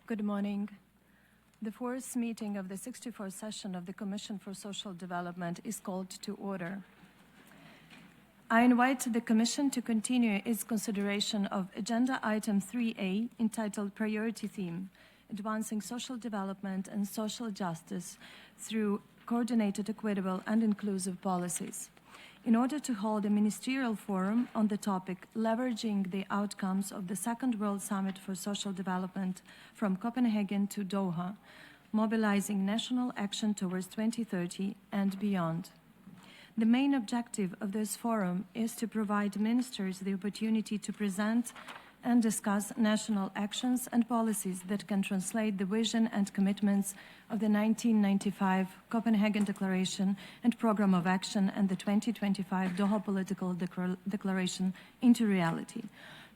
Good morning. The fourth meeting of the 64th session of the Commission for Social Development is called to order. I invite the Commission to continue its consideration of Agenda Item 3A, entitled Priority Theme, Advancing Social Development and Social Justice through Coordinated, Equitable and Inclusive Policies, in order to hold a Ministerial Forum on the topic leveraging the outcomes of the Second World Summit for Social Development from Copenhagen to Doha, mobilizing national action towards 2030 and beyond. The main objective of this forum is to provide ministers the opportunity to present and discuss national actions and policies that can translate the vision and commitments of the 1995 Copenhagen Declaration and Programme of Action and the 2025 Doha Political Declaration into reality.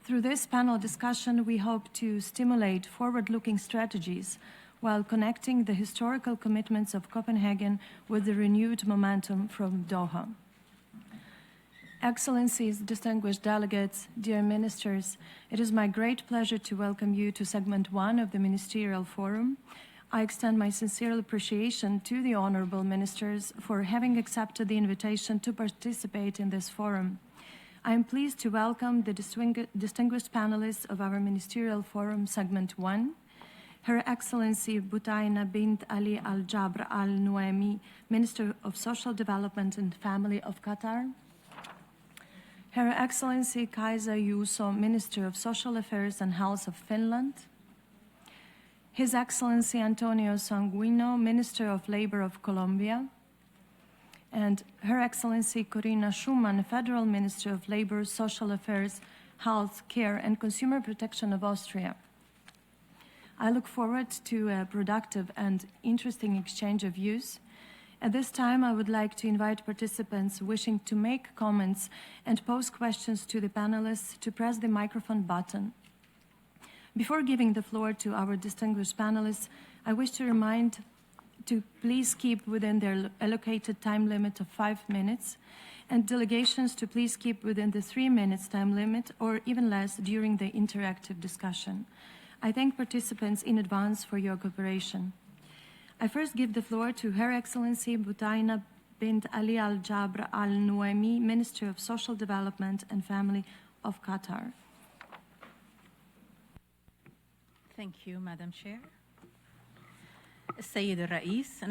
Through this panel discussion, we hope to stimulate forward-looking strategies while connecting the historical commitments of Copenhagen with the renewed momentum from Doha. Excellencies, distinguished delegates, dear ministers, it is my great pleasure to welcome you to segment 1 of the Ministerial Forum. I extend my sincere appreciation to the honorable ministers for having accepted the invitation to participate in this forum. I am pleased to welcome the distinguished panelists of our Ministerial Forum segment 1, Her Excellency Butaina bint Ali Al-Jabr Al-Nuaimi, Minister of Social Development and Family of Qatar, Her Excellency Kaisa Juuso, Minister of Social Affairs and Health of Finland, His Excellency Antonio Sanguino, Minister of Labor of Colombia, and Her Excellency Corina Schumann, Federal Minister of Labor, Social Affairs, Health, Care and Consumer Protection of Austria. I look forward to a productive and interesting exchange of views. At this time, I would like to invite participants wishing to make comments and pose questions to the panelists to press the microphone button. Before giving the floor to our distinguished panelists, I wish to remind to please keep within their allocated time limit of 5 minutes, and delegations to please keep within the 3 minutes time limit or even less during the interactive discussion. I thank participants in advance for your cooperation. I first give the floor to Her Excellency Butaina bint Ali Al-Jabr Al-Nuaimi, Minister of Social Development and Family of Qatar. Thank you, Madam Chair. السيد الرئيس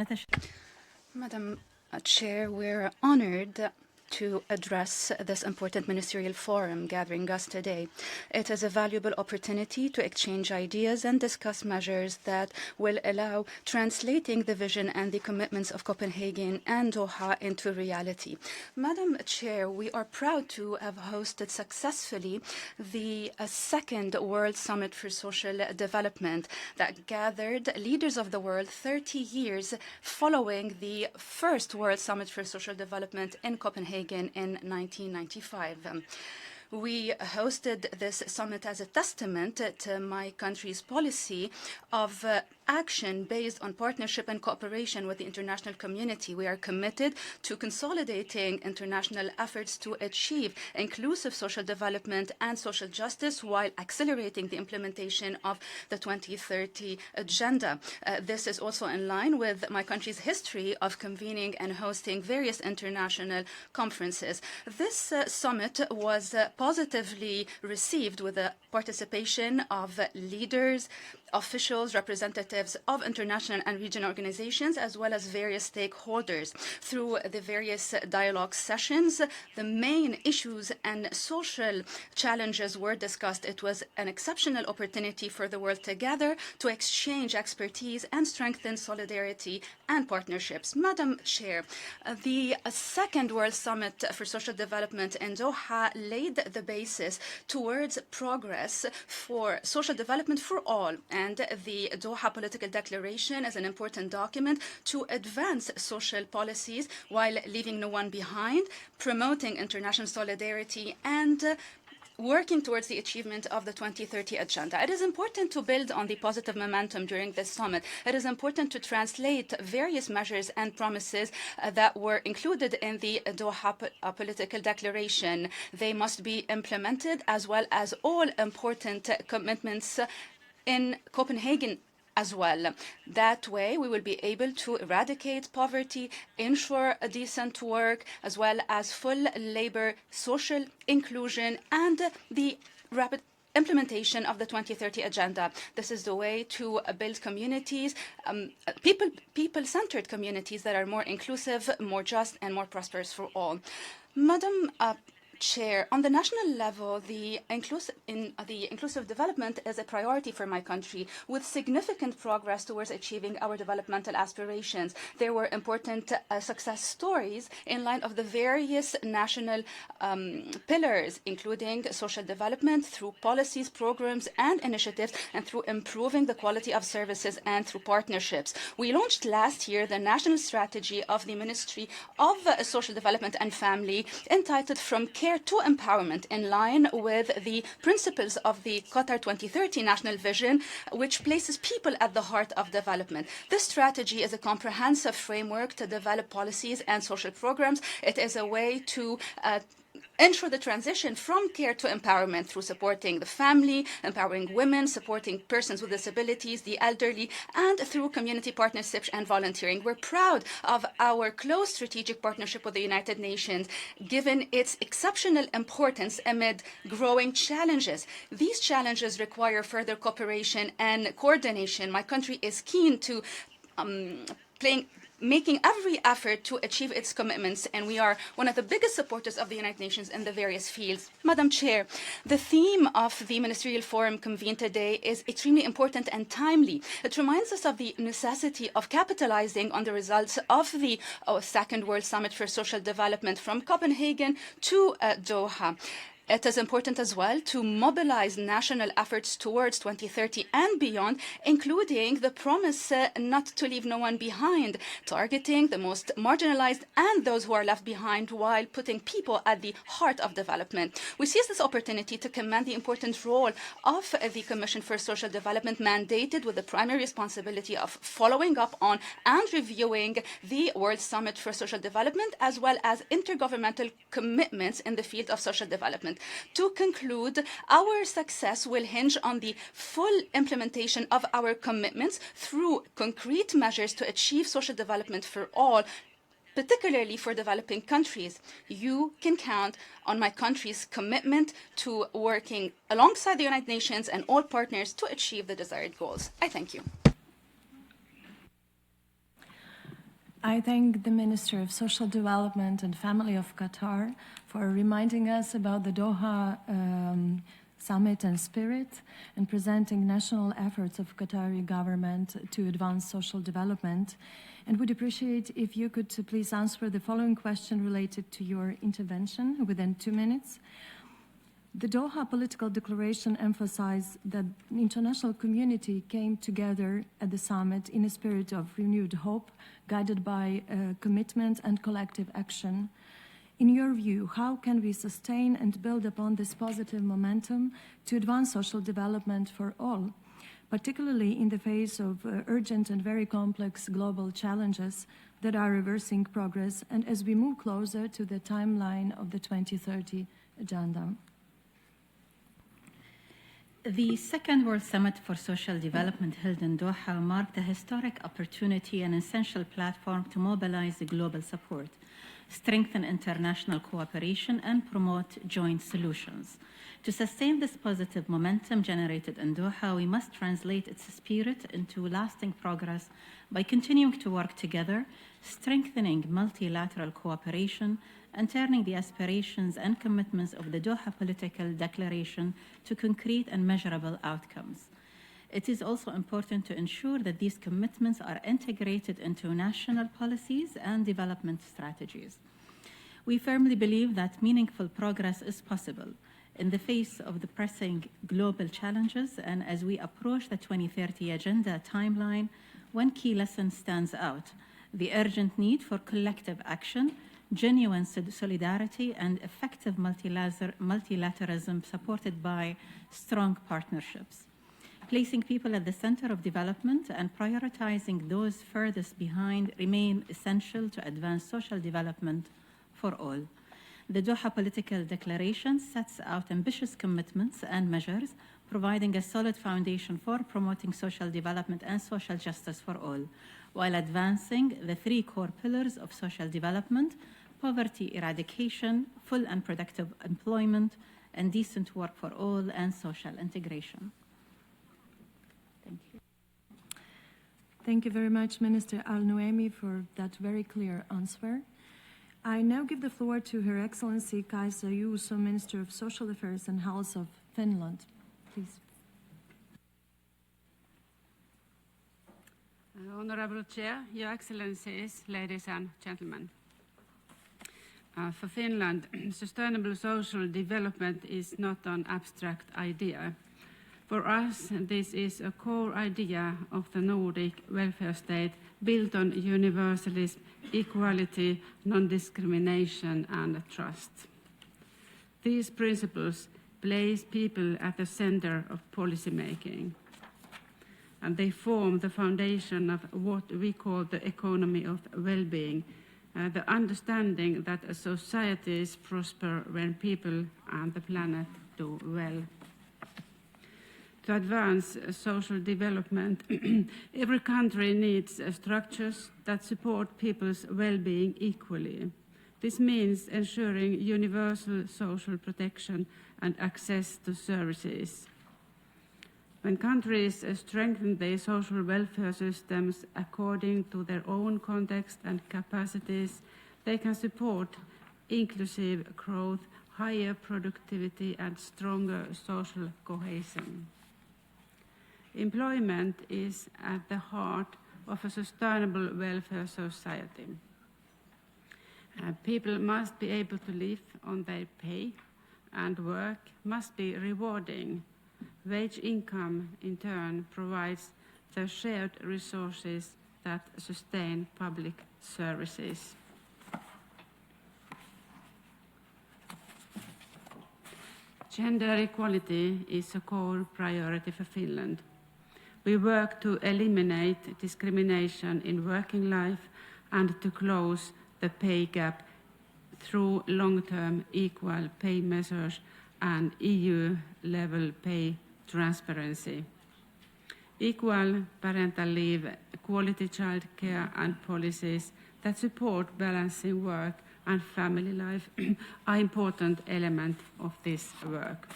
Madam Chair, we're honored to address this important ministerial forum gathering us today. It is a valuable opportunity to exchange ideas and discuss measures that will allow translating the vision and the commitments of Copenhagen and Doha into reality. Madam Chair, we are proud to have hosted successfully the second World Summit for Social Development that gathered leaders of the world 30 years following the first World Summit for Social Development in Copenhagen in 1995. We hosted this summit as a testament to my country's policy of action based on partnership and cooperation with the international community. We are committed to consolidating international efforts to achieve inclusive social development and social justice while accelerating the implementation of the 2030 agenda. This is also in line with my country's history of convening and hosting various international conferences. This summit was positively received with the participation of leaders, officials, representatives of international and regional organizations, as well as various stakeholders. Through the various dialogue sessions, the main issues and social challenges were discussed. It was an exceptional opportunity for the world to gather, to exchange expertise and strengthen solidarity and partnerships. Madam Chair, the second World Summit for Social Development in Doha laid the basis towards progress for social development for all. And the Doha Political Declaration is an important document to advance social policies while leaving no one behind, promoting international solidarity and working towards the achievement of the 2030 agenda. It is important to build on the positive momentum during this summit. It is important to translate various measures and promises that were included in the Doha Political Declaration. They must be implemented, as well as all important commitments in Copenhagen as well. That way, we will be able to eradicate poverty, ensure a decent work, as well as full labor, social inclusion, and the rapid implementation of the 2030 agenda. This is the way to build communities, people-centered communities that are more inclusive, more just, and more prosperous for all. Madam Chair, on the national level, the inclusive development is a priority for my country, with significant progress towards achieving our developmental aspirations. There were important success stories in line of the various national pillars, including social development through policies, programs, and initiatives, and through improving the quality of services and through partnerships. We launched last year the national strategy of the Ministry of Social Development and Family, entitled From Care to Empowerment, in line with the principles of the Qatar 2030 national vision, which places people at the heart of development. This strategy is a comprehensive framework to develop policies and social programs. It is a way to ensure the transition from care to empowerment through supporting the family, empowering women, supporting persons with disabilities, the elderly, and through community partnerships and volunteering. We're proud of our close strategic partnership with the United Nations, given its exceptional importance amid growing challenges. These challenges require further cooperation and coordination. My country is keen to making every effort to achieve its commitments, and we are one of the biggest supporters of the United Nations in the various fields. Madam Chair, the theme of the Ministerial Forum convened today is extremely important and timely. It reminds us of the necessity of capitalizing on the results of the Second World Summit for Social Development from Copenhagen to Doha. It is important as well to mobilize national efforts towards 2030 and beyond, including the promise not to leave no one behind, targeting the most marginalized and those who are left behind while putting people at the heart of development. We seize this opportunity to commend the important role of the Commission for Social Development, mandated with the primary responsibility of following up on and reviewing the World Summit for Social Development, as well as intergovernmental commitments in the field of social development. To conclude, our success will hinge on the full implementation of our commitments through concrete measures to achieve social development for all, particularly for developing countries. You can count on my country's commitment to working alongside the United Nations and all partners to achieve the desired goals. I thank you. I thank the Minister of Social Development and Family of Qatar for reminding us about the Doha summit and spirit, and presenting national efforts of Qatari government to advance social development. And would appreciate if you could please answer the following question related to your intervention within 2 minutes. The Doha political declaration emphasized that the international community came together at the summit in a spirit of renewed hope, guided by commitment and collective action. In your view, how can we sustain and build upon this positive momentum to advance social development for all, particularly in the face of urgent and very complex global challenges that are reversing progress, and as we move closer to the timeline of the 2030 agenda? The Second World Summit for Social Development held in Doha marked a historic opportunity and essential platform to mobilize global support, strengthen international cooperation, and promote joint solutions. To sustain this positive momentum generated in Doha, we must translate its spirit into lasting progress by continuing to work together, strengthening multilateral cooperation, and turning the aspirations and commitments of the Doha Political Declaration to concrete and measurable outcomes. It is also important to ensure that these commitments are integrated into national policies and development strategies. We firmly believe that meaningful progress is possible in the face of the pressing global challenges, and as we approach the 2030 Agenda timeline, one key lesson stands out: the urgent need for collective action, genuine solidarity, and effective multilateralism supported by strong partnerships. Placing people at the center of development and prioritizing those furthest behind remain essential to advance social development for all. The Doha Political Declaration sets out ambitious commitments and measures, providing a solid foundation for promoting social development and social justice for all, while advancing the 3 core pillars of social development: poverty eradication, full and productive employment, and decent work for all, and social integration. Thank you. Thank you very much, Minister Al-Nuaimi, for that very clear answer. I now give the floor to Her Excellency Kaisa Juuso, Minister of Social Affairs and Health of Finland. Please. Honorable Chair, Your Excellencies, ladies and gentlemen. For Finland, sustainable social development is not an abstract idea. For us, this is a core idea of the Nordic welfare state built on universalism, equality, non-discrimination, and trust. These principles place people at the center of policy making, and they form the foundation of what we call the economy of well-being, the understanding that societies prosper when people and the planet do well. To advance social development, every country needs structures that support people's well-being equally. This means ensuring universal social protection and access to services. When countries strengthen their social welfare systems according to their own context and capacities, they can support inclusive growth, higher productivity, and stronger social cohesion. Employment is at the heart of a sustainable welfare society. People must be able to live on their pay, and work must be rewarding. Wage income, in turn, provides the shared resources that sustain public services. Gender equality is a core priority for Finland. We work to eliminate discrimination in working life and to close the pay gap through long-term equal pay measures and EU-level pay transparency. Equal parental leave, quality childcare, and policies that support balancing work and family life are important elements of this work.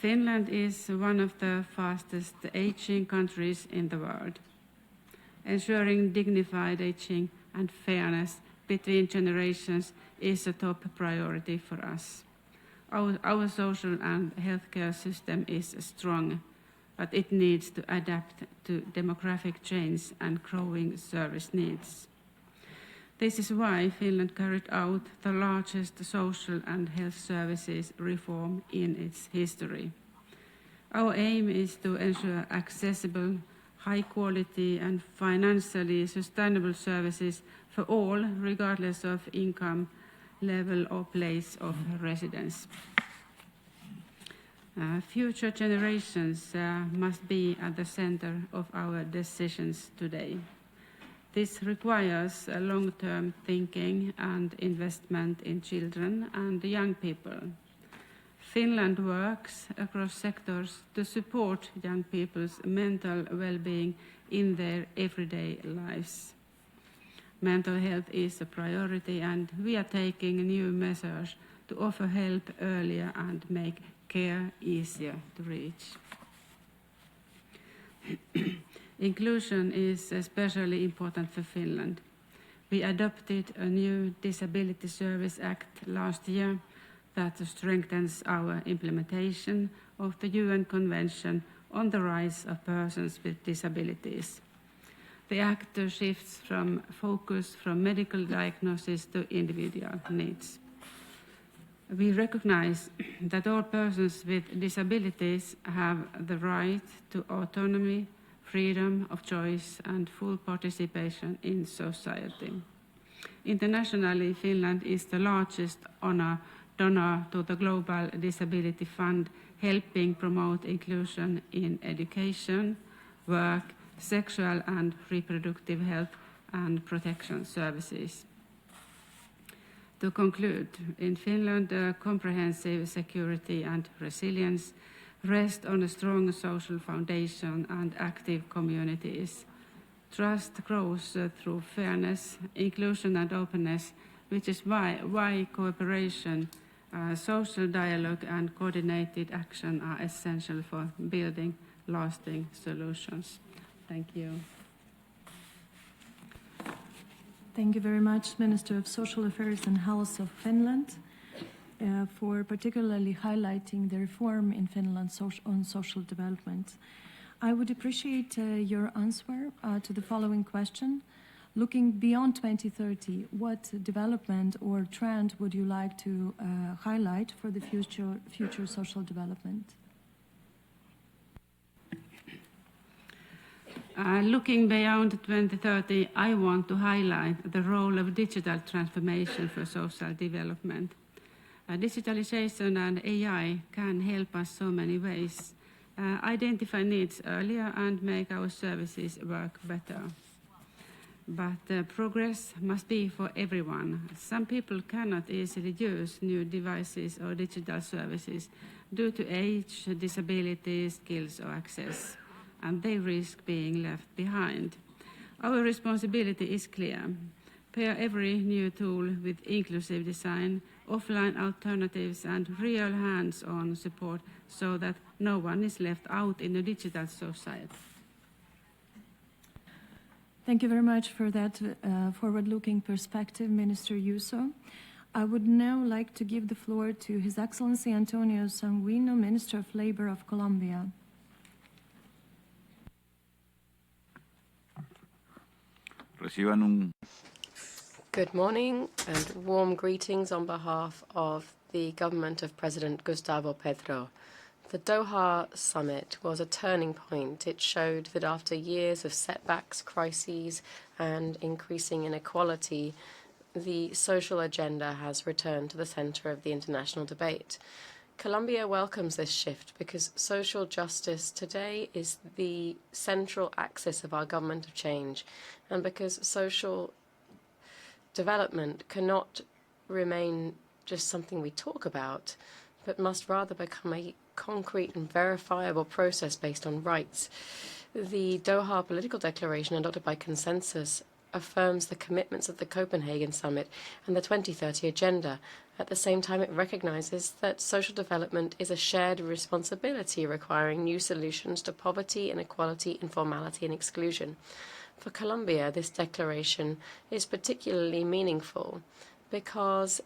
Finland is one of the fastest aging countries in the world. Ensuring dignified aging and fairness between generations is a top priority for us. Our social and healthcare system is strong, but it needs to adapt to demographic change and growing service needs. This is why Finland carried out the largest social and health services reform in its history. Our aim is to ensure accessible, high quality and financially sustainable services for all, regardless of income level or place of residence. Future generations must be at the center of our decisions today. This requires long-term thinking and investment in children and young people. Finland works across sectors to support young people's mental well-being in their everyday lives. Mental health is a priority, and we are taking new measures to offer help earlier and make care easier to reach. Inclusion is especially important for Finland. We adopted a new Disability Service Act last year that strengthens our implementation of the UN Convention on the Rights of Persons with Disabilities. The Act shifts focus from medical diagnosis to individual needs. We recognize that all persons with disabilities have the right to autonomy, freedom of choice, and full participation in society. Internationally, Finland is the largest donor to the Global Disability Fund, helping promote inclusion in education, work, sexual and reproductive health, and protection services. To conclude, in Finland, comprehensive security and resilience rest on a strong social foundation and active communities. Trust grows through fairness, inclusion and openness, which is why cooperation, social dialogue and coordinated action are essential for building lasting solutions. Thank you. Thank you very much, Minister of Social Affairs and Health of Finland, for particularly highlighting the reform in Finland on social development. I would appreciate your answer to the following question. Looking beyond 2030, what development or trend would you like to highlight for the future social development? Looking beyond 2030, I want to highlight the role of digital transformation for social development. Digitalization and AI can help us so many ways. Identify needs earlier and make our services work better. But progress must be for everyone. Some people cannot easily use new devices or digital services due to age, disability, skills or access, and they risk being left behind. Our responsibility is clear. Pair every new tool with inclusive design, offline alternatives and real hands-on support so that no one is left out in a digital society. Thank you very much for that forward-looking perspective, Minister Juuso. I would now like to give the floor to His Excellency Antonio Sanguino, Minister of Labor of Colombia. Good morning and warm greetings on behalf of the government of President Gustavo Petro. The Doha summit was a turning point. It showed that after years of setbacks, crises, and increasing inequality, the social agenda has returned to the center of the international debate. Colombia welcomes this shift because social justice today is the central axis of our government of change, and because social development cannot remain just something we talk about, but must rather become a concrete and verifiable process based on rights. The Doha Political Declaration, adopted by consensus, affirms the commitments of the Copenhagen Summit and the 2030 Agenda. At the same time, it recognizes that social development is a shared responsibility requiring new solutions to poverty, inequality, informality, and exclusion. For Colombia, this declaration is particularly meaningful because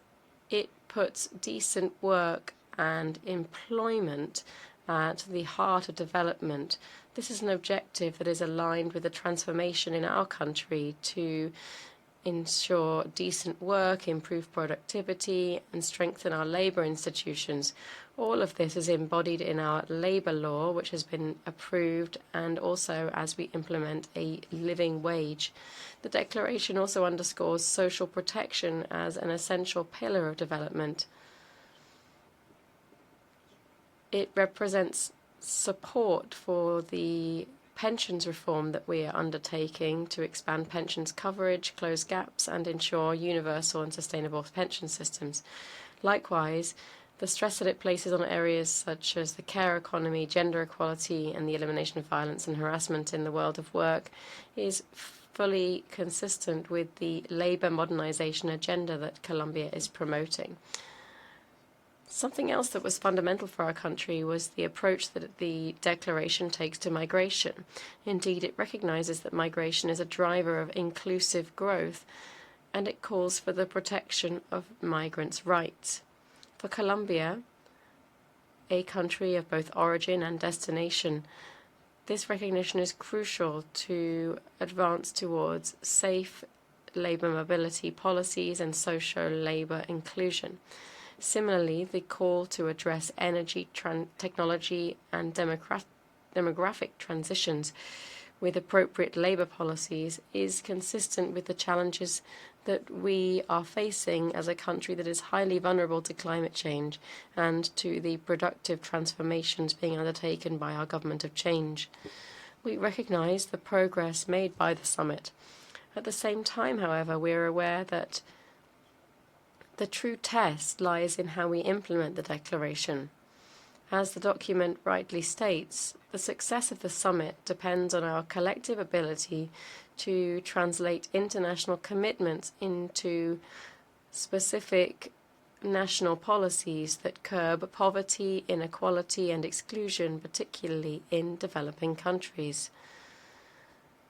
it puts decent work and employment at the heart of development. This is an objective that is aligned with the transformation in our country to ensure decent work, improve productivity, and strengthen our labor institutions. All of this is embodied in our labor law, which has been approved, and also as we implement a living wage. The declaration also underscores social protection as an essential pillar of development. It represents support for the pensions reform that we are undertaking to expand pensions coverage, close gaps, and ensure universal and sustainable pension systems. Likewise, the stress that it places on areas such as the care economy, gender equality, and the elimination of violence and harassment in the world of work is fully consistent with the labor modernization agenda that Colombia is promoting. Something else that was fundamental for our country was the approach that the declaration takes to migration. Indeed, it recognizes that migration is a driver of inclusive growth, and it calls for the protection of migrants' rights. For Colombia, a country of both origin and destination, this recognition is crucial to advance towards safe labor mobility policies and social labor inclusion. Similarly, the call to address energy, technology, and demographic transitions with appropriate labor policies is consistent with the challenges that we are facing as a country that is highly vulnerable to climate change and to the productive transformations being undertaken by our government of change. We recognize the progress made by the summit. At the same time, however, we are aware that the true test lies in how we implement the declaration. As the document rightly states, the success of the summit depends on our collective ability to translate international commitments into specific national policies that curb poverty, inequality, and exclusion, particularly in developing countries.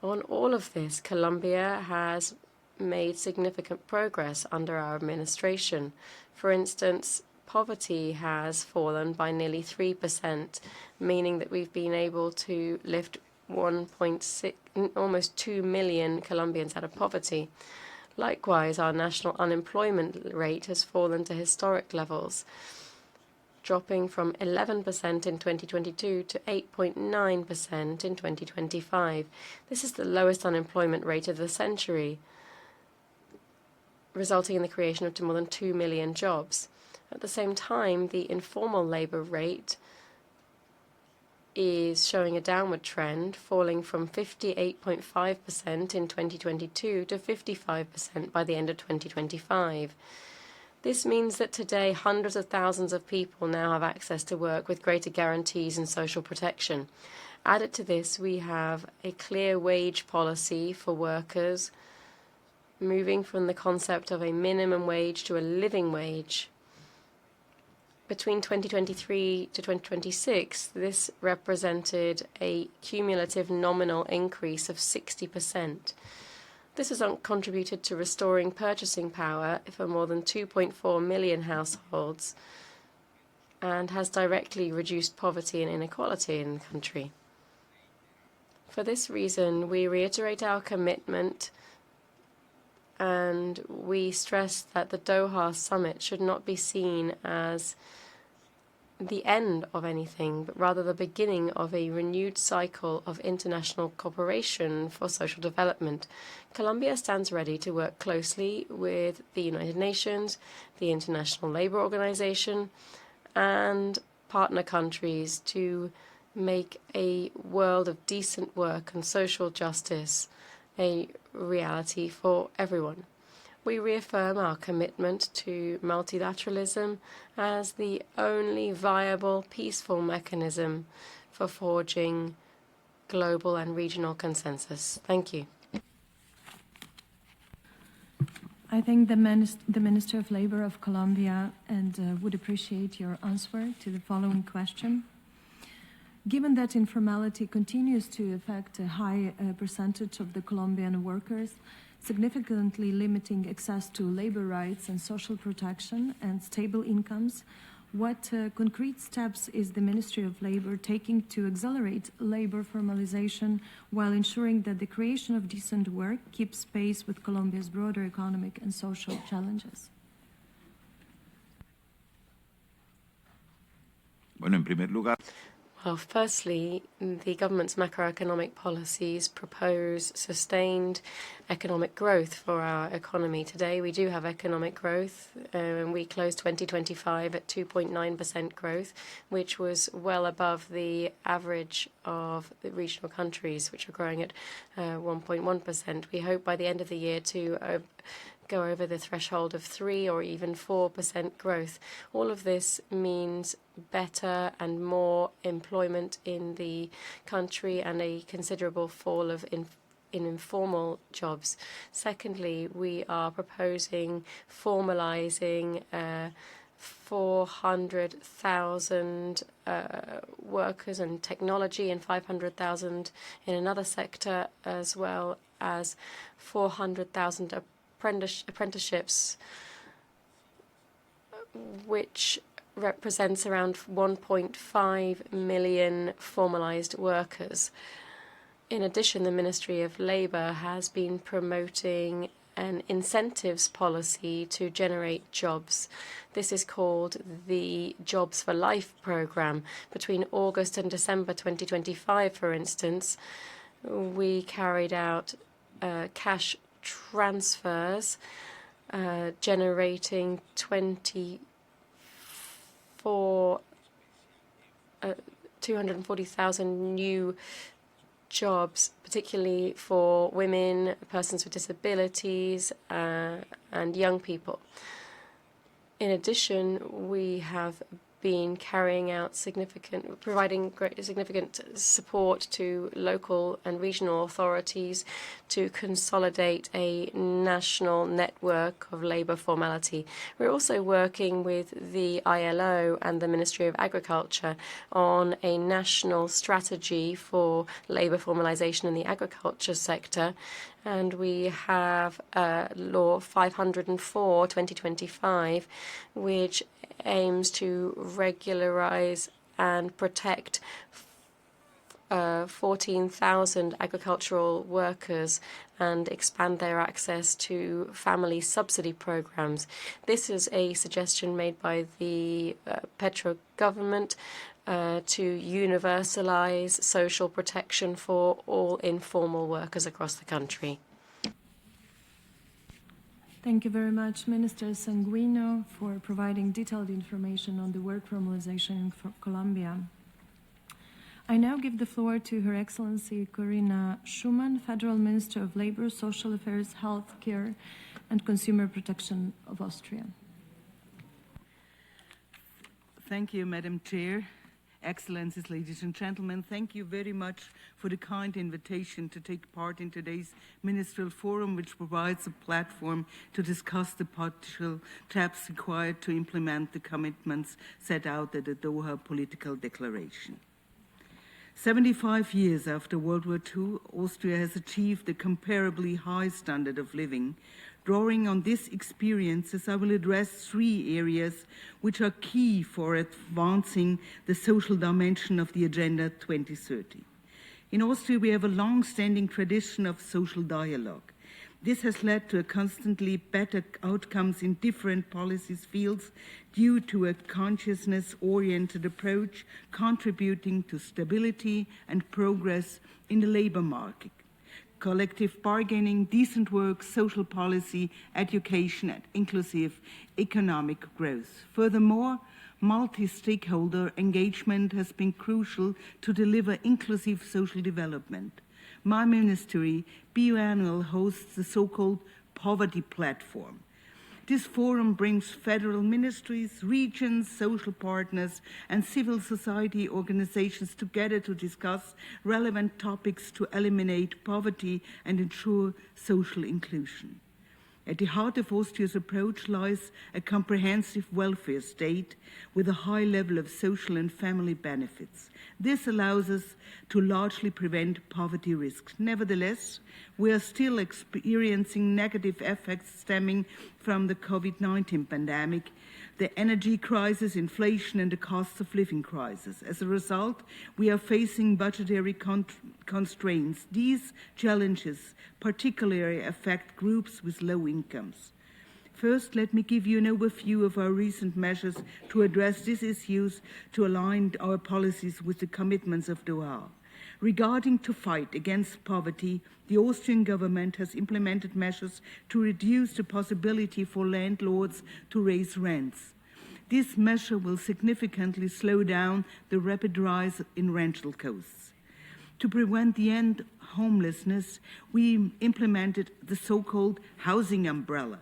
On all of this, Colombia has made significant progress under our administration. For instance, poverty has fallen by nearly 3%, meaning that we've been able to lift 1.6, almost 2 million Colombians out of poverty. Likewise, our national unemployment rate has fallen to historic levels, dropping from 11% in 2022 to 8.9% in 2025. This is the lowest unemployment rate of the century, resulting in the creation of more than 2 million jobs. At the same time, the informal labor rate is showing a downward trend, falling from 58.5% in 2022 to 55% by the end of 2025. This means that today hundreds of thousands of people now have access to work with greater guarantees and social protection. Added to this, we have a clear wage policy for workers, moving from the concept of a minimum wage to a living wage. Between 2023 to 2026, this represented a cumulative nominal increase of 60%. This has contributed to restoring purchasing power for more than 2.4 million households and has directly reduced poverty and inequality in the country. For this reason, we reiterate our commitment and we stress that the Doha summit should not be seen as the end of anything, but rather the beginning of a renewed cycle of international cooperation for social development. Colombia stands ready to work closely with the United Nations, the International Labour Organization, and partner countries to make a world of decent work and social justice a reality for everyone. We reaffirm our commitment to multilateralism as the only viable peaceful mechanism for forging global and regional consensus. Thank you. I thank the Minister of Labor of Colombia and would appreciate your answer to the following question. Given that informality continues to affect a high percentage of the Colombian workers, significantly limiting access to labor rights and social protection and stable incomes, what concrete steps is the Ministry of Labor taking to accelerate labor formalization while ensuring that the creation of decent work keeps pace with Colombia's broader economic and social challenges? Bueno, en primer lugar, Well, firstly, the government's macroeconomic policies propose sustained economic growth for our economy. Today, we do have economic growth, and we closed 2025 at 2.9% growth, which was well above the average of the regional countries, which are growing at 1.1%. We hope by the end of the year to go over the threshold of 3 or even 4% growth. All of this means better and more employment in the country and a considerable fall of in informal jobs. Secondly, we are proposing formalizing 400,000 workers in technology and 500,000 in another sector, as well as 400,000 apprenticeships, which represents around 1.5 million formalized workers. In addition, the Ministry of Labour has been promoting an incentives policy to generate jobs. This is called the Jobs for Life program. Between August and December 2025, for instance, we carried out cash transfers, generating 240,000 new jobs, particularly for women, persons with disabilities, and young people. In addition, we have been carrying out providing significant support to local and regional authorities to consolidate a national network of labour formality. We're also working with the ILO and the Ministry of Agriculture on a national strategy for labour formalisation in the agriculture sector. And we have Law 504/2025, which aims to regularize and protect 14,000 agricultural workers and expand their access to family subsidy programs. This is a suggestion made by the Petro government to universalize social protection for all informal workers across the country. Thank you very much, Minister Sanguino, for providing detailed information on the work formalization in Colombia. I now give the floor to Her Excellency Corinna Schumann, Federal Minister of Labor, Social Affairs, Health Care and Consumer Protection of Austria. Thank you, Madam Chair. Excellencies, ladies and gentlemen, thank you very much for the kind invitation to take part in today's Ministerial Forum, which provides a platform to discuss the partial steps required to implement the commitments set out at the Doha Political Declaration. 75 years after World War II, Austria has achieved a comparably high standard of living. Drawing on these experiences, I will address 3 areas which are key for advancing the social dimension of the Agenda 2030. In Austria, we have a long-standing tradition of social dialogue. This has led to constantly better outcomes in different policy fields due to a consciousness-oriented approach contributing to stability and progress in the labor market. Collective bargaining, decent work, social policy, education, and inclusive economic growth. Furthermore, multi-stakeholder engagement has been crucial to deliver inclusive social development. My ministry biannually hosts the so-called Poverty Platform. This forum brings federal ministries, regions, social partners, and civil society organizations together to discuss relevant topics to eliminate poverty and ensure social inclusion. At the heart of Austria's approach lies a comprehensive welfare state with a high level of social and family benefits. This allows us to largely prevent poverty risks. Nevertheless, we are still experiencing negative effects stemming from the COVID-19 pandemic, the energy crisis, inflation, and the cost of living crisis. As a result, we are facing budgetary constraints. These challenges particularly affect groups with low incomes. First, let me give you an overview of our recent measures to address these issues to align our policies with the commitments of Doha. Regarding to fight against poverty, the Austrian government has implemented measures to reduce the possibility for landlords to raise rents. This measure will significantly slow down the rapid rise in rental costs. To prevent the end of homelessness, we implemented the so-called housing umbrella.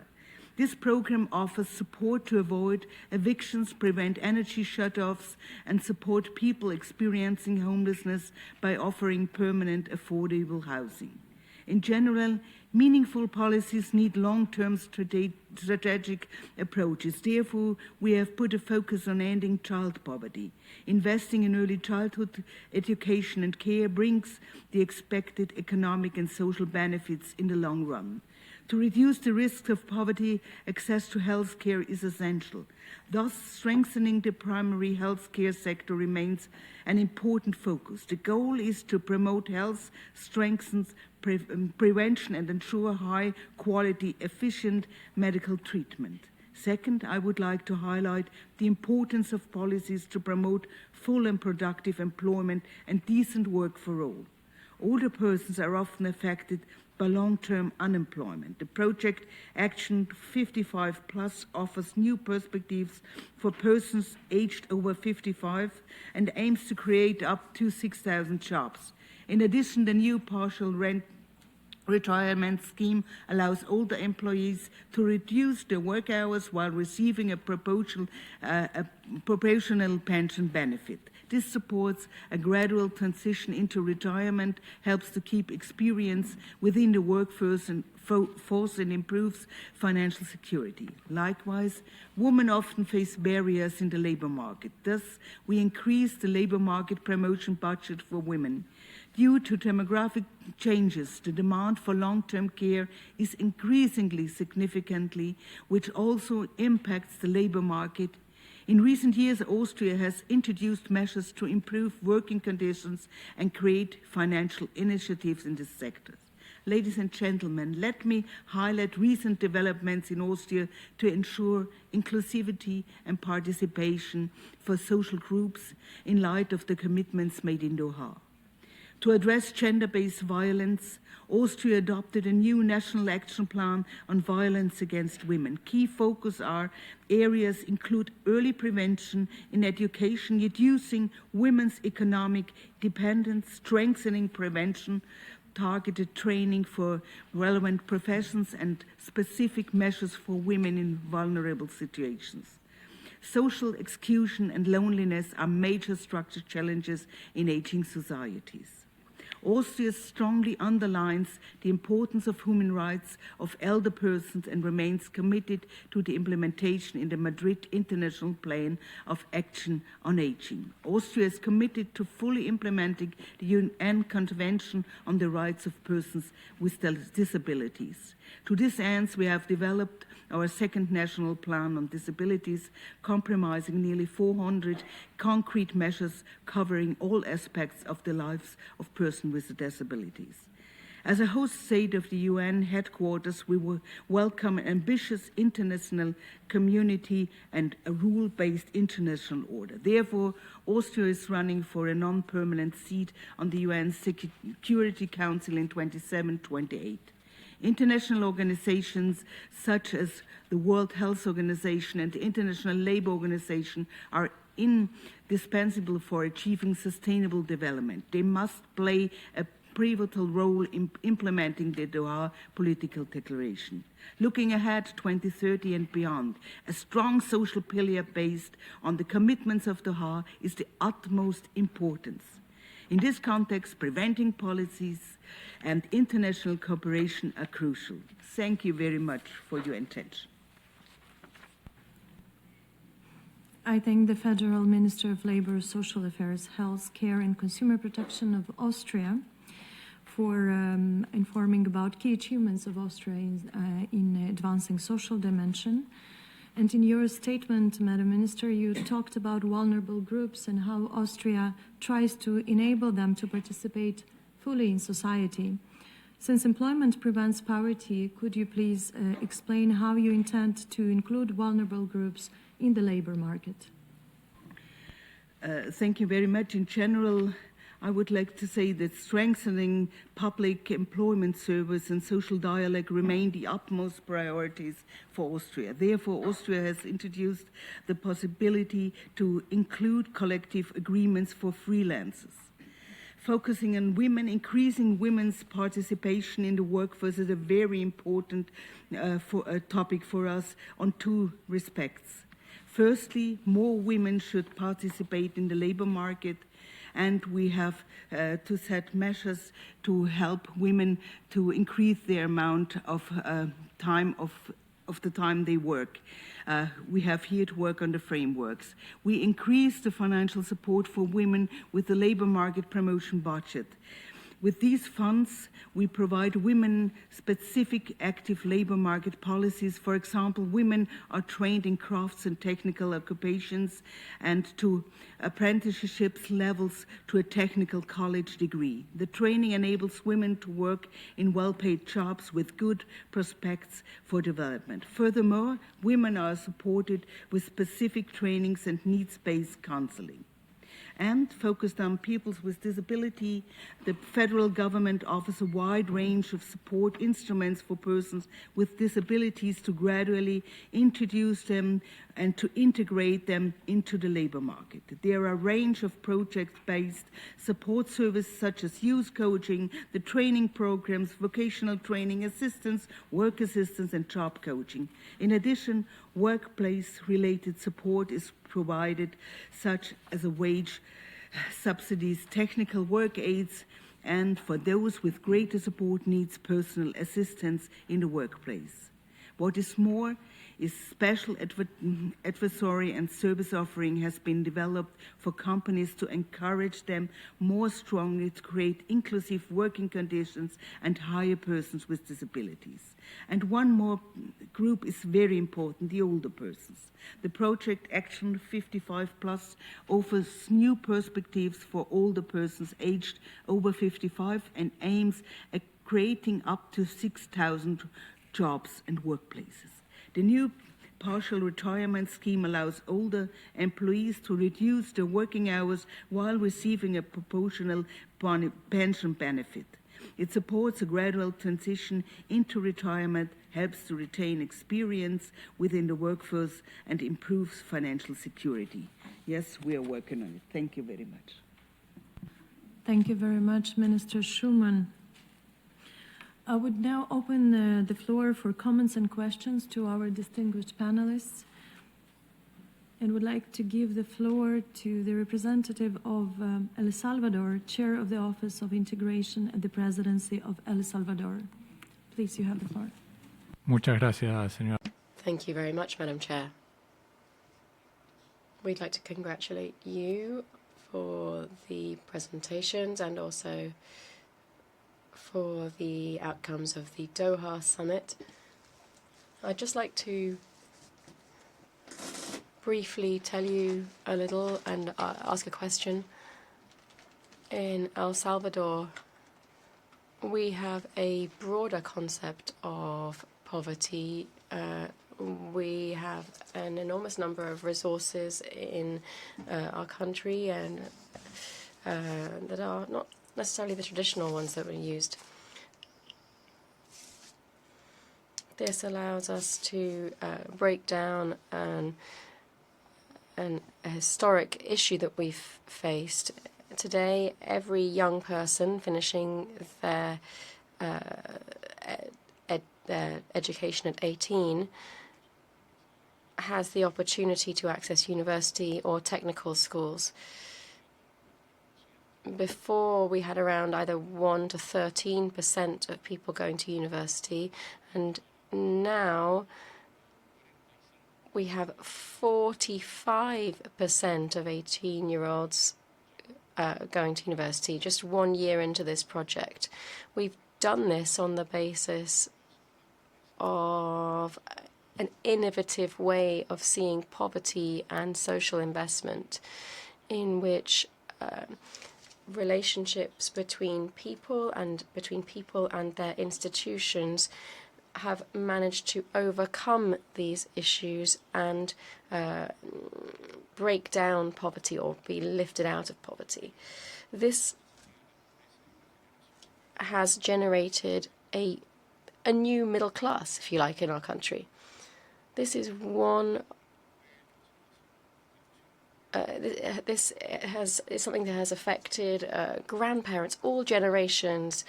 This program offers support to avoid evictions, prevent energy shutoffs, and support people experiencing homelessness by offering permanent, affordable housing. In general, meaningful policies need long-term strategic approaches. Therefore, we have put a focus on ending child poverty. Investing in early childhood education and care brings the expected economic and social benefits in the long run. To reduce the risks of poverty, access to health care is essential. Thus, strengthening the primary health care sector remains an important focus. The goal is to promote health, strengthen prevention, and ensure high-quality, efficient medical treatment. Second, I would like to highlight the importance of policies to promote full and productive employment and decent work for all. Older persons are often affected by long-term unemployment. The project Action 55 Plus offers new perspectives for persons aged over 55 and aims to create up to 6,000 jobs. In addition, the new partial retirement scheme allows older employees to reduce their work hours while receiving a proportional pension benefit. This supports a gradual transition into retirement, helps to keep experience within the workforce and improves financial security. Likewise, women often face barriers in the labor market. Thus, we increase the labor market promotion budget for women. Due to demographic changes, the demand for long-term care is increasingly significantly, which also impacts the labor market. In recent years, Austria has introduced measures to improve working conditions and create financial initiatives in this sector. Ladies and gentlemen, let me highlight recent developments in Austria to ensure inclusivity and participation for social groups in light of the commitments made in Doha. To address gender-based violence, Austria adopted a new national action plan on violence against women. Key focus areas include early prevention in education, reducing women's economic dependence, strengthening prevention, targeted training for relevant professions, and specific measures for women in vulnerable situations. Social exclusion and loneliness are major structural challenges in aging societies. Austria strongly underlines the importance of human rights of elder persons and remains committed to the implementation in the Madrid International Plan of Action on Aging. Austria is committed to fully implementing the UN Convention on the Rights of Persons with Disabilities. To this end, we have developed our second national plan on disabilities, comprising nearly 400 concrete measures covering all aspects of the lives of persons with disabilities. As a host state of the UN headquarters, we will welcome an ambitious international community and a rule-based international order. Therefore, Austria is running for a non-permanent seat on the UN Security Council in 27-28. International organizations such as the World Health Organization and the International Labour Organization are indispensable for achieving sustainable development. They must play a pivotal role in implementing the Doha Political Declaration. Looking ahead 2030 and beyond, a strong social pillar based on the commitments of Doha is the utmost importance. In this context, preventing policies and international cooperation are crucial. Thank you very much for your attention. I thank the Federal Minister of Labor, Social Affairs, Health, Care and Consumer Protection of Austria for informing about key achievements of Austria in advancing social dimension. And in your statement, Madam Minister, you talked about vulnerable groups and how Austria tries to enable them to participate fully in society. Since employment prevents poverty, could you please explain how you intend to include vulnerable groups in the labor market? Thank you very much. In general, I would like to say that strengthening public employment service and social dialogue remain the utmost priorities for Austria. Therefore, Austria has introduced the possibility to include collective agreements for freelancers. Focusing on women, increasing women's participation in the workforce is a very important topic for us on two respects. Firstly, more women should participate in the labor market, and we have to set measures to help women to increase their amount of time of the time they work. We have here to work on the frameworks. We increase the financial support for women with the labor market promotion budget. With these funds, we provide women-specific active labor market policies. For example, women are trained in crafts and technical occupations and to apprenticeships levels to a technical college degree. The training enables women to work in well-paid jobs with good prospects for development. Furthermore, women are supported with specific trainings and needs-based counseling. And focused on pupils with disability, the federal government offers a wide range of support instruments for persons with disabilities to gradually introduce them and to integrate them into the labor market. There are a range of project-based support services such as youth coaching, the training programs, vocational training assistance, work assistance, and job coaching. In addition, workplace-related support is provided, such as a wage subsidies, technical work aids, and for those with greater support needs, personal assistance in the workplace. What is more, is special advisory and service offering has been developed for companies to encourage them more strongly to create inclusive working conditions and hire persons with disabilities. And one more group is very important, the older persons. The project Action 55 Plus offers new perspectives for older persons aged over 55 and aims at creating up to 6,000 jobs and workplaces. The new partial retirement scheme allows older employees to reduce their working hours while receiving a proportional pension benefit. It supports a gradual transition into retirement, helps to retain experience within the workforce, and improves financial security. Yes, we are working on it. Thank you very much. Thank you very much, Minister Schumann. I would now open the floor for comments and questions to our distinguished panelists, and would like to give the floor to the representative of El Salvador, Chair of the Office of Integration at the Presidency of El Salvador. Please, you have the floor. Muchas gracias, señora. Thank you very much, Madam Chair. We'd like to congratulate you for the presentations and also for the outcomes of the Doha summit. I'd just like to briefly tell you a little and ask a question. In El Salvador, we have a broader concept of poverty. We have an enormous number of resources in our country and that are not necessarily the traditional ones that were used. This allows us to break down a historic issue that we've faced. Today, every young person finishing their education at 18 has the opportunity to access university or technical schools. Before, we had around either 1 to 13% of people going to university, and now we have 45% of 18-year-olds going to university just 1 year into this project. We've done this on the basis of an innovative way of seeing poverty and social investment, in which relationships between people and their institutions have managed to overcome these issues and break down poverty or be lifted out of poverty. This has generated a new middle class, if you like, in our country. This is one. This is something that has affected grandparents, all generations.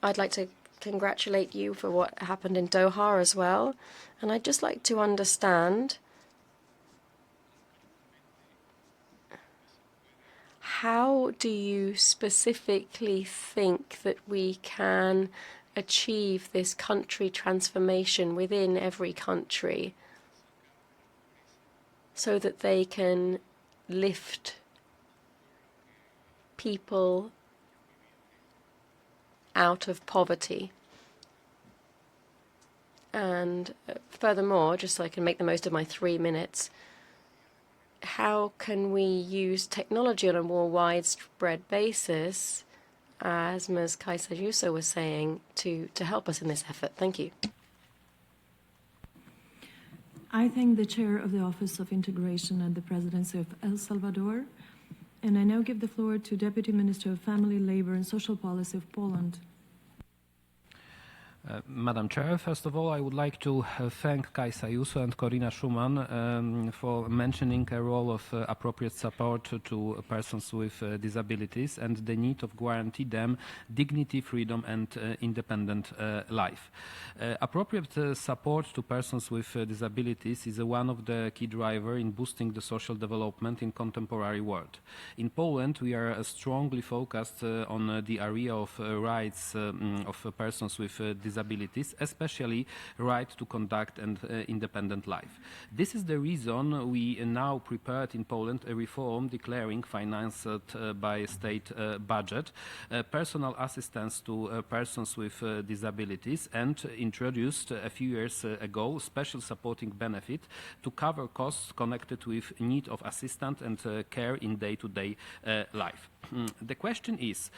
I'd like to congratulate you for what happened in Doha as well, and I'd just like to understand how do you specifically think that we can achieve this country transformation within every country, so that they can lift people out of poverty? And furthermore, just so I can make the most of my 3 minutes, how can we use technology on a more widespread basis, as Ms. Kaisa Yuso was saying, to help us in this effort? Thank you. I thank the Chair of the Office of Integration and the Presidency of El Salvador, and I now give the floor to Deputy Minister of Family, Labor and Social Policy of Poland. Madam Chair, first of all, I would like to thank Kajsa Juso and Corina Schumann for mentioning a role of appropriate support to persons with disabilities and the need of guarantee them dignity, freedom and independent life. Appropriate support to persons with disabilities is one of the key drivers in boosting the social development in contemporary world. In Poland, we are strongly focused on the area of rights of persons with disabilities, especially right to conduct an independent life. This is the reason we now prepared in Poland a reform declaring financed by state budget personal assistance to persons with disabilities and introduced a few years ago special supporting benefit to cover costs connected with need of assistance and care in day-to-day life. The question is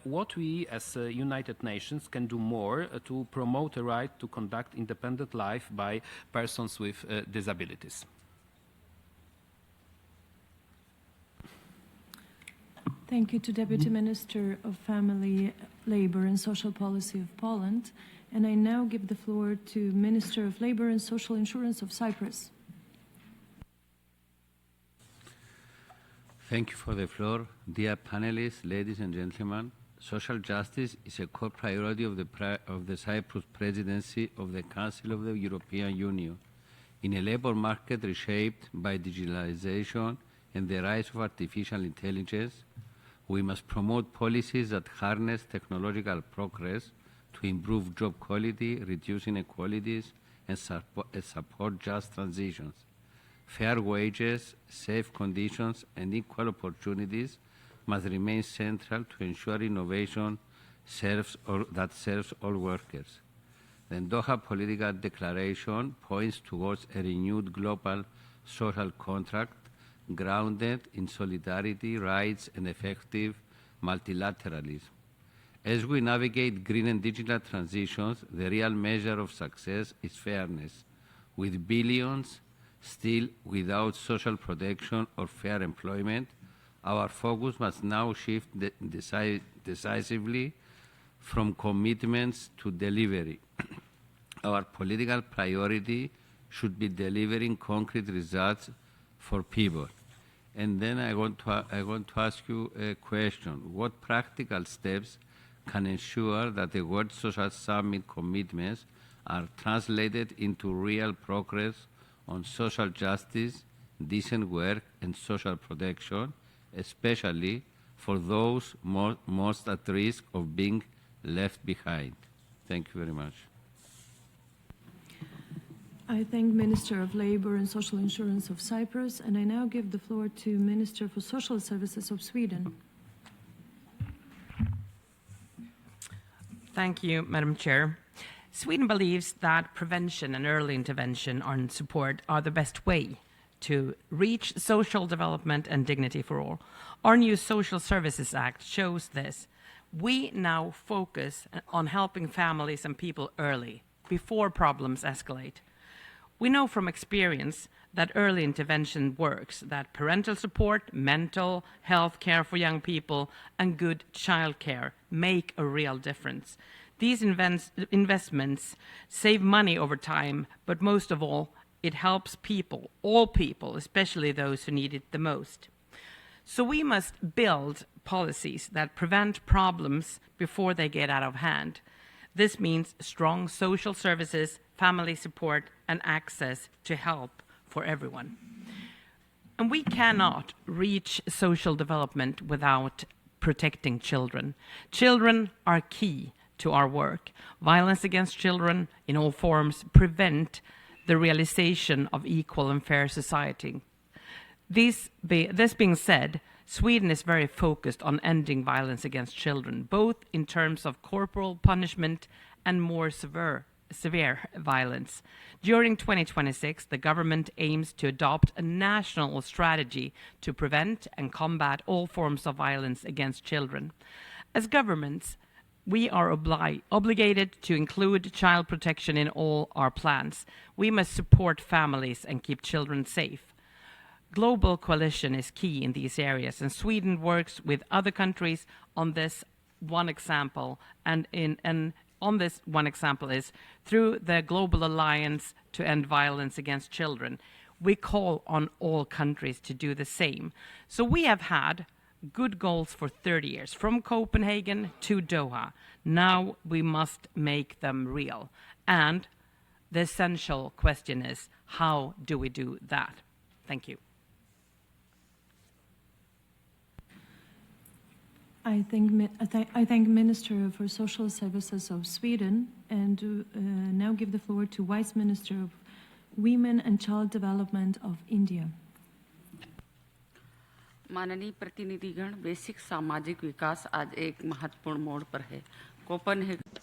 what we as United Nations can do more to promote a right to conduct independent life by persons with disabilities. Thank you to Deputy Minister of Family, Labor and Social Policy of Poland. And I now give the floor to Minister of Labor and Social Insurance of Cyprus. Thank you for the floor. Dear panelists, ladies and gentlemen, social justice is a core priority of the Cyprus presidency of the Council of the European Union. In a labour market reshaped by digitalization and the rise of artificial intelligence, we must promote policies that harness technological progress to improve job quality, reduce inequalities, and support just transitions. Fair wages, safe conditions, and equal opportunities must remain central to ensure innovation that serves all workers. The Doha Political Declaration points towards a renewed global social contract grounded in solidarity, rights, and effective multilateralism. As we navigate green and digital transitions, the real measure of success is fairness, with billions still without social protection or fair employment. Our focus must now shift decisively from commitments to delivery. Our political priority should be delivering concrete results for people. And then I want to ask you a question. What practical steps can ensure that the World Social Summit commitments are translated into real progress on social justice, decent work, and social protection, especially for those most at risk of being left behind? Thank you very much. I thank Minister of Labour and Social Insurance of Cyprus, and I now give the floor to Minister for Social Services of Sweden. Thank you, Madam Chair. Sweden believes that prevention and early intervention and support are the best way to reach social development and dignity for all. Our new Social Services Act shows this. We now focus on helping families and people early, before problems escalate. We know from experience that early intervention works, that parental support, mental health care for young people, and good childcare make a real difference. These investments save money over time, but most of all, it helps people, all people, especially those who need it the most. So we must build policies that prevent problems before they get out of hand. This means strong social services, family support, and access to help for everyone. And we cannot reach social development without protecting children. Children are key to our work. Violence against children in all forms prevent the realization of equal and fair society. This being said, Sweden is very focused on ending violence against children, both in terms of corporal punishment and more severe violence. During 2026, the government aims to adopt a national strategy to prevent and combat all forms of violence against children. As governments, We are obligated to include child protection in all our plans. We must support families and keep children safe. Global coalition is key in these areas, and Sweden works with other countries on this one example. On this one example is through the Global Alliance to End Violence Against Children. We call on all countries to do the same. So we have had good goals for 30 years, from Copenhagen to Doha. Now we must make them real. And the essential question is, how do we do that? Thank you. I thank Minister for Social Services of Sweden and now give the floor to Vice Minister of Women and Child Development of India. माननीय प्रतिनिधिगण, basic सामाजिक विकास आज एक महत्वपूर्ण मोड़ पर है। Copenhagen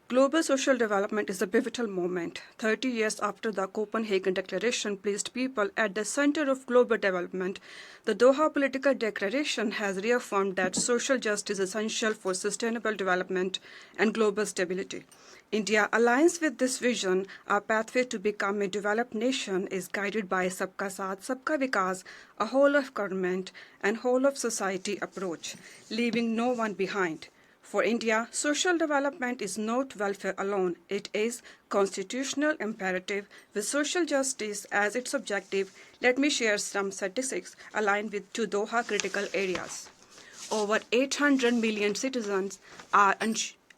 Global social development is a pivotal moment. 30 years after the Copenhagen Declaration placed people at the center of global development, the Doha Political Declaration has reaffirmed that social justice is essential for sustainable development and global stability. India aligns with this vision. Our pathway to become a developed nation is guided by Sabka Saath, Sabka Vikas, a whole of government and whole of society approach, leaving no one behind. For India, social development is not welfare alone. It is constitutional imperative with social justice as its objective. Let me share some statistics aligned with two Doha critical areas. Over 800 million citizens are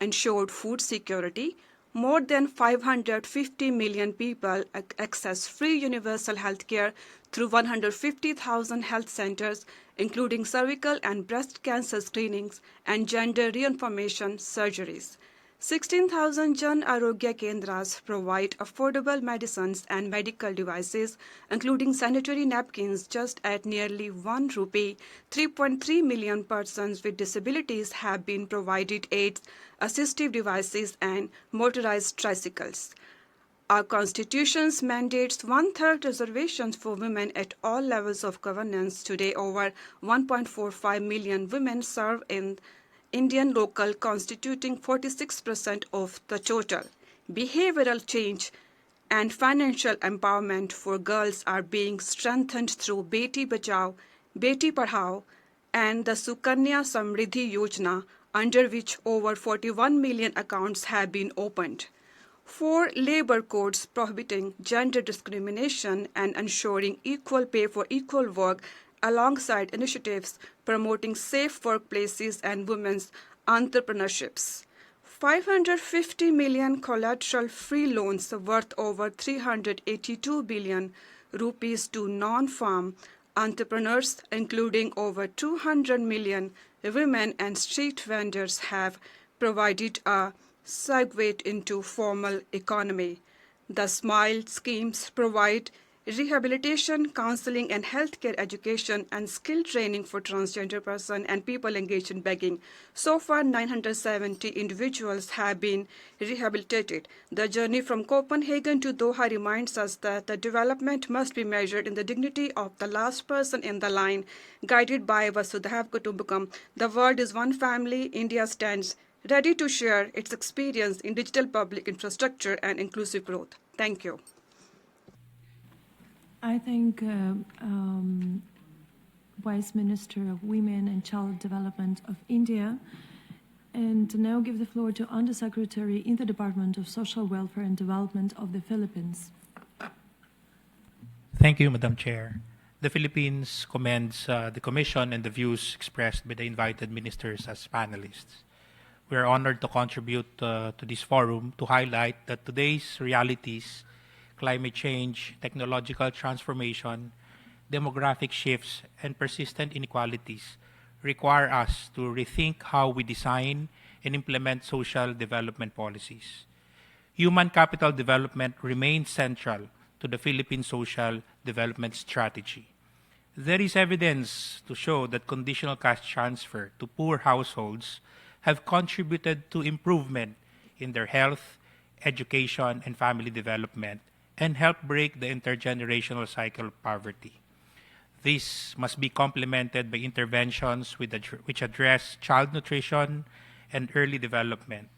ensured food security. More than 550 million people access free universal health care through 150,000 health centers, including cervical and breast cancer screenings and gender reinformation surgeries. 16,000 Jan Arogya Kendras provide affordable medicines and medical devices, including sanitary napkins, just at nearly 1 rupee. 3.3 million persons with disabilities have been provided aids, assistive devices, and motorized tricycles. Our Constitution mandates one-third reservations for women at all levels of governance. Today, over 1.45 million women serve in Indian local, constituting 46% of the total. Behavioral change and financial empowerment for girls are being strengthened through Beti Bachao, Beti Padhao, and the Sukanya Samriddhi Yojana, under which over 41 million accounts have been opened. 4 labor codes prohibiting gender discrimination and ensuring equal pay for equal work, alongside initiatives promoting safe workplaces and women's entrepreneurships. 550 million collateral-free loans worth over 382 billion rupees to non-farm entrepreneurs, including over 200 million women and street vendors, have provided a segue into formal economy. The SMILE schemes provide rehabilitation, counseling, and healthcare education and skill training for transgender persons and people engaged in begging. So far, 970 individuals have been rehabilitated. The journey from Copenhagen to Doha reminds us that the development must be measured in the dignity of the last person in the line, guided by Vasudhaiv Kutumbakam. The world is one family. India stands ready to share its experience in digital public infrastructure and inclusive growth. Thank you. I thank Vice Minister of Women and Child Development of India, and now give the floor to Undersecretary in the Department of Social Welfare and Development of the Philippines. Thank you, Madam Chair. The Philippines commends the Commission and the views expressed by the invited ministers as panelists. We are honored to contribute to this forum to highlight that today's realities, climate change, technological transformation, demographic shifts, and persistent inequalities require us to rethink how we design and implement social development policies. Human capital development remains central to the Philippine social development strategy. There is evidence to show that conditional cash transfer to poor households have contributed to improvement in their health, education, and family development, and help break the intergenerational cycle of poverty. This must be complemented by interventions which address child nutrition and early development.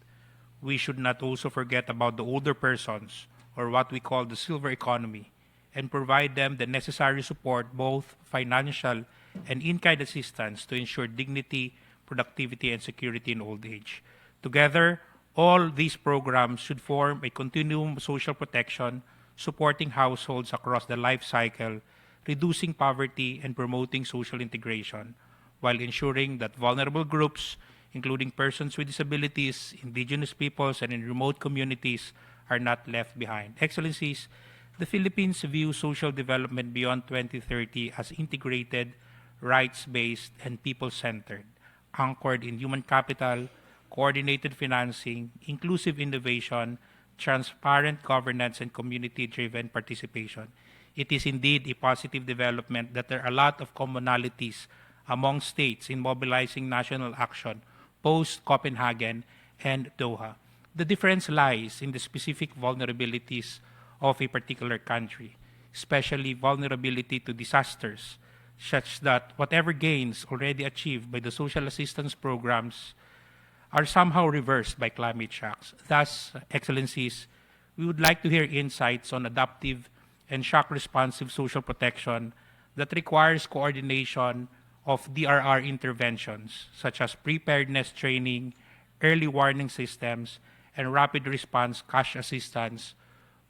We should not also forget about the older persons, or what we call the silver economy, and provide them the necessary support, both financial and in-kind assistance, to ensure dignity, productivity, and security in old age. Together, all these programs should form a continuum of social protection, supporting households across the life cycle, reducing poverty, and promoting social integration, while ensuring that vulnerable groups, including persons with disabilities, indigenous peoples, and in remote communities, are not left behind. Excellencies, the Philippines view social development beyond 2030 as integrated, rights-based, and people-centered, anchored in human capital, coordinated financing, inclusive innovation, transparent governance, and community-driven participation. It is indeed a positive development that there are a lot of commonalities among states in mobilizing national action post-Copenhagen and Doha. The difference lies in the specific vulnerabilities of a particular country, especially vulnerability to disasters, such that whatever gains already achieved by the social assistance programs are somehow reversed by climate shocks. Thus, Excellencies, we would like to hear insights on adaptive and shock-responsive social protection that requires coordination of DRR interventions, such as preparedness training, early warning systems, and rapid response cash assistance,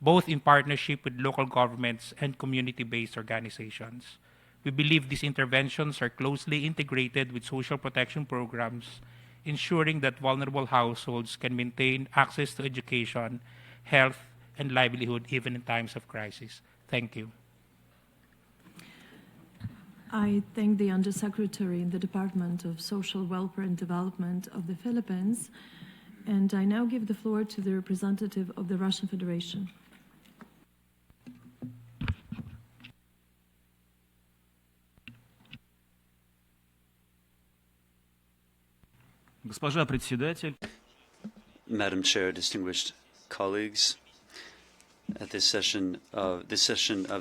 both in partnership with local governments and community-based organizations. We believe these interventions are closely integrated with social protection programs, ensuring that vulnerable households can maintain access to education, health, and livelihood even in times of crisis. Thank you. I thank the Undersecretary in the Department of Social Welfare and Development of the Philippines, and I now give the floor to the representative of the Russian Federation. Госпожа председатель. Madam Chair, distinguished colleagues, at this session of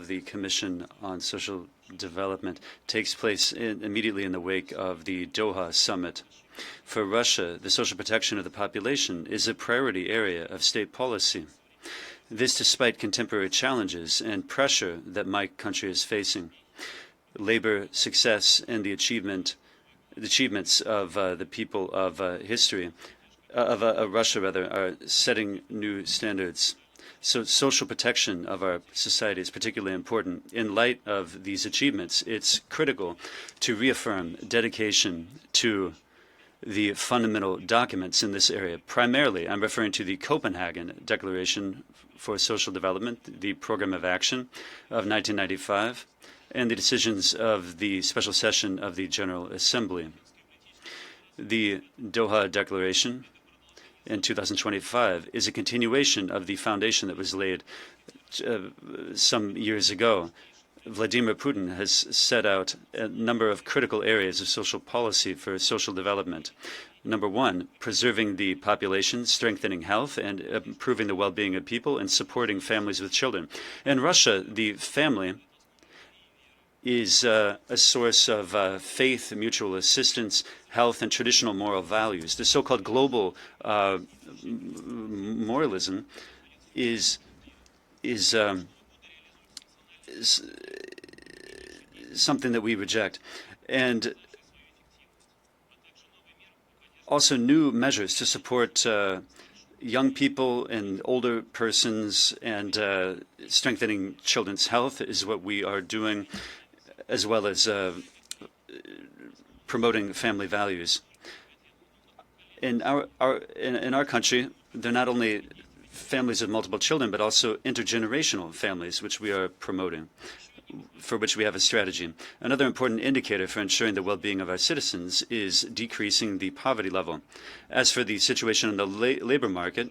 the Commission on Social Development takes place immediately in the wake of the Doha summit. For Russia, the social protection of the population is a priority area of state policy. This despite contemporary challenges and pressure that my country is facing. Labor success and the achievements of the people of Russia are setting new standards. So social protection of our society is particularly important. In light of these achievements, it's critical to reaffirm dedication to the fundamental documents in this area. Primarily, I'm referring to the Copenhagen Declaration for Social Development, the Program of Action of 1995, and the decisions of the special session of the General Assembly. The Doha Declaration in 2025 is a continuation of the foundation that was laid some years ago. Vladimir Putin has set out a number of critical areas of social policy for social development. Number one, preserving the population, strengthening health, and improving the well-being of people, and supporting families with children. In Russia, the family is a source of faith, mutual assistance, health, and traditional moral values. The so-called global moralism is something that we reject. And also new measures to support young people and older persons, and strengthening children's health is what we are doing, as well as promoting family values. In our country, they're not only families of multiple children, but also intergenerational families, which we are promoting, for which we have a strategy. Another important indicator for ensuring the well-being of our citizens is decreasing the poverty level. As for the situation in the labor market,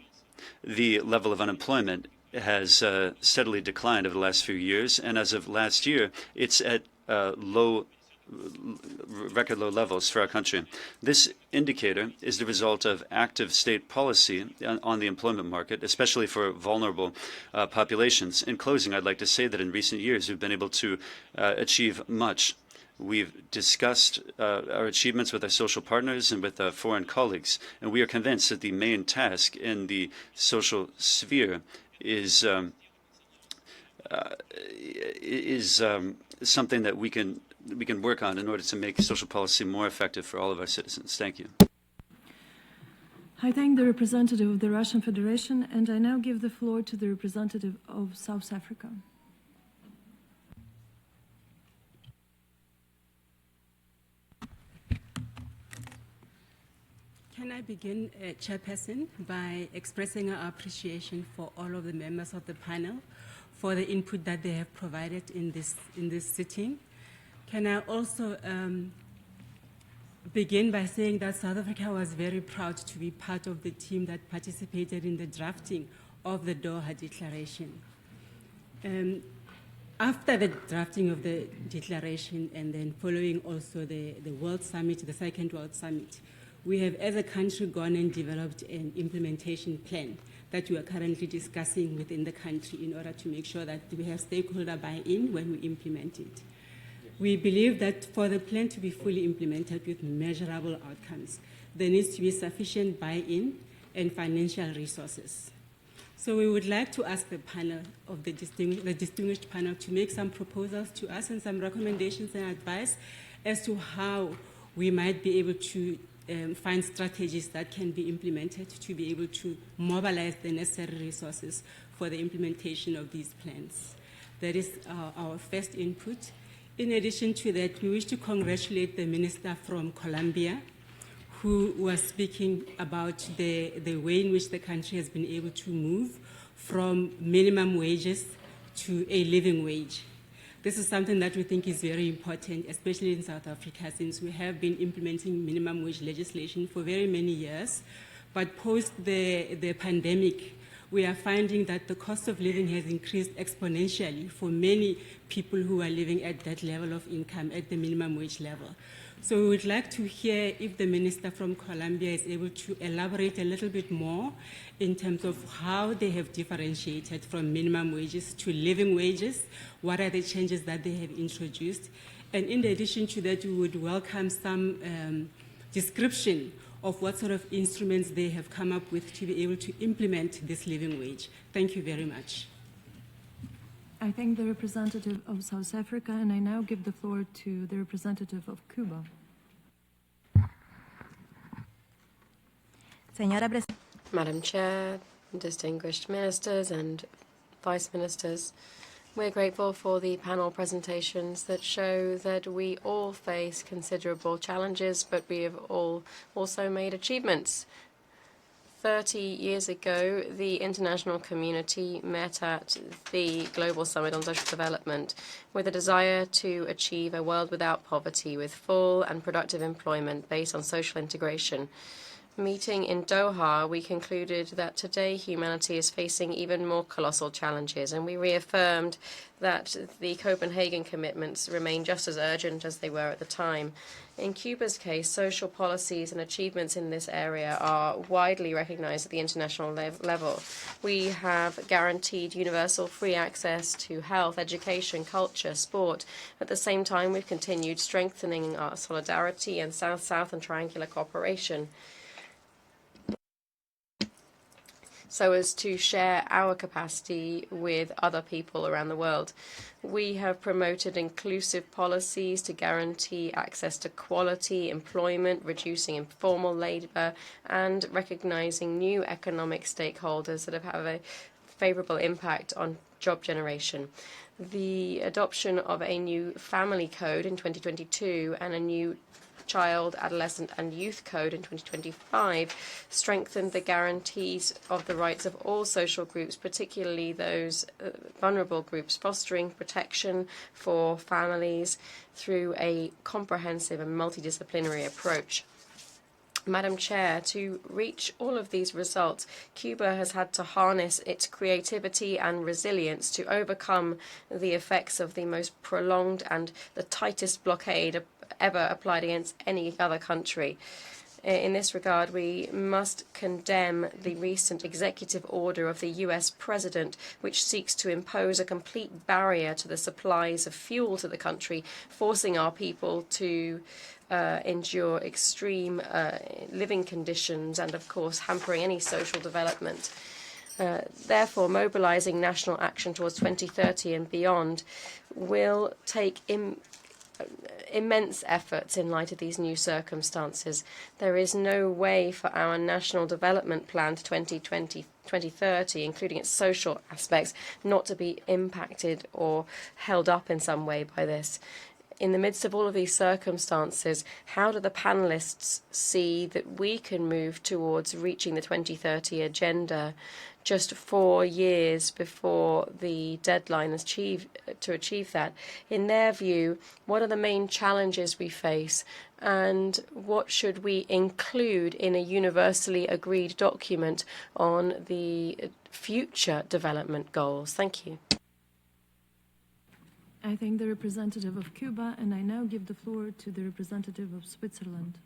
the level of unemployment has steadily declined over the last few years, and as of last year, it's at low record low levels for our country. This indicator is the result of active state policy on the employment market, especially for vulnerable populations. In closing, I'd like to say that in recent years, we've been able to achieve much. We've discussed our achievements with our social partners and with our foreign colleagues, and we are convinced that the main task in the social sphere is something that we can work on in order to make social policy more effective for all of our citizens. Thank you. I thank the representative of the Russian Federation, and I now give the floor to the representative of South Africa. Can I begin, Chairperson, by expressing our appreciation for all of the members of the panel for the input that they have provided in this sitting. Can I also begin by saying that South Africa was very proud to be part of the team that participated in the drafting of the Doha Declaration. After the drafting of the declaration and then following also the World Summit, the second World Summit, we have as a country gone and developed an implementation plan that we are currently discussing within the country in order to make sure that we have stakeholder buy-in when we implement it. We believe that for the plan to be fully implemented with measurable outcomes, there needs to be sufficient buy-in and financial resources. So we would like to ask the panel of the distinguished panel to make some proposals to us and some recommendations and advice as to how we might be able to find strategies that can be implemented to be able to mobilize the necessary resources for the implementation of these plans. That is our first input. In addition to that, we wish to congratulate the minister from Colombia, who was speaking about the way in which the country has been able to move from minimum wages to a living wage. This is something that we think is very important, especially in South Africa, since we have been implementing minimum wage legislation for very many years. But post the pandemic, we are finding that the cost of living has increased exponentially for many people who are living at that level of income, at the minimum wage level. So we would like to hear if the minister from Colombia is able to elaborate a little bit more in terms of how they have differentiated from minimum wages to living wages, what are the changes that they have introduced. And in addition to that, we would welcome some description of what sort of instruments they have come up with to be able to implement this living wage. Thank you very much. I thank the representative of South Africa, and I now give the floor to the representative of Cuba. Madam Chair, distinguished ministers and vice ministers, we're grateful for the panel presentations that show that we all face considerable challenges, but we have all also made achievements. 30 years ago, the international community met at the Global Summit on Social Development with a desire to achieve a world without poverty, with full and productive employment based on social integration. Meeting in Doha, we concluded that today humanity is facing even more colossal challenges, and we reaffirmed that the Copenhagen commitments remain just as urgent as they were at the time. In Cuba's case, social policies and achievements in this area are widely recognized at the international level. We have guaranteed universal free access to health, education, culture, sport. At the same time, we've continued strengthening our solidarity and South-South and triangular cooperation, so as to share our capacity with other people around the world. We have promoted inclusive policies to guarantee access to quality employment, reducing informal labor, and recognizing new economic stakeholders that have a favorable impact on job generation. The adoption of a new family code in 2022 and a new Child, Adolescent and Youth Code in 2025 strengthened the guarantees of the rights of all social groups, particularly those vulnerable groups, fostering protection for families through a comprehensive and multidisciplinary approach. Madam Chair, to reach all of these results, Cuba has had to harness its creativity and resilience to overcome the effects of the most prolonged and the tightest blockade ever applied against any other country. In this regard, we must condemn the recent executive order of the US president, which seeks to impose a complete barrier to the supplies of fuel to the country, forcing our people to endure extreme living conditions and, of course, hampering any social development. Therefore, mobilizing national action towards 2030 and beyond will take immense efforts in light of these new circumstances. There is no way for our National Development Plan to 2030, including its social aspects, not to be impacted or held up in some way by this. In the midst of all of these circumstances, how do the panelists see that we can move towards reaching the 2030 agenda just 4 years before the deadline is to achieve that? In their view, what are the main challenges we face, and what should we include in a universally agreed document on the future development goals? Thank you. I thank the representative of Cuba, and I now give the floor to the representative of Switzerland.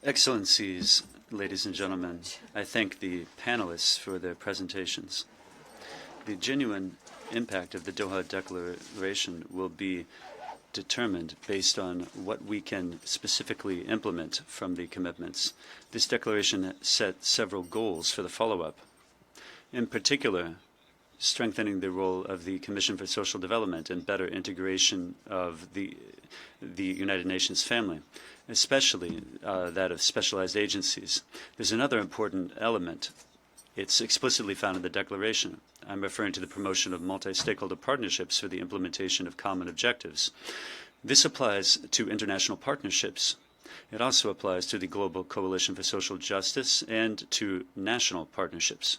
Excellencies, ladies and gentlemen, I thank the panelists for their presentations. The genuine impact of the Doha Declaration will be determined based on what we can specifically implement from the commitments. This declaration set several goals for the follow-up. In particular, strengthening the role of the Commission for Social Development and better integration of the United Nations family, especially that of specialized agencies. There's another important element. It's explicitly found in the declaration. I'm referring to the promotion of multi-stakeholder partnerships for the implementation of common objectives. This applies to international partnerships. It also applies to the Global Coalition for Social Justice and to national partnerships.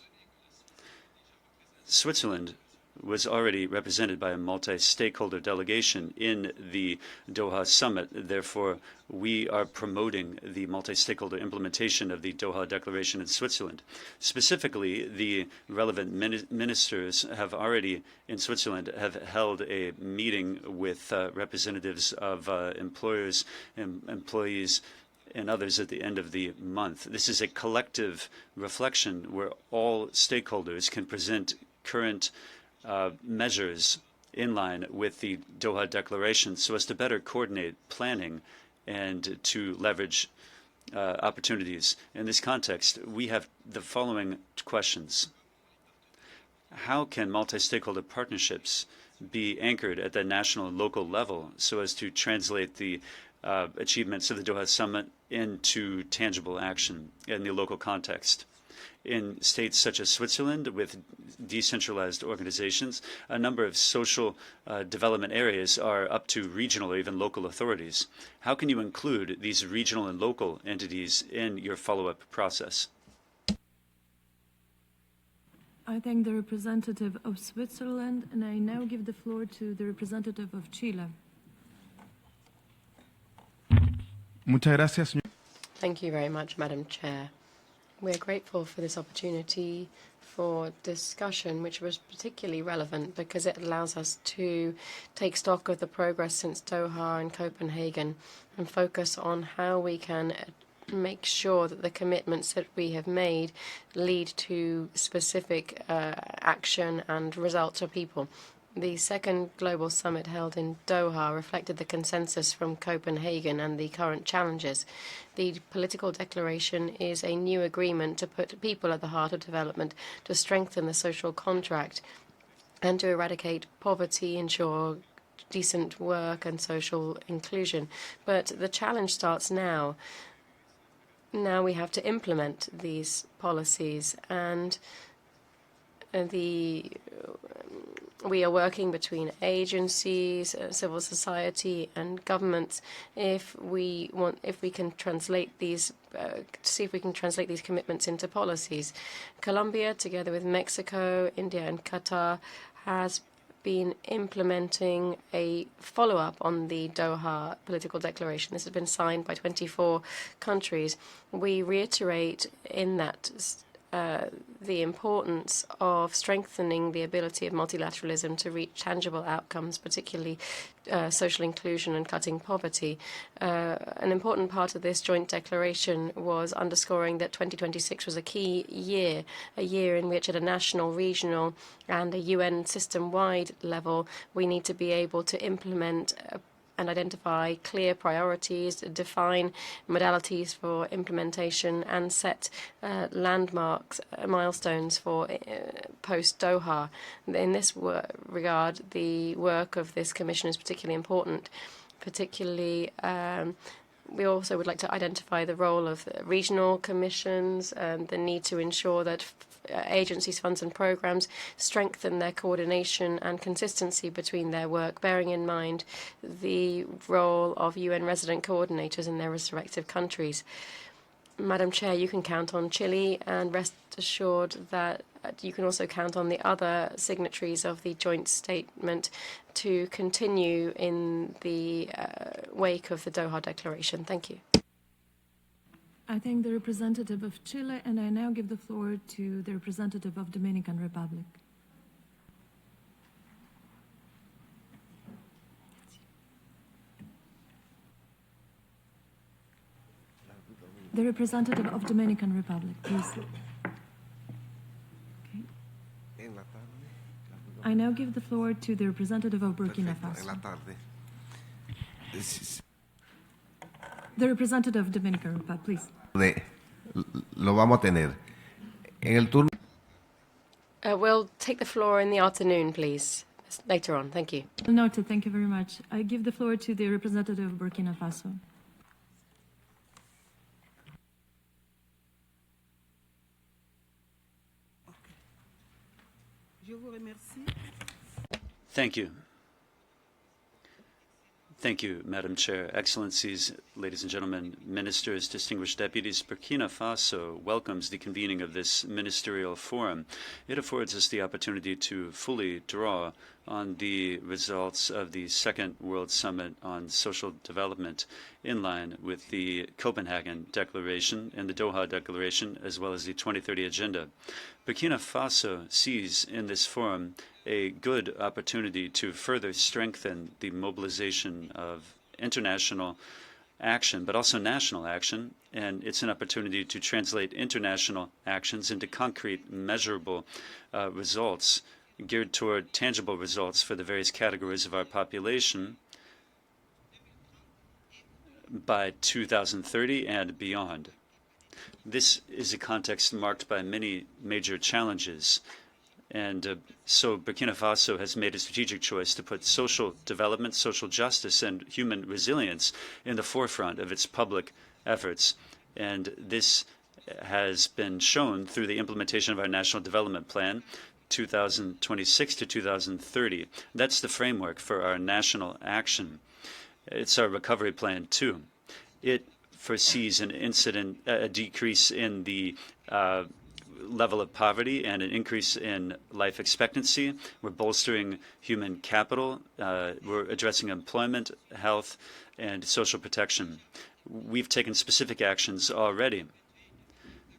Switzerland was already represented by a multi-stakeholder delegation in the Doha summit. Therefore, we are promoting the multi-stakeholder implementation of the Doha Declaration in Switzerland. Specifically, the relevant ministers have already, in Switzerland, have held a meeting with representatives of employers and employees and others at the end of the month. This is a collective reflection where all stakeholders can present current measures in line with the Doha Declaration so as to better coordinate planning and to leverage opportunities. In this context, we have the following questions. How can multi-stakeholder partnerships be anchored at the national and local level so as to translate the achievements of the Doha Summit into tangible action in the local context? In states such as Switzerland, with decentralized organizations, a number of social development areas are up to regional or even local authorities. How can you include these regional and local entities in your follow-up process? I thank the representative of Switzerland, and I now give the floor to the representative of Chile. Thank you very much, Madam Chair. We're grateful for this opportunity for discussion, which was particularly relevant because it allows us to take stock of the progress since Doha and Copenhagen and focus on how we can make sure that the commitments that we have made lead to specific action and results for people. The second global summit held in Doha reflected the consensus from Copenhagen and the current challenges. The political declaration is a new agreement to put people at the heart of development, to strengthen the social contract, and to eradicate poverty, ensure decent work and social inclusion. But the challenge starts now. Now we have to implement these policies, and we are working between agencies, civil society, and governments. If we can translate these, see if we can translate these commitments into policies. Colombia, together with Mexico, India, and Qatar, has been implementing a follow-up on the Doha political declaration. This has been signed by 24 countries. We reiterate in that the importance of strengthening the ability of multilateralism to reach tangible outcomes, particularly social inclusion and cutting poverty. An important part of this joint declaration was underscoring that 2026 was a key year, a year in which at a national, regional and a UN system-wide level, we need to be able to implement and identify clear priorities, define modalities for implementation, and set landmarks, milestones for post-Doha. In this regard, the work of this commission is particularly important. Particularly, we also would like to identify the role of regional commissions and the need to ensure that agencies, funds and programs strengthen their coordination and consistency between their work, bearing in mind the role of UN resident coordinators in their respective countries. Madam Chair, you can count on Chile, and rest assured that you can also count on the other signatories of the joint statement to continue in the wake of the Doha Declaration. Thank you. I thank the representative of Chile, and I now give the floor to the representative of Dominican Republic. The representative of Dominican Republic, please. Okay. I now give the floor to the representative of Burkina Faso. The representative of Dominican Republic, please. Lo vamos a tener. En el turno. We'll take the floor in the afternoon, please. Later on. Thank you. Noted. Thank you very much. I give the floor to the representative of Burkina Faso. Thank you. Thank you, Madam Chair. Excellencies, ladies and gentlemen, ministers, distinguished deputies, Burkina Faso welcomes the convening of this Ministerial Forum. It affords us the opportunity to fully draw on the results of the Second World Summit on Social Development in line with the Copenhagen Declaration and the Doha Declaration, as well as the 2030 Agenda. Burkina Faso sees in this forum a good opportunity to further strengthen the mobilization of international action, but also national action, and it's an opportunity to translate international actions into concrete, measurable results geared toward tangible results for the various categories of our population by 2030 and beyond. This is a context marked by many major challenges. And so Burkina Faso has made a strategic choice to put social development, social justice, and human resilience in the forefront of its public efforts. And this has been shown through the implementation of our National Development Plan, 2026 to 2030. That's the framework for our national action. It's our recovery plan, too. It foresees a decrease in the level of poverty and an increase in life expectancy. We're bolstering human capital. We're addressing employment, health, and social protection. We've taken specific actions already.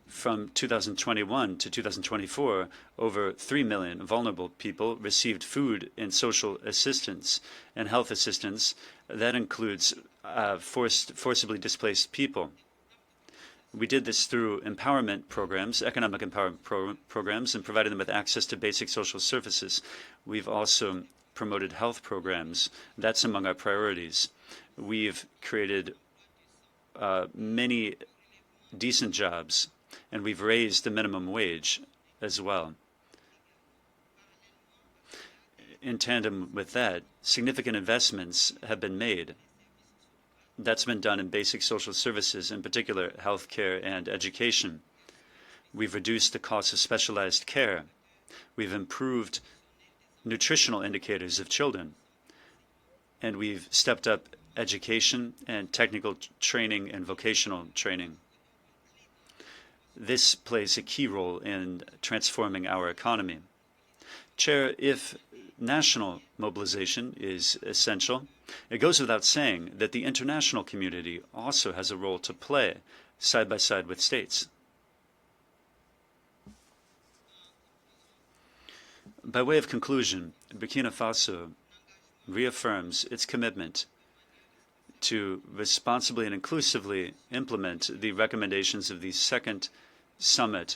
From 2021 to 2024, over 3 million vulnerable people received food and social assistance and health assistance. That includes forcibly displaced people. We did this through empowerment programs, economic empowerment programs, and provided them with access to basic social services. We've also promoted health programs. That's among our priorities. We've created many decent jobs, and we've raised the minimum wage as well. In tandem with that, significant investments have been made. That's been done in basic social services, in particular health care and education. We've reduced the cost of specialized care. We've improved nutritional indicators of children. And we've stepped up education and technical training and vocational training. This plays a key role in transforming our economy. Chair, if national mobilization is essential, it goes without saying that the international community also has a role to play side by side with states. By way of conclusion, Burkina Faso reaffirms its commitment to responsibly and inclusively implement the recommendations of the second summit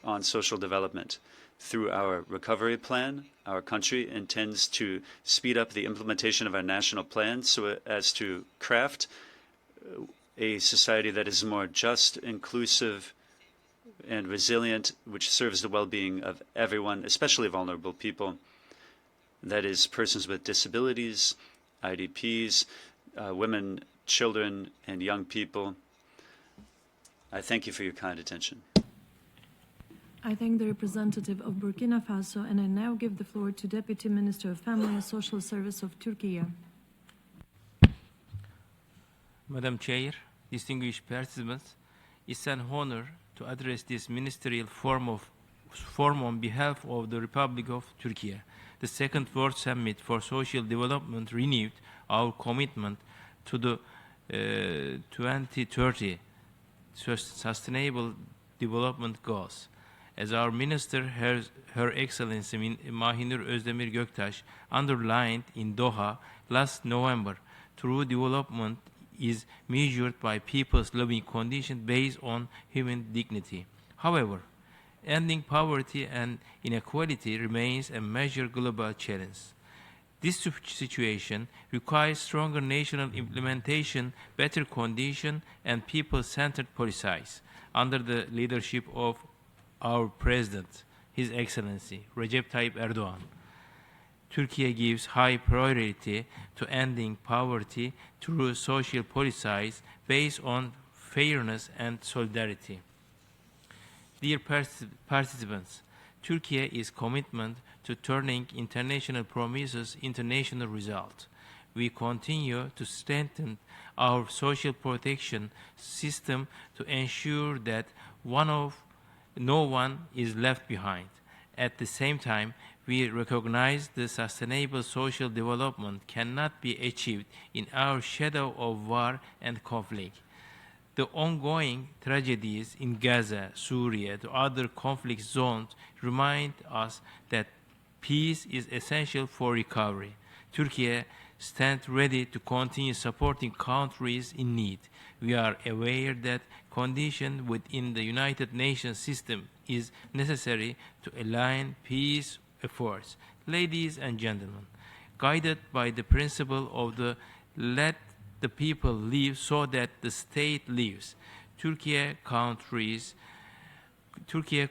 on social development. Through our recovery plan, our country intends to speed up the implementation of our national plan so as to craft a society that is more just, inclusive, and resilient, which serves the well-being of everyone, especially vulnerable people, that is persons with disabilities, IDPs, women, children, and young people. I thank you for your kind attention. I thank the representative of Burkina Faso, and I now give the floor to Deputy Minister of Family and Social Service of Turkey. Madam Chair, distinguished participants, it's an honor to address this ministerial forum on behalf of the Republic of Turkey. The Second World Summit for Social Development renewed our commitment to the 2030 Sustainable Development Goals. As our Minister, Her Excellency Mahinur Özdemir Göktaş, underlined in Doha last November, true development is measured by people's living conditions based on human dignity. However, ending poverty and inequality remains a major global challenge. This situation requires stronger national implementation, better conditions, and people-centered policies. Under the leadership of our President, His Excellency Recep Tayyip Erdogan, Turkey gives high priority to ending poverty through social policies based on fairness and solidarity. Dear participants, Turkey's commitment to turning international promises into national results. We continue to strengthen our social protection system to ensure that no one is left behind. At the same time, we recognize that sustainable social development cannot be achieved in our shadow of war and conflict. The ongoing tragedies in Gaza, Syria, and other conflict zones remind us that peace is essential for recovery. Turkey stands ready to continue supporting countries in need. We are aware that conditions within the United Nations system is necessary to align peace efforts. Ladies and gentlemen, guided by the principle of the let the people live so that the state lives, Turkey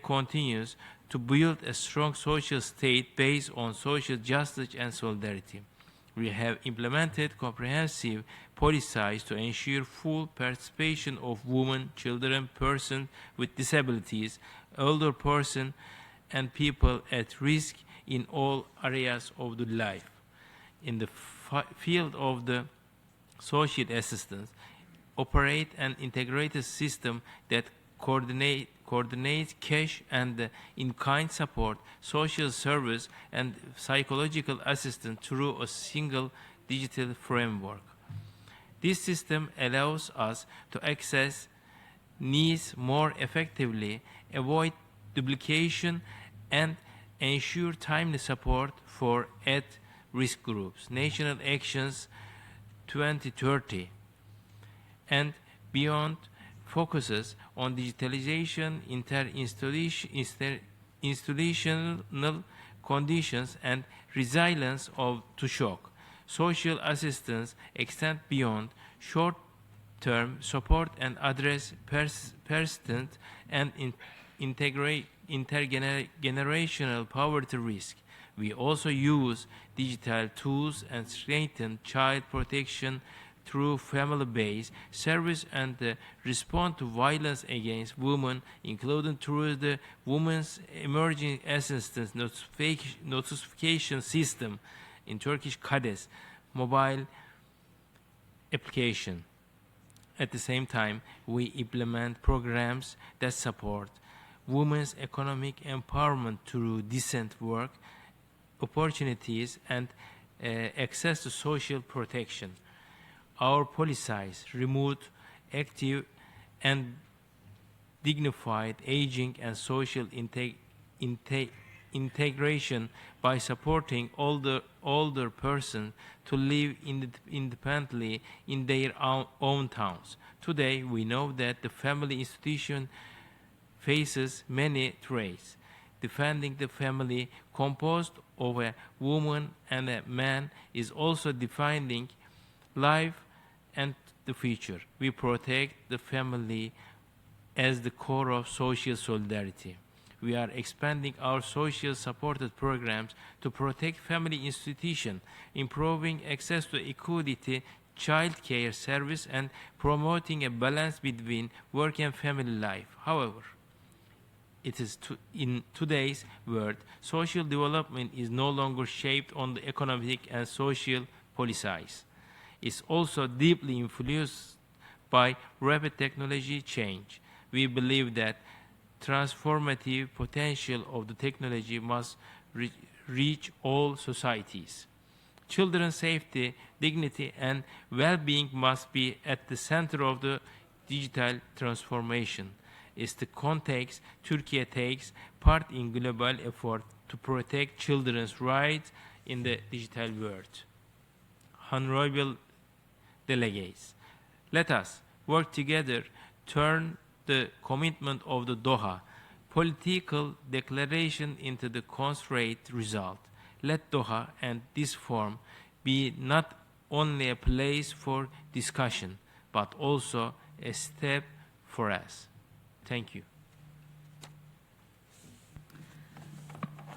continues to build a strong social state based on social justice and solidarity. We have implemented comprehensive policies to ensure full participation of women, children, persons with disabilities, older persons, and people at risk in all areas of the life. In the field of the social assistance, operate an integrated system that coordinates cash and in-kind support, social service, and psychological assistance through a single digital framework. This system allows us to access needs more effectively, avoid duplication, and ensure timely support for at-risk groups. National Actions 2030 and beyond focuses on digitalization, institutional conditions, and resilience to shock. Social assistance extends beyond short-term support and address persistent and intergenerational poverty risk. We also use digital tools and strengthen child protection through family-based service and respond to violence against women, including through the Women's Emergency Assistance Notification System in Turkish KADES mobile application. At the same time, we implement programs that support women's economic empowerment through decent work, opportunities, and access to social protection. Our policies promote active and dignified aging and social integration by supporting older persons to live independently in their own towns. Today, we know that the family institution faces many threats. Defending the family composed of a woman and a man is also defining life and the future. We protect the family as the core of social solidarity. We are expanding our social supported programs to protect family institutions, improving access to equality, child care service, and promoting a balance between work and family life. However, it is in today's world, social development is no longer shaped on the economic and social policies. It's also deeply influenced by rapid technology change. We believe that transformative potential of the technology must reach all societies. Children's safety, dignity, and well-being must be at the center of the digital transformation. It's the context Turkey takes part in global effort to protect children's rights in the digital world. Honorable delegates, let us work together, turn the commitment of the Doha political declaration into the concrete result. Let Doha and this forum be not only a place for discussion, but also a step for us. Thank you.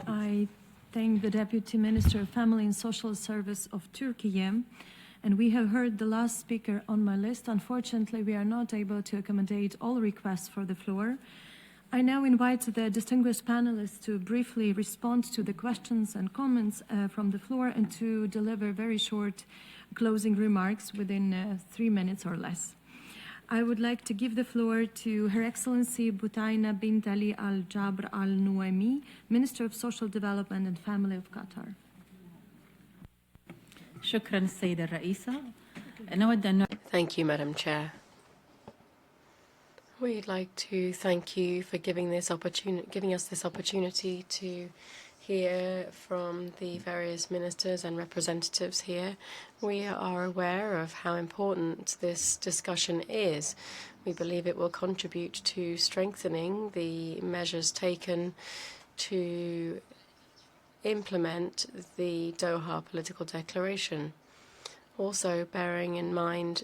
I thank the Deputy Minister of Family and Social Service of Turkey, and we have heard the last speaker on my list. Unfortunately, we are not able to accommodate all requests for the floor. I now invite the distinguished panelists to briefly respond to the questions and comments from the floor and to deliver very short closing remarks within 3 minutes or less. I would like to give the floor to Her Excellency Butaina bint Ali Al Jabr Al Nuaimi, Minister of Social Development and Family of Qatar. شكرا السيدة الرئيسة. Thank you, Madam Chair. We'd like to thank you for giving us this opportunity to hear from the various ministers and representatives here. We are aware of how important this discussion is. We believe it will contribute to strengthening the measures taken to implement the Doha political declaration. Also bearing in mind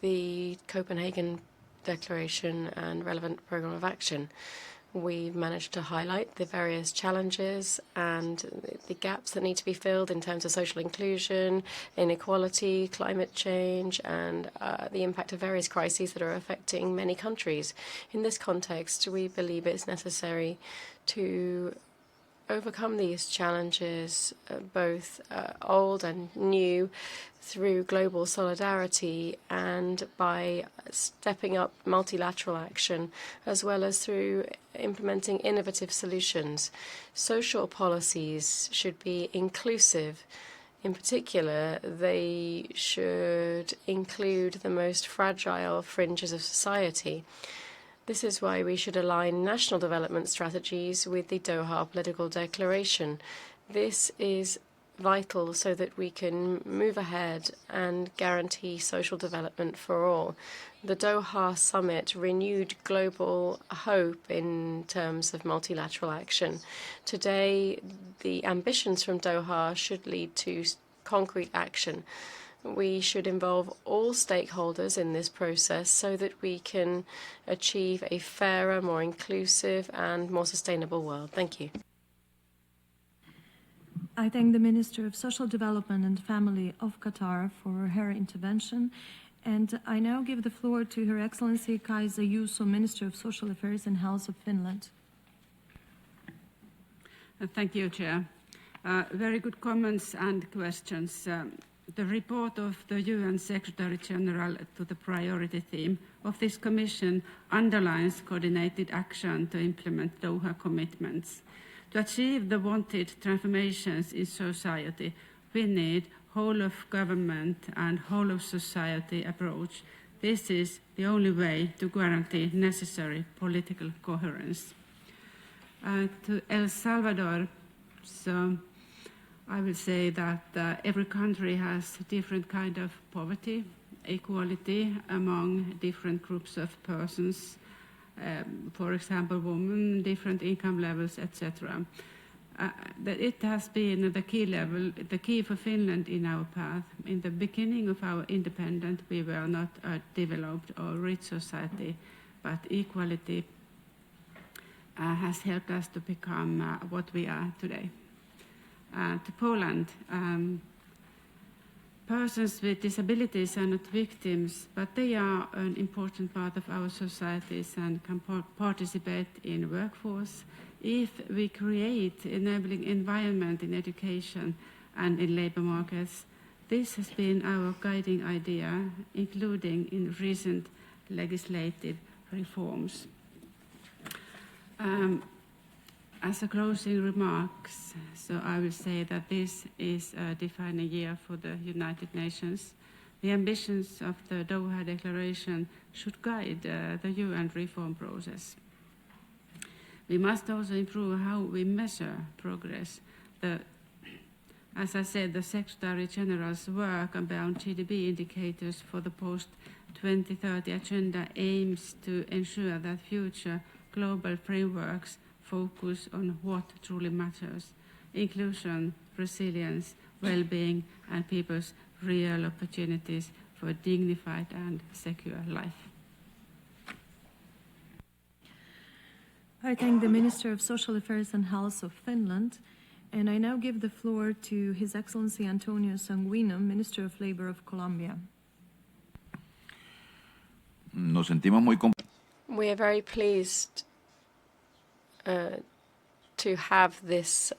the Copenhagen Declaration and relevant program of action, we've managed to highlight the various challenges and the gaps that need to be filled in terms of social inclusion, inequality, climate change, and the impact of various crises that are affecting many countries. In this context, we believe it's necessary to overcome these challenges, both old and new, through global solidarity and by stepping up multilateral action, as well as through implementing innovative solutions. Social policies should be inclusive. In particular, they should include the most fragile fringes of society. This is why we should align national development strategies with the Doha political declaration. This is vital so that we can move ahead and guarantee social development for all. The Doha summit renewed global hope in terms of multilateral action. Today, the ambitions from Doha should lead to concrete action. We should involve all stakeholders in this process so that we can achieve a fairer, more inclusive, and more sustainable world. Thank you. I thank the Minister of Social Development and Family of Qatar for her intervention. And I now give the floor to Her Excellency Kaisa Juuso, Minister of Social Affairs and Health of Finland. Thank you, Chair. Very good comments and questions. The report of the UN Secretary General to the priority theme of this Commission underlines coordinated action to implement Doha commitments. To achieve the wanted transformations in society, we need whole of government and whole of society approach. This is the only way to guarantee necessary political coherence. To El Salvador, so I will say that every country has different kind of poverty, equality among different groups of persons, for example, women, different income levels, etc. It has been the key for Finland in our path. In the beginning of our independence, we were not a developed or rich society, but equality has helped us to become what we are today. To Poland, persons with disabilities are not victims, but they are an important part of our societies and can participate in workforce if we create enabling environment in education and in labor markets. This has been our guiding idea, including in recent legislative reforms. As a closing remarks, so I will say that this is a defining year for the United Nations. The ambitions of the Doha Declaration should guide the UN reform process. We must also improve how we measure progress. As I said, the Secretary General's work about GDP indicators for the post-2030 agenda aims to ensure that future global frameworks focus on what truly matters: inclusion, resilience, well-being, and people's real opportunities for a dignified and secure life. I thank the Minister of Social Affairs and Health of Finland, and I now give the floor to His Excellency Antonio Sanguino, Minister of Labor of Colombia. We are very pleased to have this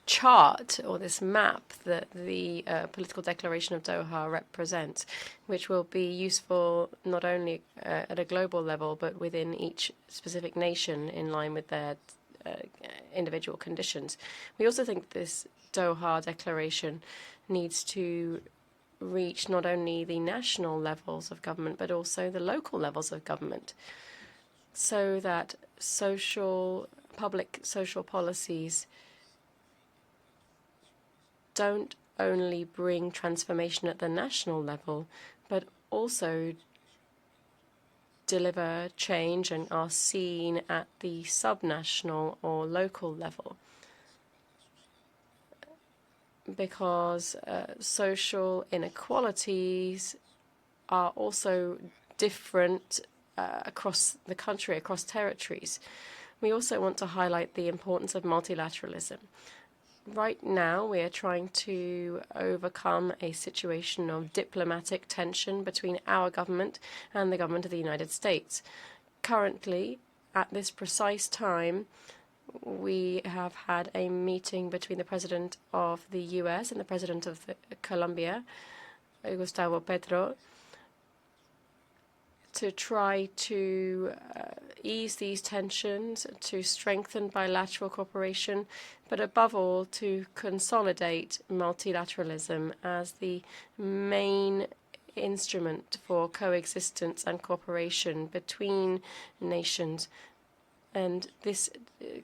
chart or this map that the political declaration of Doha represents, which will be useful not only at a global level but within each specific nation in line with their individual conditions. We also think this Doha declaration needs to reach not only the national levels of government but also the local levels of government, so that public social policies don't only bring transformation at the national level, but also deliver change and are seen at the subnational or local level. Because social inequalities are also different across the country, across territories. We also want to highlight the importance of multilateralism. Right now, we are trying to overcome a situation of diplomatic tension between our government and the government of the United States. Currently, at this precise time, we have had a meeting between the President of the US and the President of Colombia, Gustavo Petro, to try to ease these tensions, to strengthen bilateral cooperation, but above all to consolidate multilateralism as the main instrument for coexistence and cooperation between nations. And this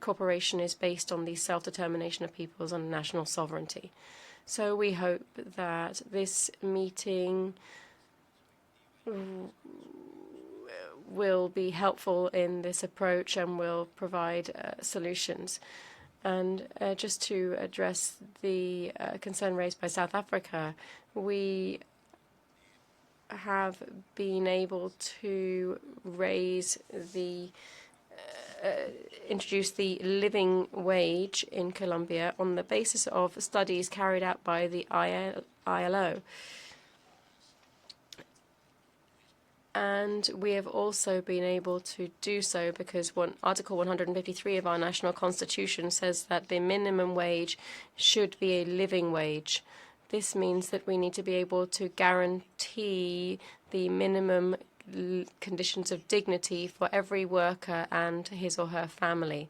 cooperation is based on the self-determination of peoples and national sovereignty. So we hope that this meeting will be helpful in this approach and will provide solutions. And just to address the concern raised by South Africa, we have been able to introduce the living wage in Colombia on the basis of studies carried out by the ILO. And we have also been able to do so because Article 153 of our national constitution says that the minimum wage should be a living wage. This means that we need to be able to guarantee the minimum conditions of dignity for every worker and his or her family.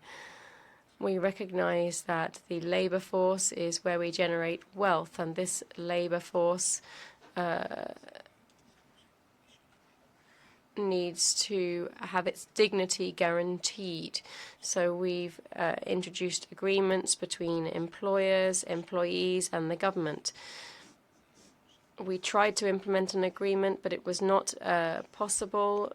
We recognize that the labor force is where we generate wealth, and this labor force needs to have its dignity guaranteed. So we've introduced agreements between employers, employees, and the government. We tried to implement an agreement, but it was not possible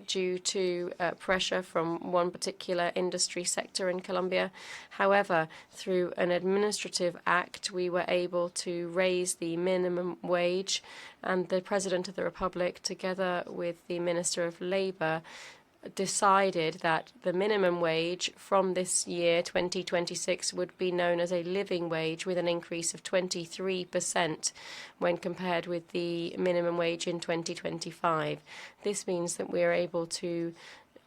due to pressure from one particular industry sector in Colombia. However, through an administrative act, we were able to raise the minimum wage, and the President of the Republic, together with the Minister of Labor, decided that the minimum wage from this year, 2026, would be known as a living wage with an increase of 23% when compared with the minimum wage in 2025. This means that we are able to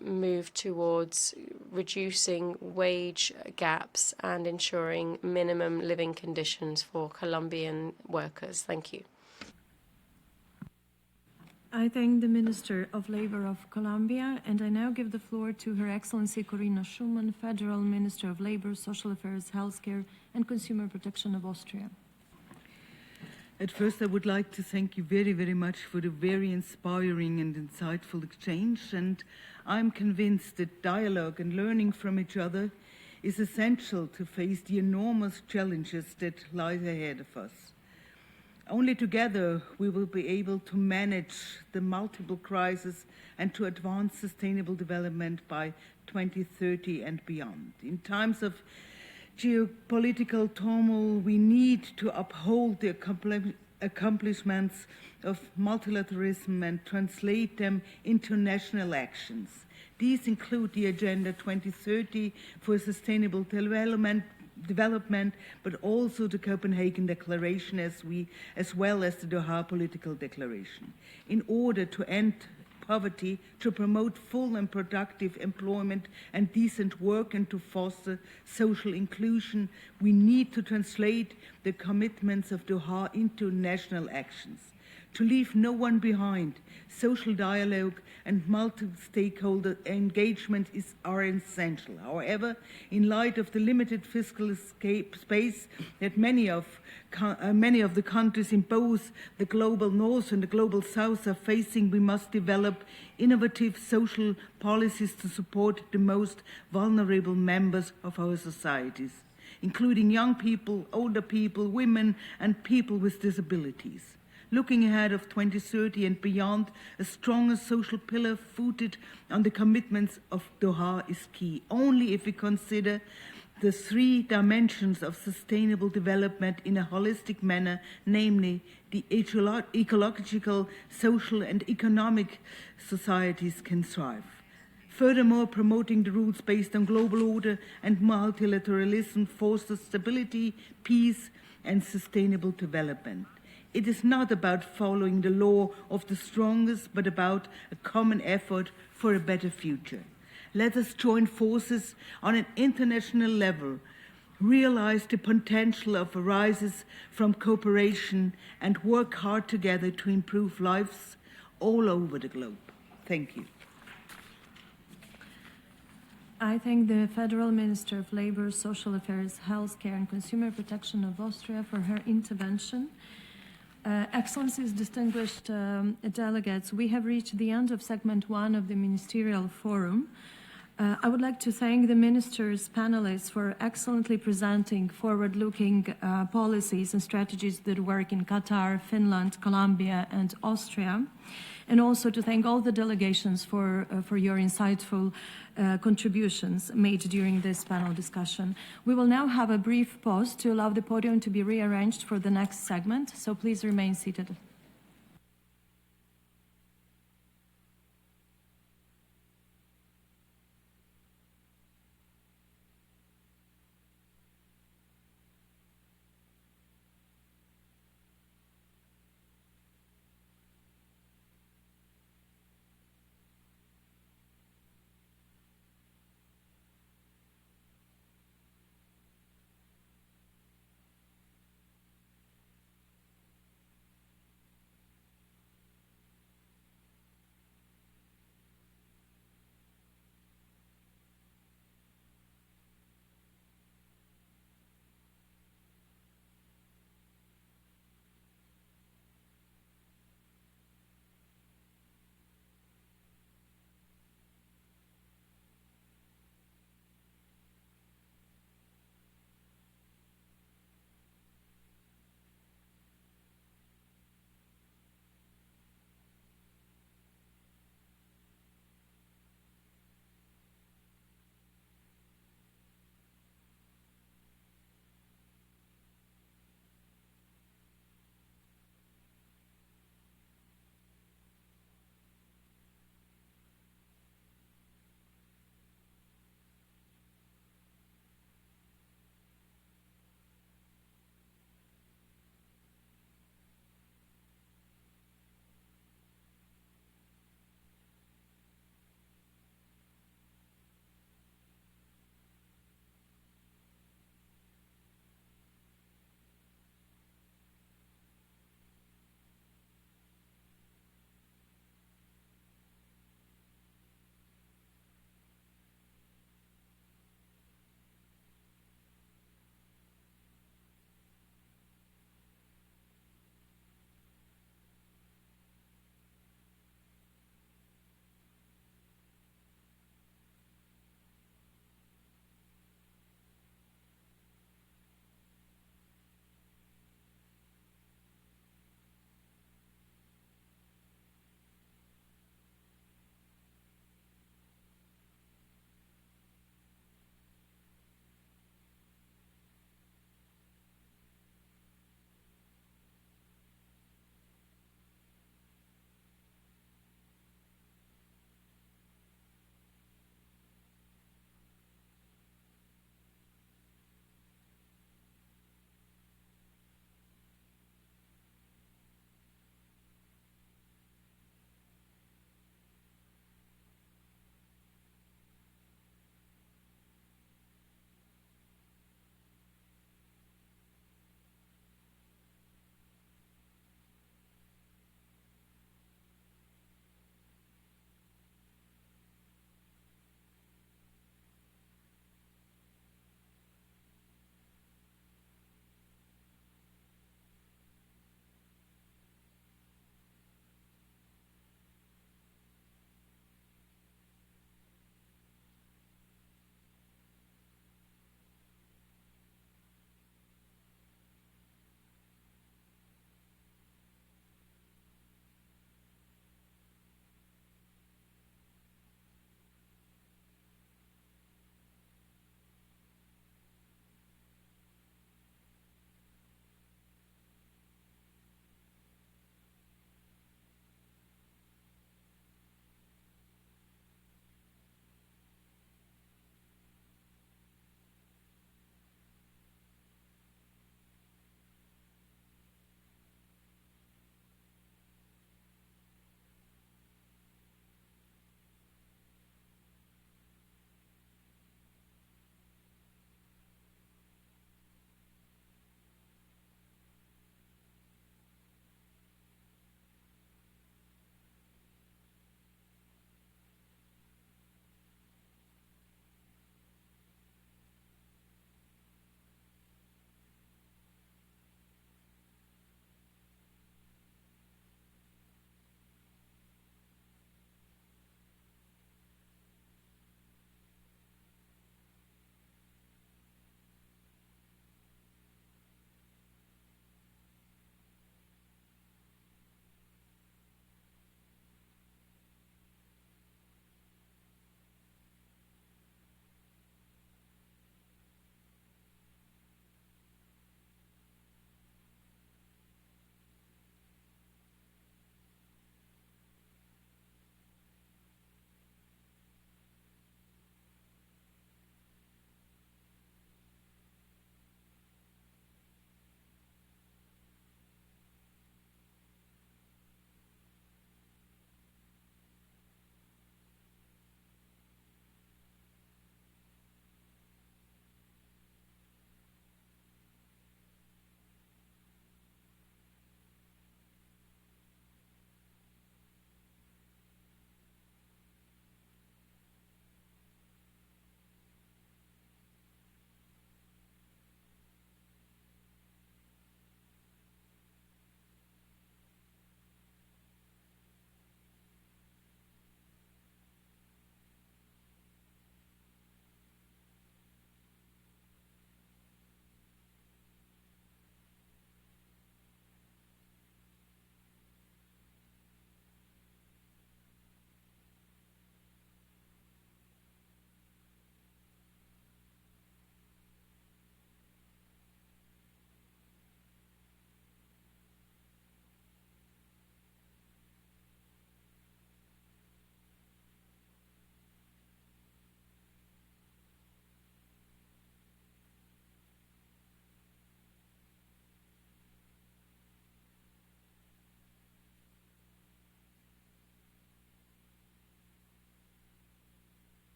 move towards reducing wage gaps and ensuring minimum living conditions for Colombian workers. Thank you. I thank the Minister of Labor of Colombia, and I now give the floor to Her Excellency Corina Schumann, Federal Minister of Labor, Social Affairs, Healthcare, and Consumer Protection of Austria. At first, I would like to thank you very, very much for the very inspiring and insightful exchange, and I'm convinced that dialogue and learning from each other is essential to face the enormous challenges that lie ahead of us. Only together we will be able to manage the multiple crises and to advance sustainable development by 2030 and beyond. In times of geopolitical turmoil, we need to uphold the accomplishments of multilateralism and translate them into national actions. These include the Agenda 2030 for Sustainable Development, but also the Copenhagen Declaration as well as the Doha Political Declaration. In order to end poverty, to promote full and productive employment and decent work, and to foster social inclusion, we need to translate the commitments of Doha into national actions. To leave no one behind, social dialogue and multi-stakeholder engagement are essential. However, in light of the limited fiscal space that many of the countries in both the global north and the global south are facing, we must develop innovative social policies to support the most vulnerable members of our societies, including young people, older people, women, and people with disabilities. Looking ahead of 2030 and beyond, a stronger social pillar footed on the commitments of Doha is key. Only if we consider the three dimensions of sustainable development in a holistic manner, namely the ecological, social, and economic, societies can thrive. Furthermore, promoting the rules based on global order and multilateralism fosters stability, peace, and sustainable development. It is not about following the law of the strongest, but about a common effort for a better future. Let us join forces on an international level, realize the potential of arises from cooperation, and work hard together to improve lives all over the globe. Thank you. I thank the Federal Minister of Labor, Social Affairs, Healthcare, and Consumer Protection of Austria for her intervention. Excellencies, distinguished delegates, we have reached the end of segment 1 of the Ministerial Forum. I would like to thank the ministers, panelists for excellently presenting forward-looking policies and strategies that work in Qatar, Finland, Colombia, and Austria, and also to thank all the delegations for your insightful contributions made during this panel discussion. We will now have a brief pause to allow the podium to be rearranged for the next segment, so please remain seated.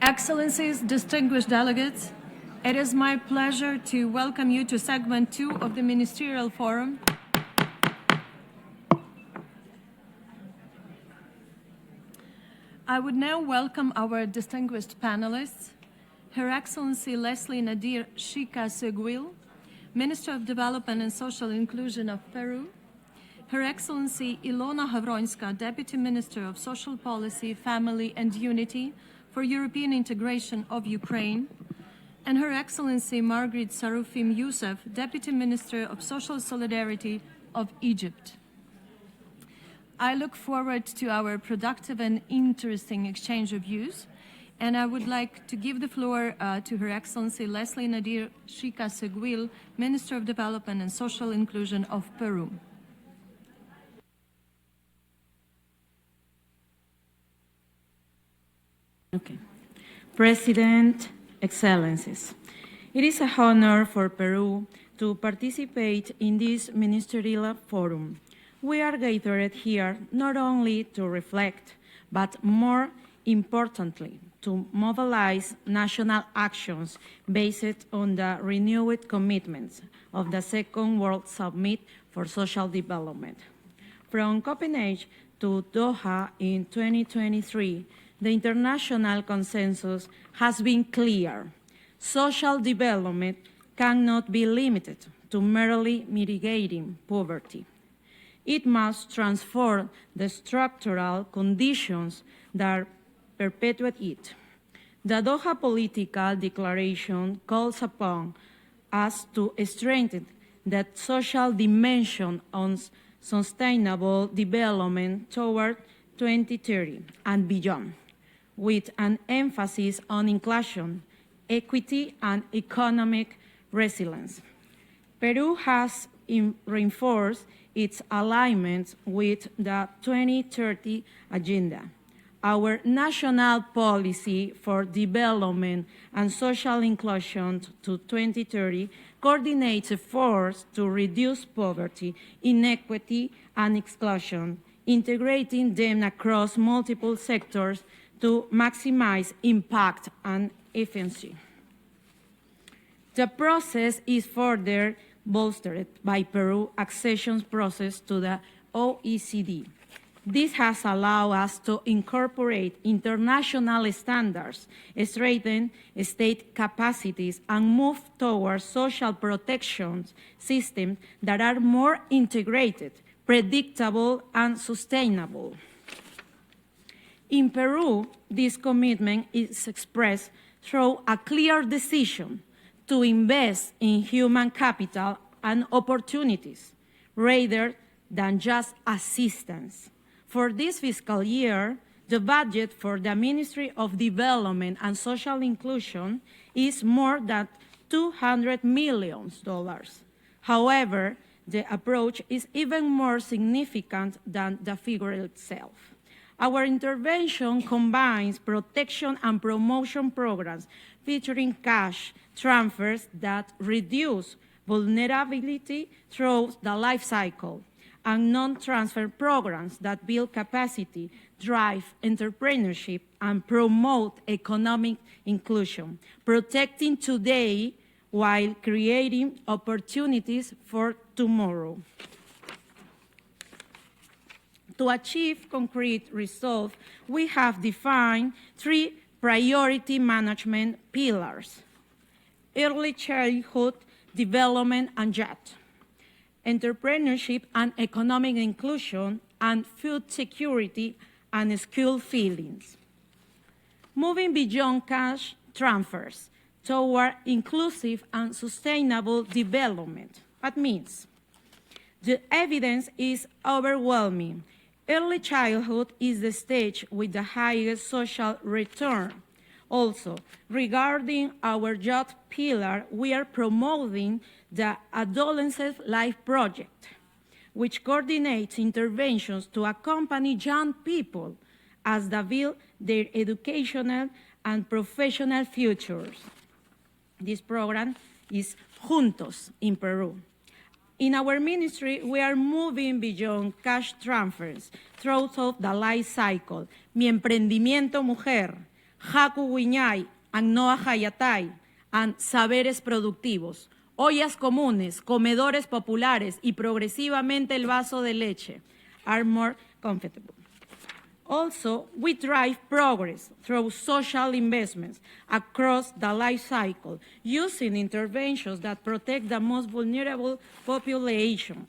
Excellencies, distinguished delegates, it is my pleasure to welcome you to segment 2 of the Ministerial Forum. I would now welcome our distinguished panelists, Her Excellency Leslie Nadir Shika-Seguil, Minister of Development and Social Inclusion of Peru, Her Excellency Ilona Havronska, Deputy Minister of Social Policy, Family and Unity for European Integration of Ukraine, and Her Excellency Margaret Sarufim Youssef, Deputy Minister of Social Solidarity of Egypt. I look forward to our productive and interesting exchange of views, and I would like to give the floor to Her Excellency Leslie Nadir Shika-Seguil, Minister of Development and Social Inclusion of Peru. Okay. President, Excellencies, it is a honor for Peru to participate in this Ministerial Forum. We are gathered here not only to reflect, but more importantly, to mobilize national actions based on the renewed commitments of the Second World Summit for Social Development. From Copenhagen to Doha in 2023, the international consensus has been clear. Social development cannot be limited to merely mitigating poverty. It must transform the structural conditions that perpetuate it. The Doha Political Declaration calls upon us to strengthen the social dimension on sustainable development toward 2030 and beyond, with an emphasis on inclusion, equity, and economic resilience. Peru has reinforced its alignment with the 2030 Agenda. Our national policy for development and social inclusion to 2030 coordinates efforts to reduce poverty, inequity, and exclusion, integrating them across multiple sectors to maximize impact and efficiency. The process is further bolstered by Peru's accession process to the OECD. This has allowed us to incorporate international standards, strengthen state capacities, and move towards social protection systems that are more integrated, predictable, and sustainable. In Peru, this commitment is expressed through a clear decision to invest in human capital and opportunities, rather than just assistance. For this fiscal year, the budget for the Ministry of Development and Social Inclusion is more than $200 million. However, the approach is even more significant than the figure itself. Our intervention combines protection and promotion programs featuring cash transfers that reduce vulnerability through the life cycle, and non-transfer programs that build capacity, drive entrepreneurship, and promote economic inclusion, protecting today while creating opportunities for tomorrow. To achieve concrete results, we have defined 3 priority management pillars: early childhood development and youth, entrepreneurship and economic inclusion, and food security and school feelings. Moving beyond cash transfers toward inclusive and sustainable development. That means the evidence is overwhelming. Early childhood is the stage with the highest social return. Also, regarding our youth pillar, we are promoting the Adolescent Life Project, which coordinates interventions to accompany young people as they build their educational and professional futures. This program is Juntos in Peru. In our ministry, we are moving beyond cash transfers throughout the life cycle. Mi emprendimiento mujer, Haku Wiñay, and Noa Hayatay, and Saberes Productivos, ollas comunes, comedores populares y progresivamente el vaso de leche are more comfortable. Also, we drive progress through social investments across the life cycle, using interventions that protect the most vulnerable population.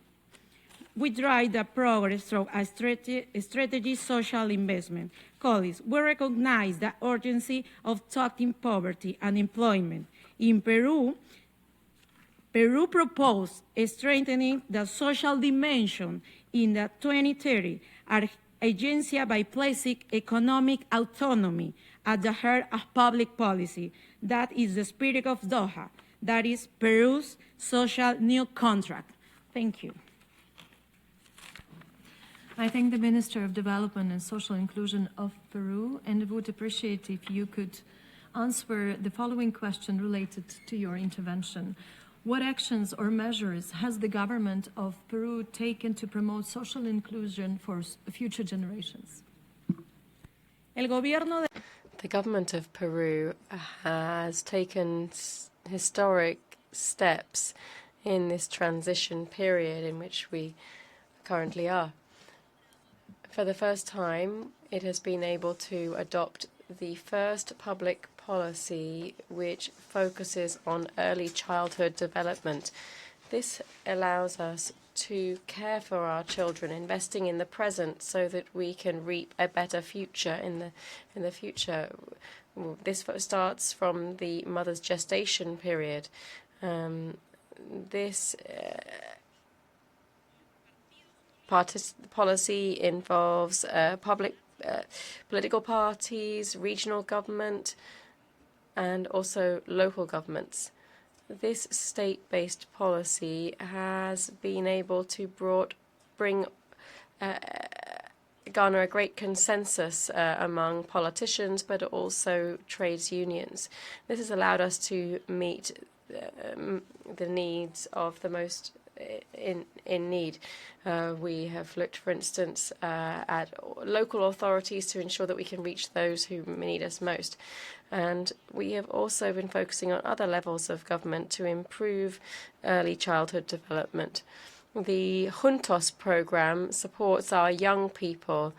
We drive the progress through a strategic social investment. Colleagues, we recognize the urgency of tackling poverty and employment. In Peru proposed strengthening the social dimension in the 2030 agencia by placing economic autonomy at the heart of public policy. That is the spirit of Doha. That is Peru's social new contract. Thank you. I thank the Minister of Development and Social Inclusion of Peru and would appreciate if you could answer the following question related to your intervention. What actions or measures has the government of Peru taken to promote social inclusion for future generations? The government of Peru has taken historic steps in this transition period in which we currently are. For the first time, it has been able to adopt the first public policy which focuses on early childhood development. This allows us to care for our children, investing in the present so that we can reap a better future in the future. This starts from the mother's gestation period. This policy involves public political parties, regional government, and also local governments. This state-based policy has been able to garner a great consensus among politicians, but also trades unions. This has allowed us to meet the needs of the most in need. We have looked, for instance, at local authorities to ensure that we can reach those who need us most. And we have also been focusing on other levels of government to improve early childhood development. The Juntos program supports our young people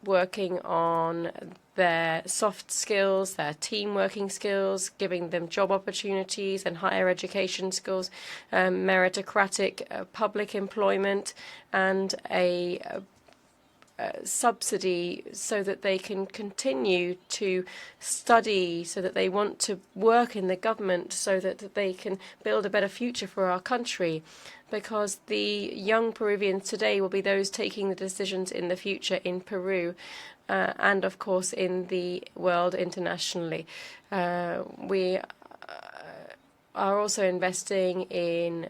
working on their soft skills, their team working skills, giving them job opportunities and higher education skills, meritocratic public employment, and a subsidy so that they can continue to study, so that they want to work in the government, so that they can build a better future for our country. Because the young Peruvians today will be those taking the decisions in the future in Peru and, of course, in the world internationally. We are also investing in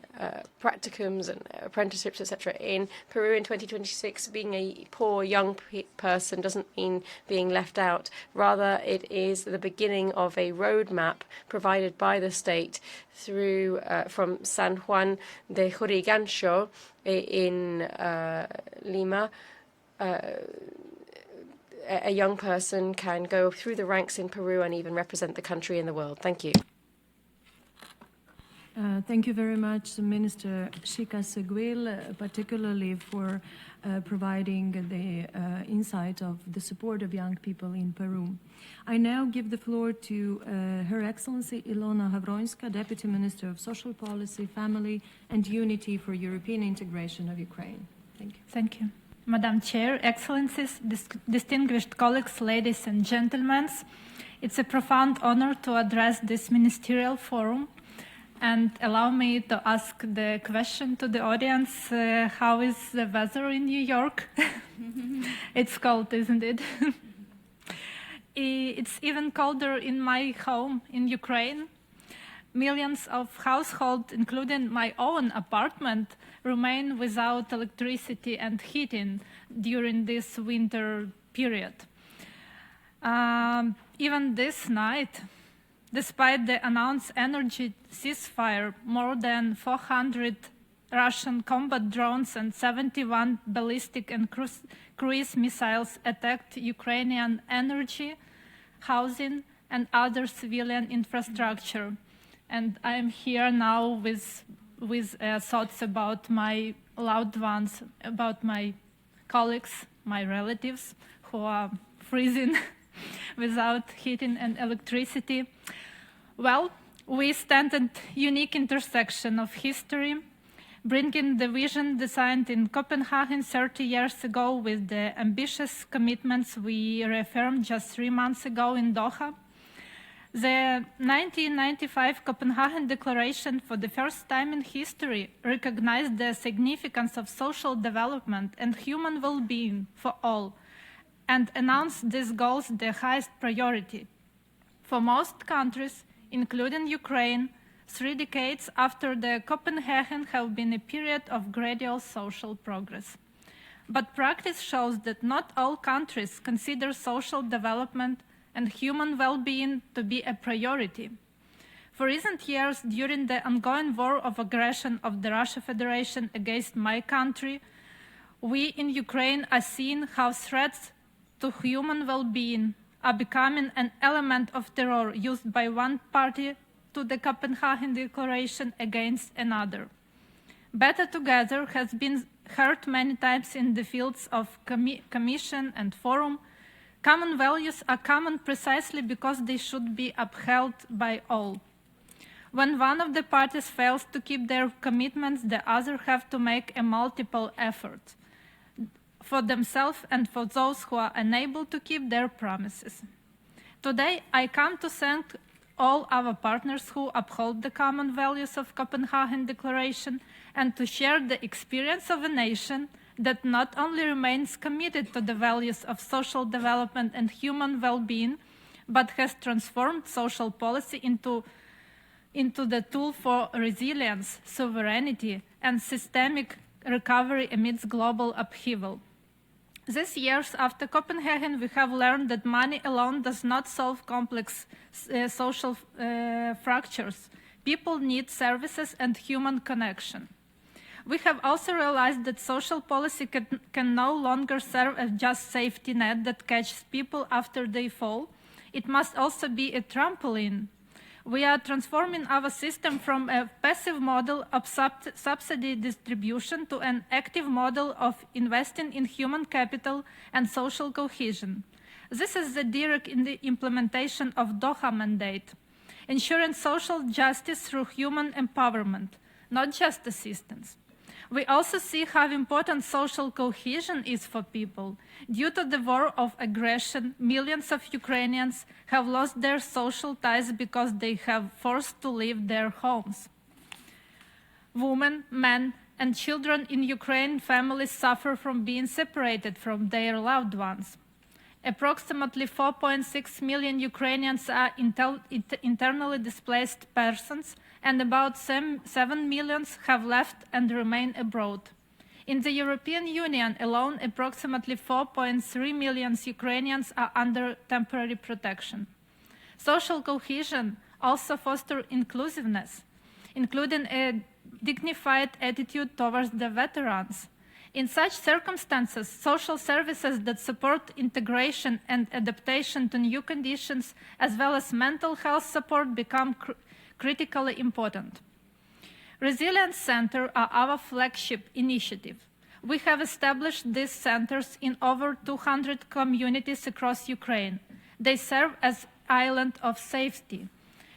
practicums and apprenticeships, etc. In Peru in 2026, being a poor young person doesn't mean being left out. Rather, it is the beginning of a roadmap provided by the state through from San Juan de Jurigancho in Lima. A young person can go through the ranks in Peru and even represent the country in the world. Thank you. Thank you very much, Minister Chica Seguil, particularly for providing the insight of the support of young people in Peru. I now give the floor to Her Excellency Ilona Havronska, Deputy Minister of Social Policy, Family and Unity for European Integration of Ukraine. Thank you. Thank you. Madam Chair, Excellencies, distinguished colleagues, ladies and gentlemen, it's a profound honor to address this Ministerial Forum. And allow me to ask the question to the audience, how is the weather in New York? It's cold, isn't it? It's even colder in my home in Ukraine. Millions of households, including my own apartment, remain without electricity and heating during this winter period. Even this night, despite the announced energy ceasefire, more than 400 Russian combat drones and 71 ballistic and cruise missiles attacked Ukrainian energy, housing, and other civilian infrastructure. And I am here now with thoughts about my loved ones, about my colleagues, my relatives who are freezing without heating and electricity. Well, we stand at a unique intersection of history, bringing the vision designed in Copenhagen 30 years ago with the ambitious commitments we reaffirmed just 3 months ago in Doha. The 1995 Copenhagen Declaration, for the first time in history, recognized the significance of social development and human well-being for all, and announced these goals the highest priority. For most countries, including Ukraine, 3 decades after the Copenhagen have been a period of gradual social progress. But practice shows that not all countries consider social development and human well-being to be a priority. For recent years, during the ongoing war of aggression of the Russian Federation against my country, we in Ukraine are seeing how threats to human well-being are becoming an element of terror used by one party to the Copenhagen Declaration against another. Better Together has been heard many times in the fields of Commission and Forum. Common values are common precisely because they should be upheld by all. When one of the parties fails to keep their commitments, the other have to make a multiple effort for themselves and for those who are unable to keep their promises. Today, I come to thank all our partners who uphold the common values of Copenhagen Declaration and to share the experience of a nation that not only remains committed to the values of social development and human well-being, but has transformed social policy into the tool for resilience, sovereignty, and systemic recovery amidst global upheaval. These years after Copenhagen, we have learned that money alone does not solve complex social fractures. People need services and human connection. We have also realized that social policy can no longer serve as just safety net that catches people after they fall. It must also be a trampoline. We are transforming our system from a passive model of subsidy distribution to an active model of investing in human capital and social cohesion. This is the direct in the implementation of Doha mandate, ensuring social justice through human empowerment, not just assistance. We also see how important social cohesion is for people. Due to the war of aggression, millions of Ukrainians have lost their social ties because they have forced to leave their homes. Women, men, and children in Ukraine families suffer from being separated from their loved ones. Approximately 4.6 million Ukrainians are internally displaced persons, and about 7 million have left and remain abroad. In the European Union alone, approximately 4.3 million Ukrainians are under temporary protection. Social cohesion also fosters inclusiveness, including a dignified attitude towards the veterans. In such circumstances, social services that support integration and adaptation to new conditions, as well as mental health support, become critically important. Resilience Centers are our flagship initiative. We have established these centers in over 200 communities across Ukraine. They serve as island of safety,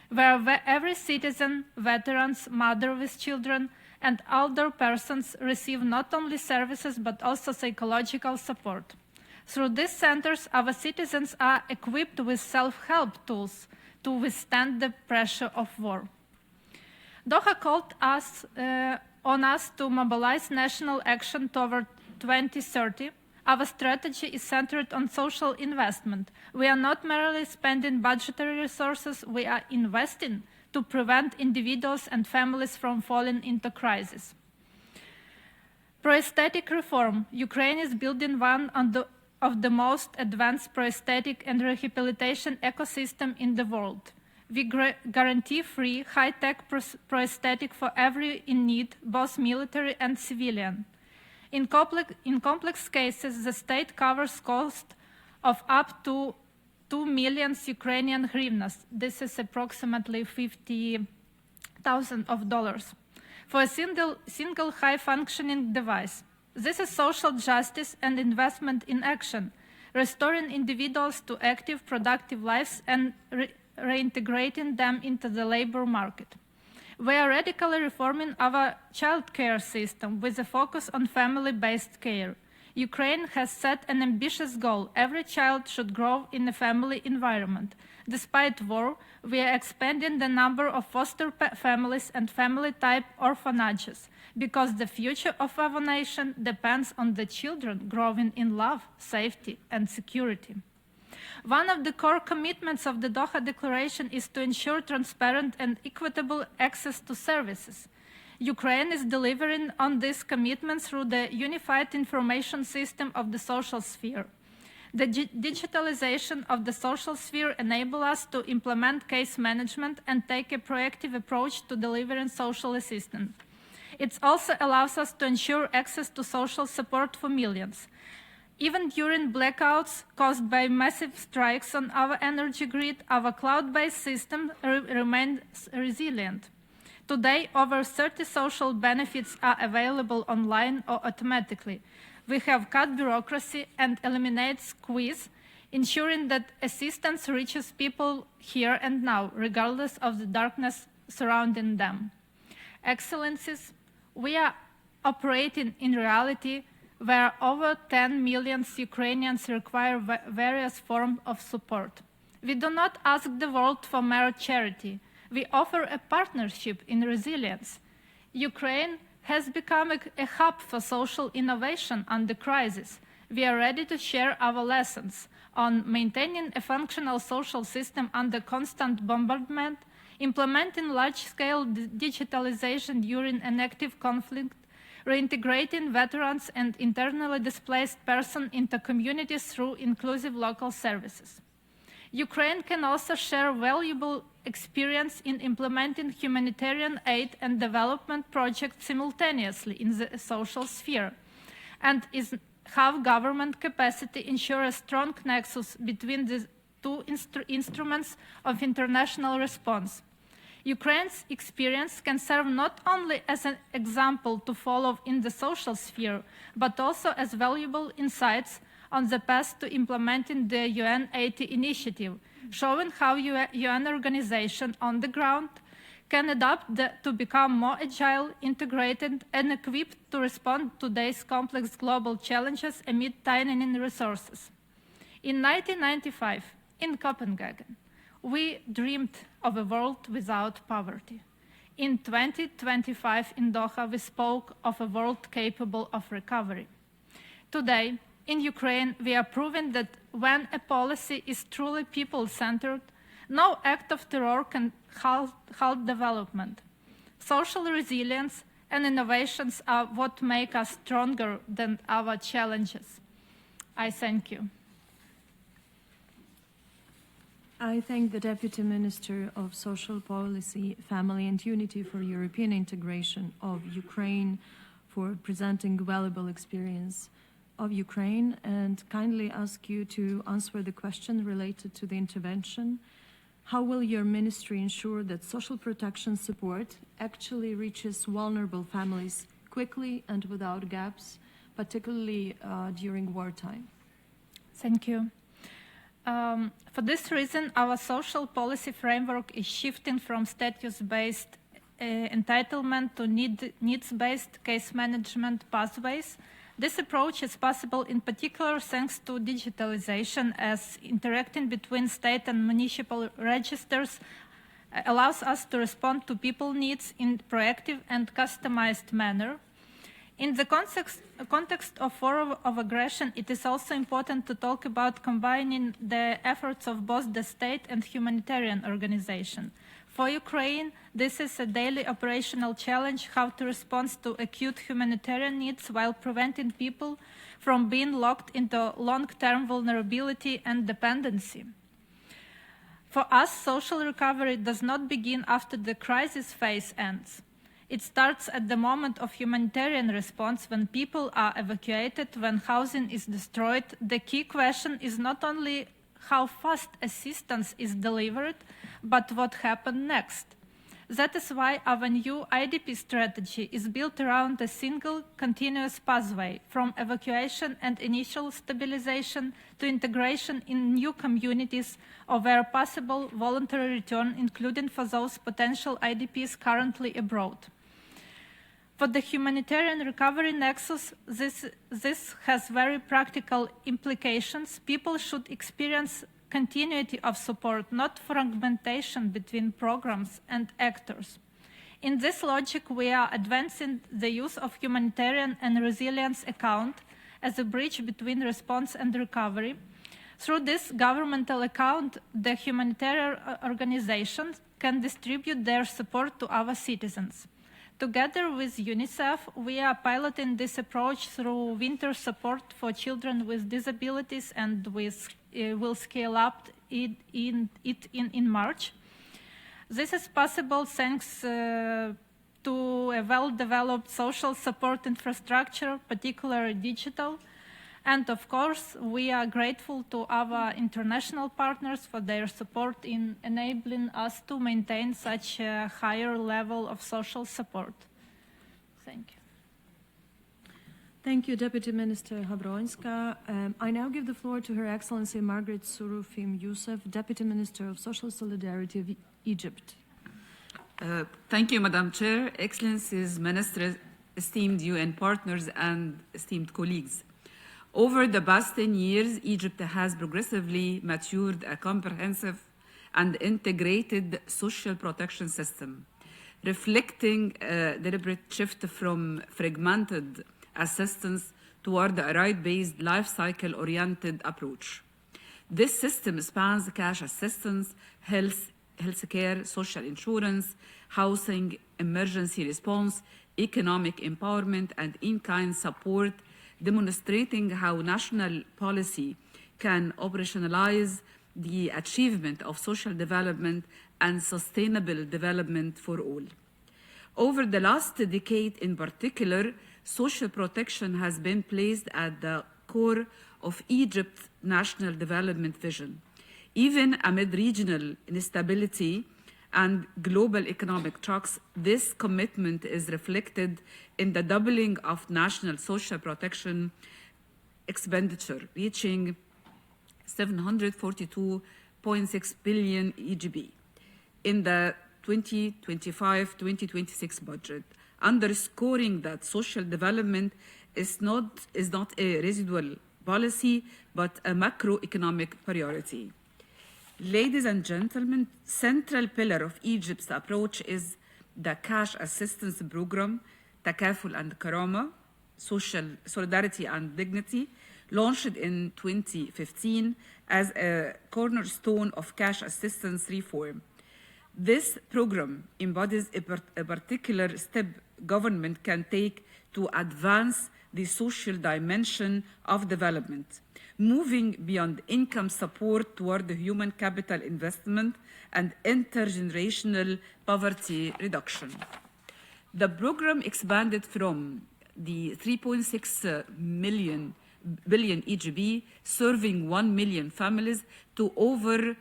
where every citizen, veterans, mother with children, and older persons receive not only services but also psychological support. Through these centers, our citizens are equipped with self-help tools to withstand the pressure of war. Doha called on us to mobilize national action toward 2030. Our strategy is centered on social investment. We are not merely spending budgetary resources, we are investing to prevent individuals and families from falling into crisis. Prosthetic reform. Ukraine is building one of the most advanced prosthetic and rehabilitation ecosystem in the world. We guarantee free, high-tech prosthetic for every in need, both military and civilian. In complex cases, the state covers cost of up to 2 million Ukrainian hryvnias. This is approximately $50,000 for a single high-functioning device. This is social justice and investment in action, restoring individuals to active, productive lives and reintegrating them into the labor market. We are radically reforming our child care system with a focus on family-based care. Ukraine has set an ambitious goal. Every child should grow in a family environment. Despite war, we are expanding the number of foster families and family-type orphanages because the future of our nation depends on the children growing in love, safety, and security. One of the core commitments of the Doha Declaration is to ensure transparent and equitable access to services. Ukraine is delivering on this commitment through the unified information system of the social sphere. The digitalization of the social sphere enables us to implement case management and take a proactive approach to delivering social assistance. It also allows us to ensure access to social support for millions. Even during blackouts caused by massive strikes on our energy grid, our cloud-based system remains resilient. Today, over 30 social benefits are available online or automatically. We have cut bureaucracy and eliminated squeeze, ensuring that assistance reaches people here and now, regardless of the darkness surrounding them. Excellencies, we are operating in reality where over 10 million Ukrainians require various forms of support. We do not ask the world for mere charity. We offer a partnership in resilience. Ukraine has become a hub for social innovation under crisis. We are ready to share our lessons on maintaining a functional social system under constant bombardment, implementing large-scale digitalization during an active conflict, reintegrating veterans and internally displaced persons into communities through inclusive local services. Ukraine can also share valuable experience in implementing humanitarian aid and development projects simultaneously in the social sphere, and have government capacity ensure a strong nexus between the two instruments of international response. Ukraine's experience can serve not only as an example to follow in the social sphere, but also as valuable insights on the path to implementing the UN 80 initiative, showing how UN organizations on the ground can adapt to become more agile, integrated, and equipped to respond to today's complex global challenges amid tightening resources. In 1995, in Copenhagen, we dreamed of a world without poverty. In 2025 in Doha, we spoke of a world capable of recovery. Today, in Ukraine, we are proving that when a policy is truly people-centered, no act of terror can halt development. Social resilience and innovations are what make us stronger than our challenges. I thank you. I thank the Deputy Minister of Social Policy, Family and Unity for European Integration of Ukraine for presenting valuable experience of Ukraine, and kindly ask you to answer the question related to the intervention. How will your ministry ensure that social protection support actually reaches vulnerable families quickly and without gaps, particularly during wartime? Thank you. For this reason, our social policy framework is shifting from status-based entitlement to needs-based case management pathways. This approach is possible in particular thanks to digitalization, as interacting between state and municipal registers allows us to respond to people's needs in a proactive and customized manner. In the context of war of aggression, it is also important to talk about combining the efforts of both the state and humanitarian organization. For Ukraine, this is a daily operational challenge, how to respond to acute humanitarian needs while preventing people from being locked into long-term vulnerability and dependency. For us, social recovery does not begin after the crisis phase ends. It starts at the moment of humanitarian response when people are evacuated, when housing is destroyed. The key question is not only how fast assistance is delivered, but what happened next. That is why our new IDP strategy is built around a single continuous pathway from evacuation and initial stabilization to integration in new communities or where possible voluntary return, including for those potential IDPs currently abroad. For the humanitarian recovery nexus, this has very practical implications. People should experience continuity of support, not fragmentation between programs and actors. In this logic, we are advancing the use of humanitarian and resilience account as a bridge between response and recovery. Through this governmental account, the humanitarian organizations can distribute their support to our citizens. Together with UNICEF, we are piloting this approach through winter support for children with disabilities and will scale up in March. This is possible thanks to a well-developed social support infrastructure, particularly digital. And of course, we are grateful to our international partners for their support in enabling us to maintain such a higher level of social support. Thank you. Thank you, Deputy Minister Habrońska. I now give the floor to Her Excellency Margaret Surufim Youssef, Deputy Minister of Social Solidarity of Egypt. Thank you, Madam Chair, Excellencies, Ministers, esteemed UN partners, and esteemed colleagues. Over the past 10 years, Egypt has progressively matured a comprehensive and integrated social protection system, reflecting a deliberate shift from fragmented assistance toward a right-based, life cycle-oriented approach. This system spans cash assistance, healthcare, social insurance, housing, emergency response, economic empowerment, and in-kind support, demonstrating how national policy can operationalize the achievement of social development and sustainable development for all. Over the last decade in particular, social protection has been placed at the core of Egypt's national development vision. Even amid regional instability and global economic shocks, this commitment is reflected in the doubling of national social protection expenditure, reaching 742.6 billion EGB in the 2025-2026 budget, underscoring that social development is not a residual policy, but a macroeconomic priority. Ladies and gentlemen, central pillar of Egypt's approach is the cash assistance program, Takaful and Karama, Social Solidarity and Dignity, launched in 2015 as a cornerstone of cash assistance reform. This program embodies a particular step government can take to advance the social dimension of development, moving beyond income support toward the human capital investment and intergenerational poverty reduction. The program expanded from the 3.6 billion EGB, serving 1 million families, to over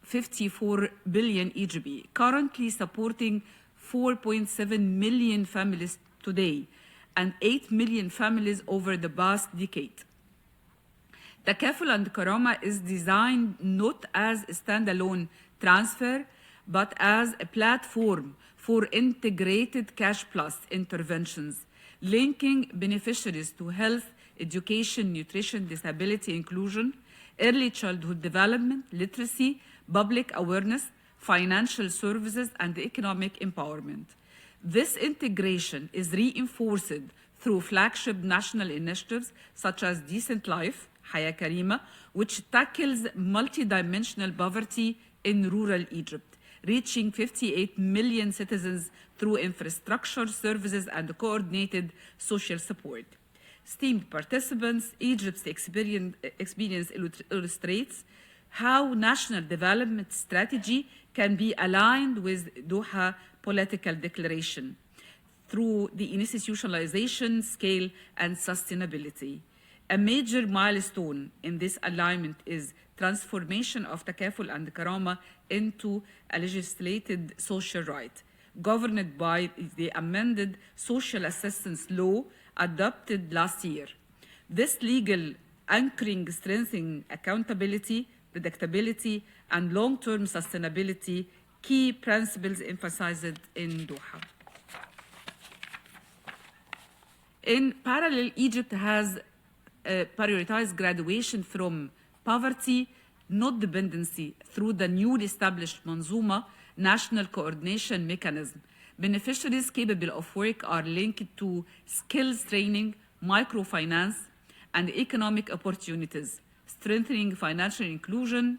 54 billion EGB, currently supporting 4.7 million families today and 8 million families over the past decade. Takaful and Karama is designed not as a standalone transfer, but as a platform for integrated cash plus interventions, linking beneficiaries to health, education, nutrition, disability inclusion, early childhood development, literacy, public awareness, financial services, and economic empowerment. This integration is reinforced through flagship national initiatives such as Decent Life, Haya Karima, which tackles multidimensional poverty in rural Egypt, reaching 58 million citizens through infrastructure, services, and coordinated social support. Esteemed participants, Egypt's experience illustrates how national development strategy can be aligned with Doha political declaration through the institutionalization, scale, and sustainability. A major milestone in this alignment is transformation of Takaful and Karama into a legislated social right, governed by the amended social assistance law adopted last year. This legal anchoring strengthening accountability, predictability, and long-term sustainability, key principles emphasized in Doha. In parallel, Egypt has prioritized graduation from poverty, not dependency, through the newly established Manzuma National Coordination Mechanism. Beneficiaries capable of work are linked to skills training, microfinance, and economic opportunities, strengthening financial inclusion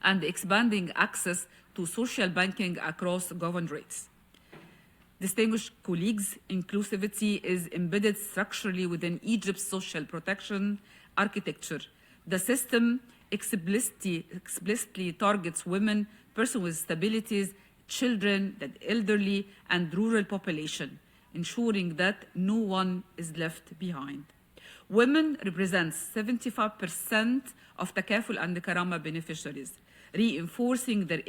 and expanding access to social banking across governorates. Distinguished colleagues, inclusivity is embedded structurally within Egypt's social protection architecture. The system explicitly targets women, persons with disabilities, children, the elderly, and rural population, ensuring that no one is left behind. Women represent 75% of Takaful and Karama beneficiaries, reinforcing their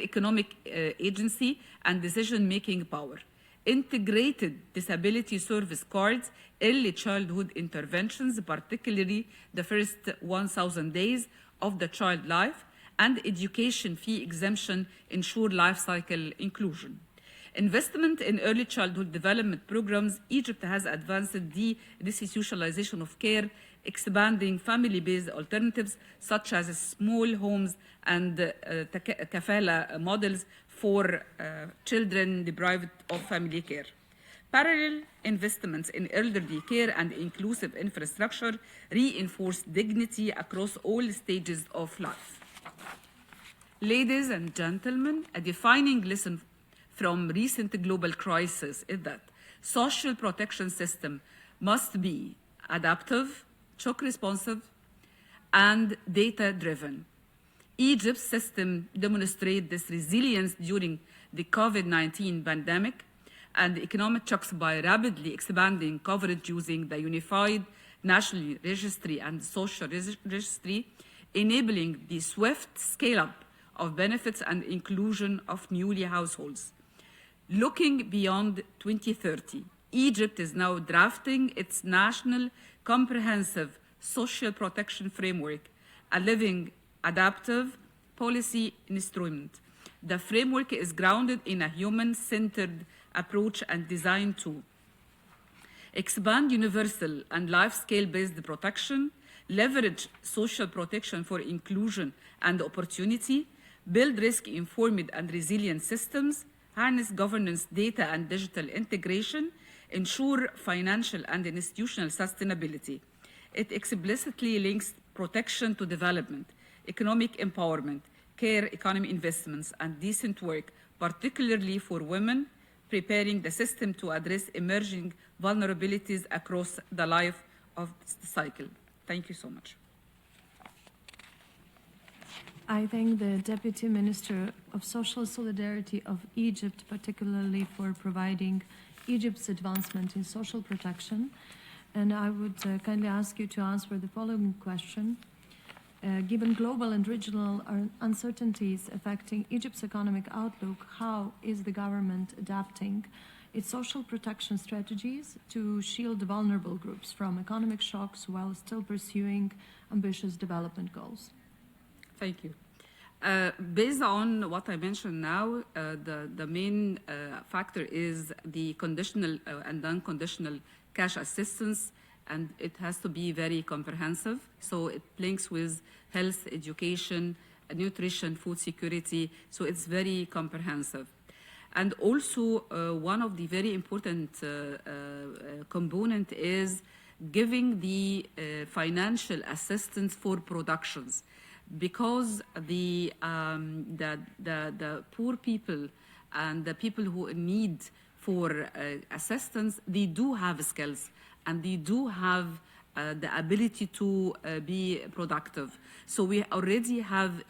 economic agency and decision-making power. Integrated disability service cards, early childhood interventions, particularly the first 1,000 days of the child life, and education fee exemption ensure life cycle inclusion. Investment in early childhood development programs, Egypt has advanced the institutionalization of care, expanding family-based alternatives such as small homes and kafala models for children deprived of family care. Parallel investments in elderly care and inclusive infrastructure reinforce dignity across all stages of life. Ladies and gentlemen, a defining lesson from recent global crisis is that social protection system must be adaptive, shock responsive, and data-driven. Egypt's system demonstrated this resilience during the COVID-19 pandemic and economic shocks by rapidly expanding coverage using the Unified National Registry and Social Registry, enabling the swift scale-up of benefits and inclusion of newly households. Looking beyond 2030, Egypt is now drafting its national comprehensive social protection framework, a living, adaptive policy instrument. The framework is grounded in a human-centered approach and designed to expand universal and life-scale-based protection, leverage social protection for inclusion and opportunity, build risk-informed and resilient systems, harness governance, data, and digital integration, ensure financial and institutional sustainability. It explicitly links protection to development, economic empowerment, care economy investments, and decent work, particularly for women, preparing the system to address emerging vulnerabilities across the life of the cycle. Thank you so much. I thank the Deputy Minister of Social Solidarity of Egypt, particularly for providing Egypt's advancement in social protection. And I would kindly ask you to answer the following question. Given global and regional uncertainties affecting Egypt's economic outlook, how is the government adapting its social protection strategies to shield vulnerable groups from economic shocks while still pursuing ambitious development goals? Thank you. Based on what I mentioned now, the main factor is the conditional and unconditional cash assistance, and it has to be very comprehensive. So it links with health, education, nutrition, food security. So it's very comprehensive. And also one of the very important component is giving the financial assistance for productions, because the poor people and the people who need for assistance, they do have skills and they do have the ability to be productive. So we already have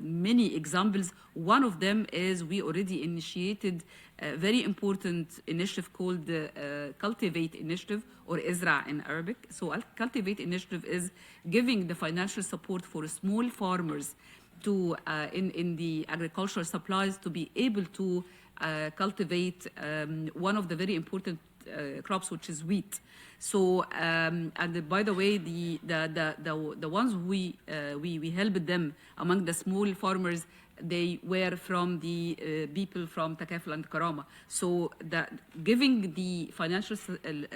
many examples. One of them is we already initiated a very important initiative called the Cultivate Initiative, or ISRA in Arabic. So Cultivate Initiative is giving the financial support for small farmers to in the agricultural supplies to be able to cultivate one of the very important crops, which is wheat. So and by the way, the ones we helped them among the small farmers, they were from the people from Takaful and Karama. So giving the financial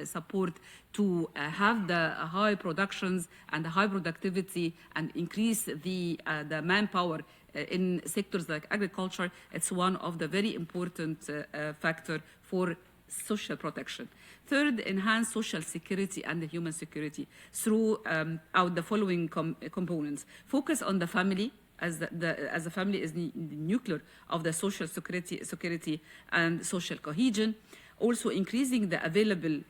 support to have the high productions and the high productivity and increase the manpower in sectors like agriculture, it's one of the very important factor for social protection. Third, enhance social security and the human security through the following components. Focus on the family, as the family is the nucleus of the social security and social cohesion. Also increasing the available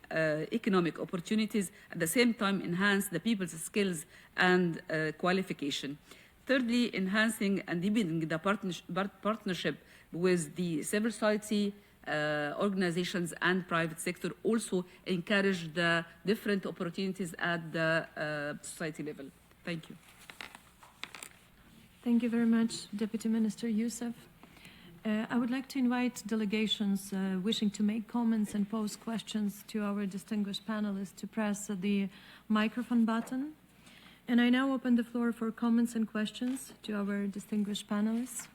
economic opportunities, at the same time enhance the people's skills and qualification. Thirdly, enhancing and deepening the partnership with the civil society, organizations and private sector. Also encourage the different opportunities at the society level. Thank you. Thank you very much, Deputy Minister Youssef. I would like to invite delegations wishing to make comments and pose questions to our distinguished panelists to press the microphone button. And I now open the floor for comments and questions to our distinguished panelists.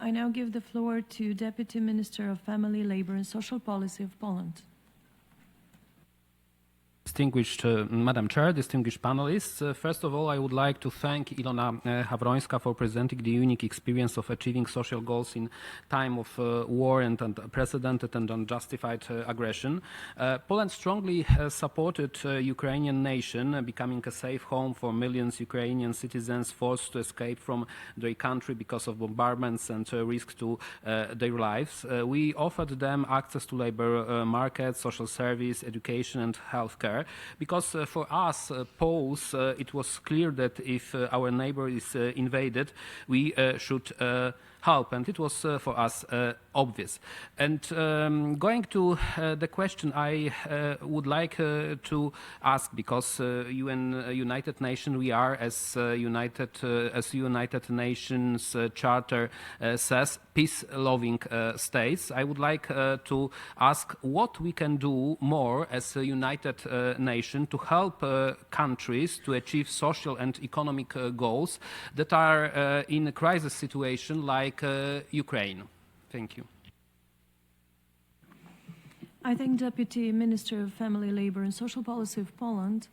I now give the floor to Deputy Minister of Family, Labor and Social Policy of Poland. Distinguished Madam Chair, distinguished panelists, first of all, I would like to thank Ilona Hawrońska for presenting the unique experience of achieving social goals in time of war and unprecedented and unjustified aggression. Poland strongly supported Ukrainian nation becoming a safe home for millions Ukrainian citizens forced to escape from their country because of bombardments and risk to their lives. We offered them access to labor markets, social service, education and healthcare. Because for us, Poles, it was clear that if our neighbor is invaded, we should help, and it was for us obvious. And going to the question, I would like to ask, because United Nations, we are as United Nations Charter says, peace-loving states. I would like to ask what we can do more as a United Nation to help countries to achieve social and economic goals that are in a crisis situation like Ukraine. Thank you. I thank Deputy Minister of Family, Labor and Social Policy of Poland,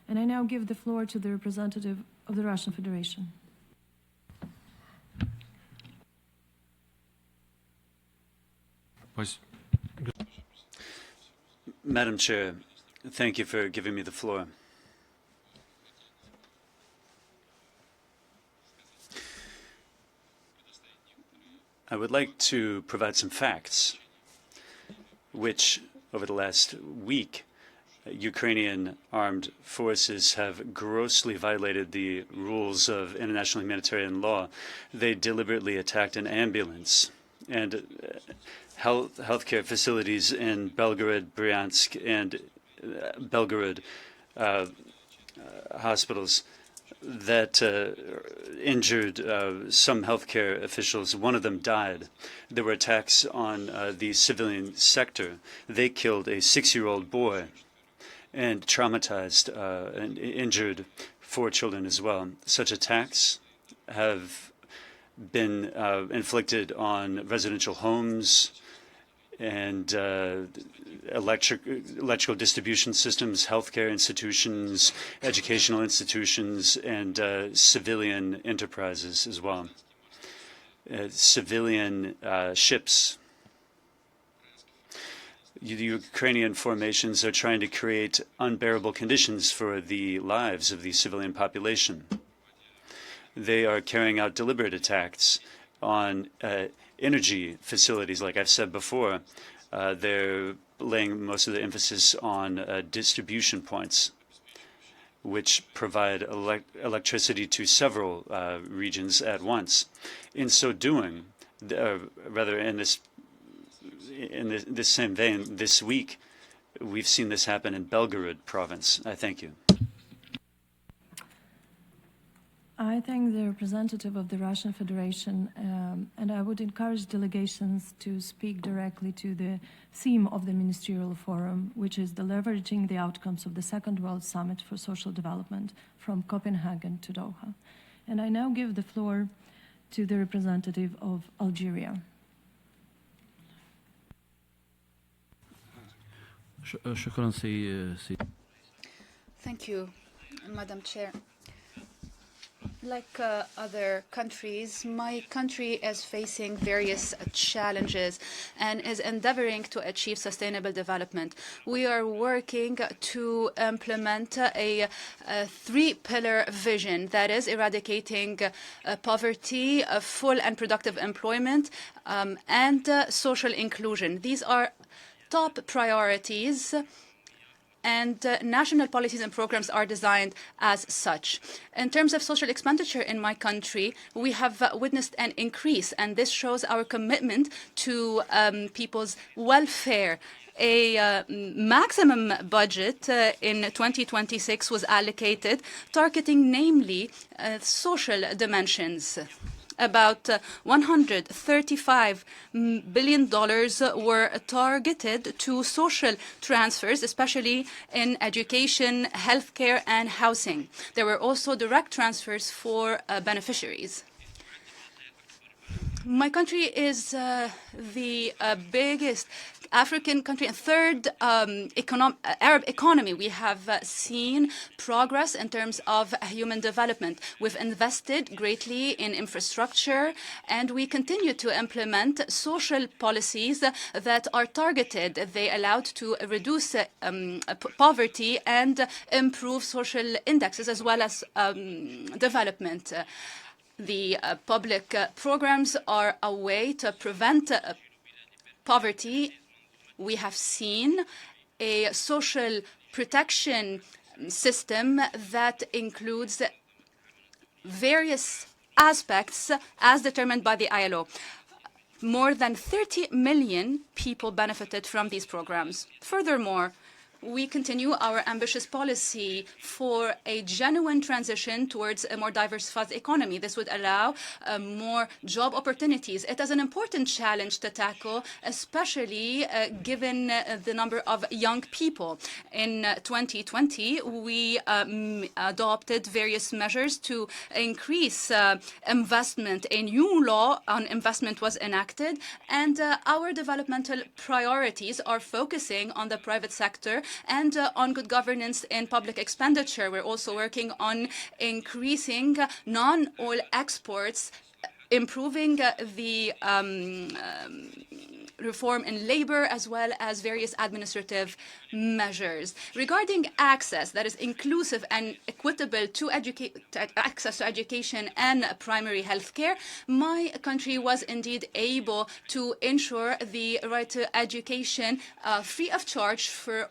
and I now give the floor to the representative of the Russian Federation. Madam Chair, thank you for giving me the floor. I would like to provide some facts which, over the last week, Ukrainian armed forces have grossly violated the rules of international humanitarian law. They deliberately attacked an ambulance and healthcare facilities in Belgorod, Bryansk, and Belgorod hospitals that injured some healthcare officials. One of them died. There were attacks on the civilian sector. They killed a 6-year-old boy and traumatized and injured 4 children as well. Such attacks have been inflicted on residential homes and electrical distribution systems, healthcare institutions, educational institutions, and civilian enterprises as well. Civilian ships. The Ukrainian formations are trying to create unbearable conditions for the lives of the civilian population. They are carrying out deliberate attacks on energy facilities, like I've said before, They're laying most of the emphasis on distribution points, which provide electricity to several regions at once. In so doing, rather in this same vein, this week, we've seen this happen in Belgorod province. I thank you. I thank the representative of the Russian Federation, and I would encourage delegations to speak directly to the theme of the Ministerial Forum, which is the leveraging the outcomes of the Second World Summit for Social Development from Copenhagen to Doha. And I now give the floor to the representative of Algeria. Thank you, Madam Chair. Like other countries, my country is facing various challenges and is endeavoring to achieve sustainable development. We are working to implement a three-pillar vision, that is eradicating poverty, full and productive employment, and social inclusion. These are top priorities, and national policies and programs are designed as such. In terms of social expenditure in my country, we have witnessed an increase, and this shows our commitment to people's welfare. A maximum budget in 2026 was allocated, targeting namely social dimensions. About $135 billion were targeted to social transfers, especially in education, healthcare, and housing. There were also direct transfers for beneficiaries. My country is the biggest African country and third Arab economy. We have seen progress in terms of human development. We've invested greatly in infrastructure, and we continue to implement social policies that are targeted. They allowed to reduce poverty and improve social indexes as well as development. The public programs are a way to prevent poverty. We have seen a social protection system that includes various aspects as determined by the ILO. More than 30 million people benefited from these programs. Furthermore, we continue our ambitious policy for a genuine transition towards a more diversified economy. This would allow more job opportunities. It is an important challenge to tackle, especially given the number of young people. In 2020, we adopted various measures to increase investment. A new law on investment was enacted, and our developmental priorities are focusing on the private sector and on good governance in public expenditure. We're also working on increasing non-oil exports, improving the reform in labor, as well as various administrative measures. Regarding access that is inclusive and equitable to access to education and primary health care, my country was indeed able to ensure the right to education free of charge for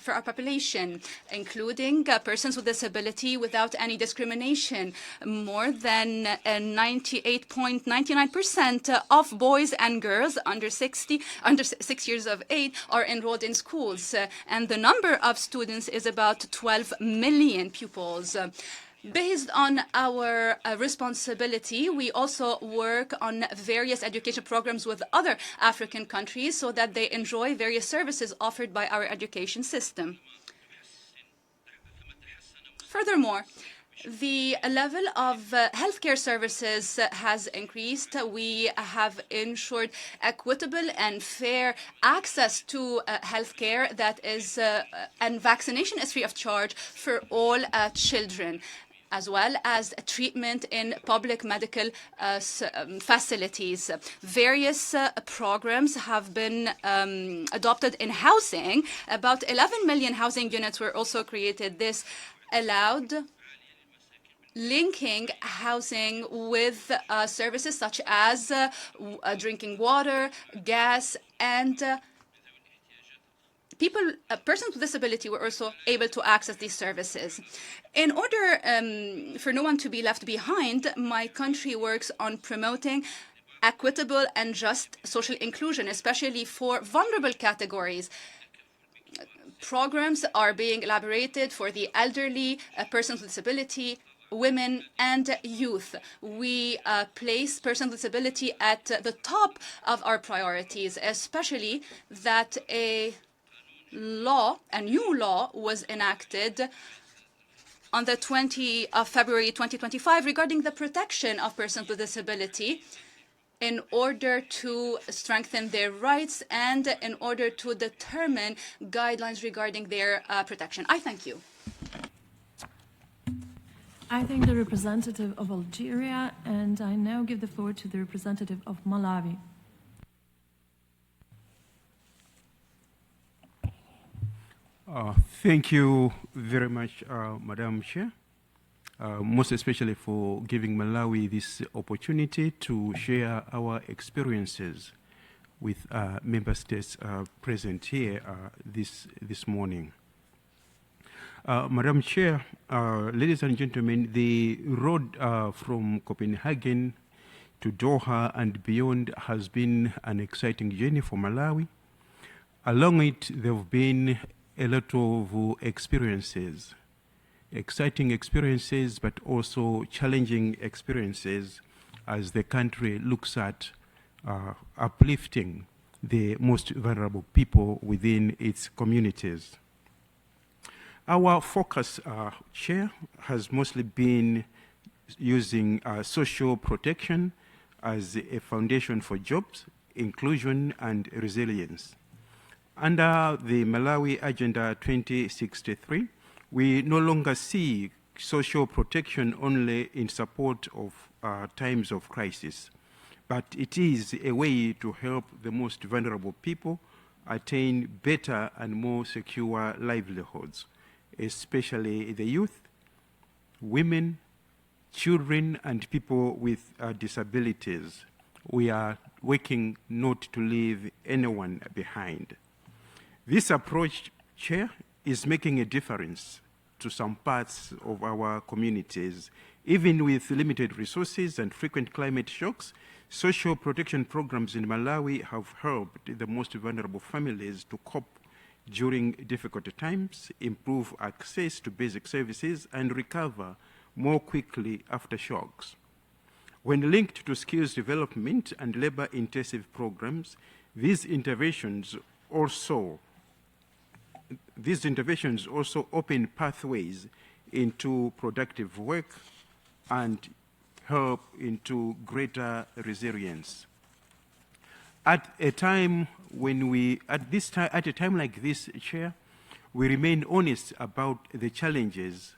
our population, including persons with disability without any discrimination. More than 98.99% of boys and girls under 6 years of age are enrolled in schools, and the number of students is about 12 million pupils. Based on our responsibility, we also work on various education programs with other African countries so that they enjoy various services offered by our education system. Furthermore, the level of healthcare services has increased. We have ensured equitable and fair access to healthcare that is, and vaccination is free of charge for all children, as well as treatment in public medical facilities. Various programs have been adopted in housing. About 11 million housing units were also created. This allowed linking housing with services such as drinking water, gas, and persons with disability were also able to access these services. In order for no one to be left behind, my country works on promoting equitable and just social inclusion, especially for vulnerable categories. Programs are being elaborated for the elderly, persons with disability, women, and youth. We place persons with disability at the top of our priorities, especially that a new law was enacted on the 20th of February 2025 regarding the protection of persons with disability, in order to strengthen their rights and in order to determine guidelines regarding their protection. I thank you. I thank the representative of Algeria, and I now give the floor to the representative of Malawi. Thank you very much, Madam Chair. Most especially for giving Malawi this opportunity to share our experiences with member states present here this morning. Madam Chair, ladies and gentlemen, the road from Copenhagen to Doha and beyond has been an exciting journey for Malawi. Along it, there have been a lot of experiences. Exciting experiences, but also challenging experiences as the country looks at uplifting the most vulnerable people within its communities. Our focus, Chair, has mostly been using social protection as a foundation for jobs, inclusion, and resilience. Under the Malawi Agenda 2063, we no longer see social protection only in support of times of crisis, but it is a way to help the most vulnerable people attain better and more secure livelihoods, especially the youth, women, children, and people with disabilities. We are working not to leave anyone behind. This approach, Chair, is making a difference to some parts of our communities. Even with limited resources and frequent climate shocks, social protection programs in Malawi have helped the most vulnerable families to cope during difficult times, improve access to basic services, and recover more quickly after shocks. When linked to skills development and labor-intensive programs, these interventions also open pathways into productive work and help into greater resilience. At a time like this, Chair, we remain honest about the challenges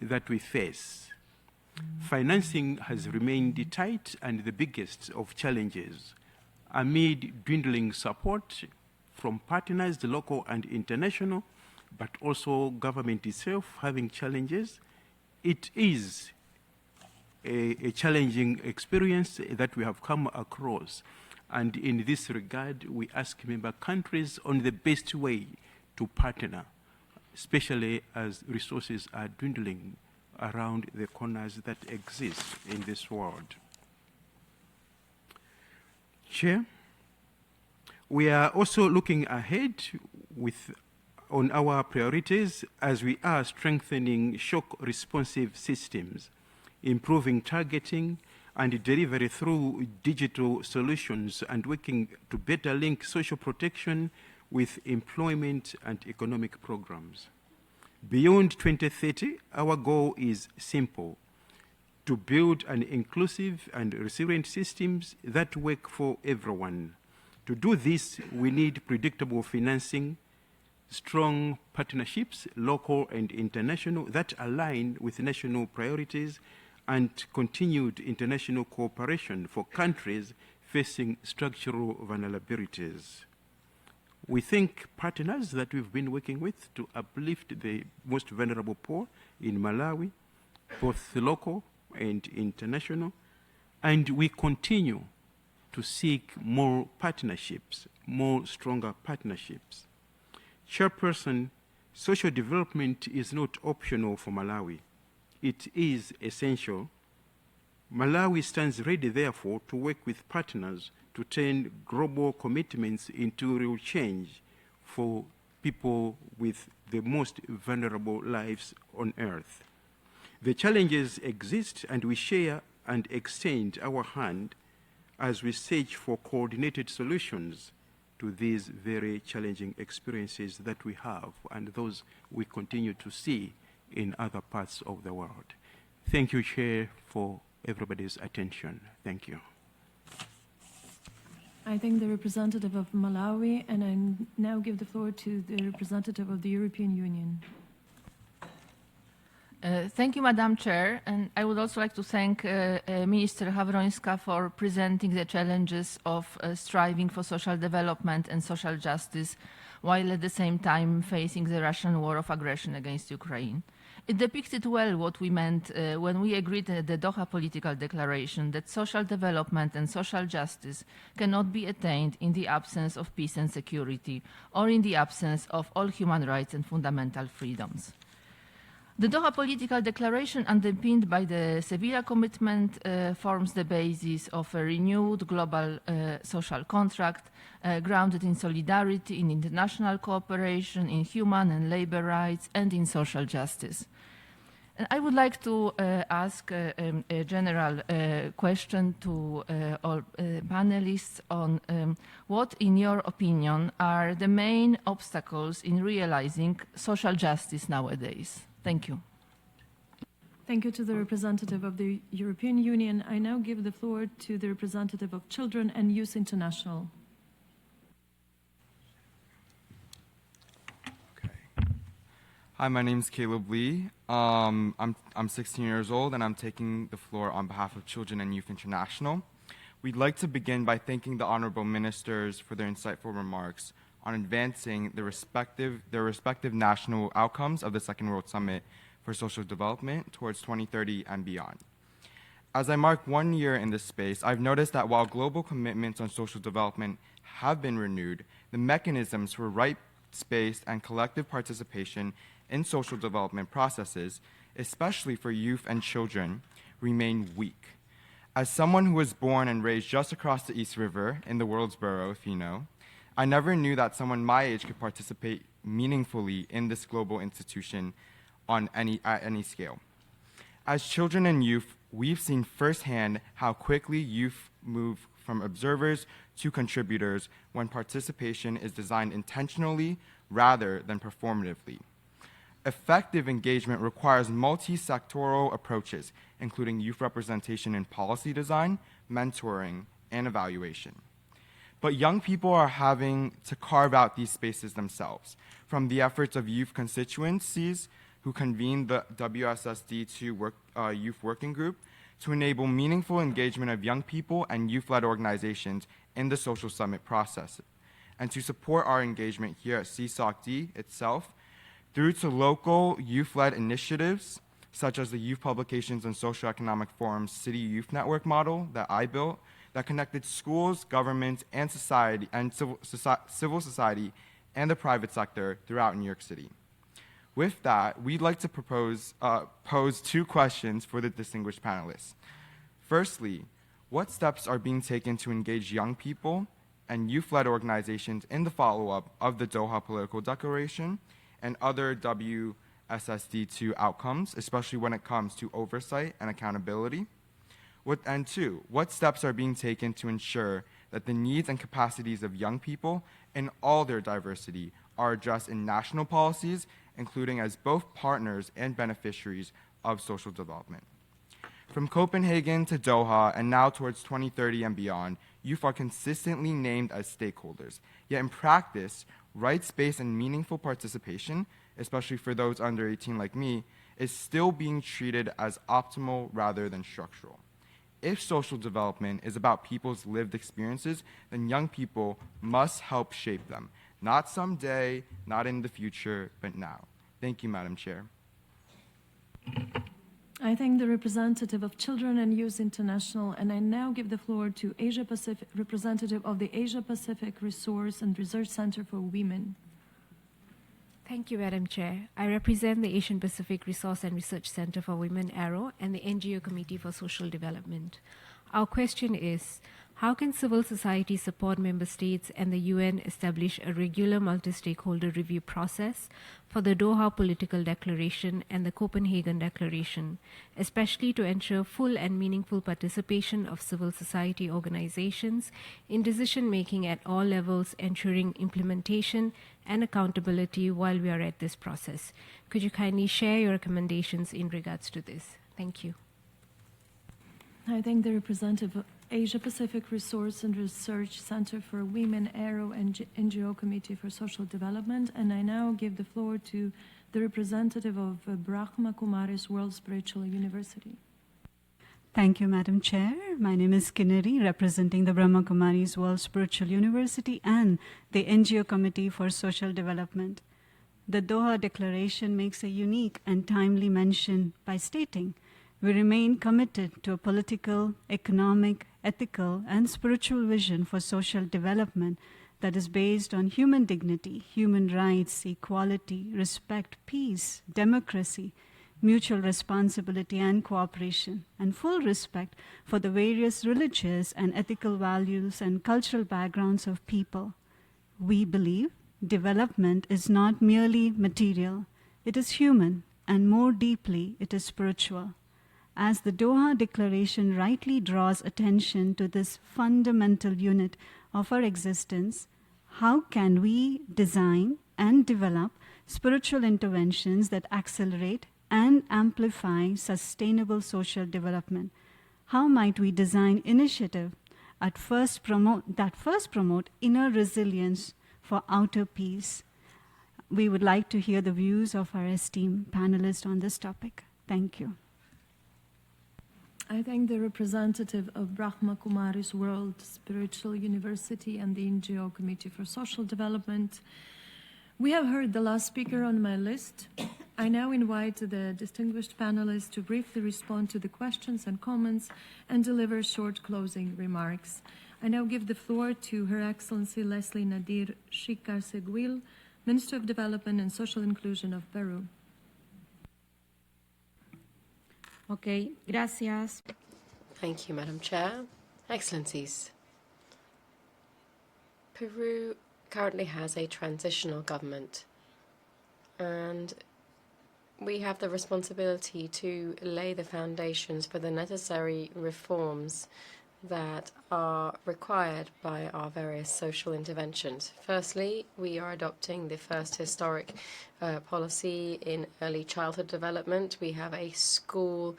that we face. Financing has remained tight and the biggest of challenges amid dwindling support from partners, the local and international, but also government itself having challenges. It is a challenging experience that we have come across. And in this regard, we ask member countries on the best way to partner, especially as resources are dwindling around the corners that exist in this world. Chair, we are also looking ahead on our priorities as we are strengthening shock-responsive systems, improving targeting and delivery through digital solutions, and working to better link social protection with employment and economic programs. Beyond 2030, our goal is simple: to build an inclusive and resilient systems that work for everyone. To do this, we need predictable financing, strong partnerships, local and international, that align with national priorities, and continued international cooperation for countries facing structural vulnerabilities. We thank partners that we've been working with to uplift the most vulnerable poor in Malawi, both local and international, and we continue to seek more partnerships, more stronger partnerships. Chairperson, social development is not optional for Malawi. It is essential. Malawi stands ready, therefore, to work with partners to turn global commitments into real change for people with the most vulnerable lives on earth. The challenges exist, and we share and extend our hand as we search for coordinated solutions to these very challenging experiences that we have and those we continue to see in other parts of the world. Thank you, Chair, for everybody's attention. Thank you. I thank the representative of Malawi, and I now give the floor to the representative of the European Union. Thank you, Madam Chair, and I would also like to thank Minister Havrońska for presenting the challenges of striving for social development and social justice, while at the same time facing the Russian war of aggression against Ukraine. It depicted well what we meant when we agreed at the Doha Political Declaration that social development and social justice cannot be attained in the absence of peace and security, or in the absence of all human rights and fundamental freedoms. The Doha Political Declaration, underpinned by the Sevilla Commitment, forms the basis of a renewed global social contract grounded in solidarity, in international cooperation, in human and labor rights, and in social justice. And I would like to ask a general question to all panelists on what, in your opinion, are the main obstacles in realizing social justice nowadays? Thank you. Thank you to the representative of the European Union. I now give the floor to the representative of Children and Youth International. Hi, my name is Caleb Lee. I'm 16 years old, and I'm taking the floor on behalf of Children and Youth International. We'd like to begin by thanking the honorable ministers for their insightful remarks on advancing their respective national outcomes of the Second World Summit for Social Development towards 2030 and beyond. As I mark 1 year in this space, I've noticed that while global commitments on social development have been renewed, the mechanisms for right-spaced and collective participation in social development processes, especially for youth and children, remain weak. As someone who was born and raised just across the East River in the World's Borough, if you know, I never knew that someone my age could participate meaningfully in this global institution at any scale. As children and youth, we've seen firsthand how quickly youth move from observers to contributors when participation is designed intentionally rather than performatively. Effective engagement requires multi-sectoral approaches, including youth representation in policy design, mentoring, and evaluation. But young people are having to carve out these spaces themselves, from the efforts of youth constituencies who convene the WSSD2 Youth Working Group to enable meaningful engagement of young people and youth-led organizations in the social summit process, and to support our engagement here at CSocD itself through to local youth-led initiatives, such as the Youth Publications and Socioeconomic Forum's City Youth Network model that I built, that connected schools, governments, and society, and civil society, and the private sector throughout New York City. With that, we'd like to pose 2 questions for the distinguished panelists. Firstly, what steps are being taken to engage young people and youth-led organizations in the follow-up of the Doha Political Declaration and other WSSD2 outcomes, especially when it comes to oversight and accountability? And 2, what steps are being taken to ensure that the needs and capacities of young people in all their diversity are addressed in national policies, including as both partners and beneficiaries of social development? From Copenhagen to Doha and now towards 2030 and beyond, youth are consistently named as stakeholders. Yet in practice, rights-based and meaningful participation, especially for those under 18 like me, is still being treated as optimal rather than structural. If social development is about people's lived experiences, then young people must help shape them. Not someday, not in the future, but now. Thank you, Madam Chair. I thank the representative of Children and Youth International, and I now give the floor to Asia Pacific, representative of the Asia Pacific Resource and Research Center for Women. Thank you, Madam Chair. I represent the Asian Pacific Resource and Research Center for Women, ARROW, and the NGO Committee for Social Development. Our question is, how can civil society support member states and the UN establish a regular multi-stakeholder review process for the Doha Political Declaration and the Copenhagen Declaration, especially to ensure full and meaningful participation of civil society organizations in decision-making at all levels, ensuring implementation and accountability while we are at this process? Could you kindly share your recommendations in regards to this? Thank you. I thank the representative of Asia Pacific Resource and Research Center for Women, ARROW, and NGO Committee for Social Development, and I now give the floor to the representative of Brahma Kumaris World Spiritual University. Thank you, Madam Chair. My name is Kinneri, representing the Brahma Kumaris World Spiritual University and the NGO Committee for Social Development. The Doha Declaration makes a unique and timely mention by stating, "We remain committed to a political, economic, ethical, and spiritual vision for social development that is based on human dignity, human rights, equality, respect, peace, democracy, mutual responsibility and cooperation, and full respect for the various religious and ethical values and cultural backgrounds of people. We believe development is not merely material, it is human, and more deeply, it is spiritual." As the Doha Declaration rightly draws attention to this fundamental unit of our existence, how can we design and develop spiritual interventions that accelerate and amplify sustainable social development? How might we design initiatives that first promote inner resilience for outer peace? We would like to hear the views of our esteemed panelists on this topic. Thank you. I thank the representative of Brahma Kumaris World Spiritual University and the NGO Committee for Social Development. We have heard the last speaker on my list. I now invite the distinguished panelists to briefly respond to the questions and comments and deliver short closing remarks. I now give the floor to Her Excellency Leslie Nadir Shikar-Seguil, Minister of Development and Social Inclusion of Peru. Okay, gracias. Thank you, Madam Chair. Excellencies, Peru currently has a transitional government, and we have the responsibility to lay the foundations for the necessary reforms that are required by our various social interventions. Firstly, we are adopting the first historic policy in early childhood development. We have a school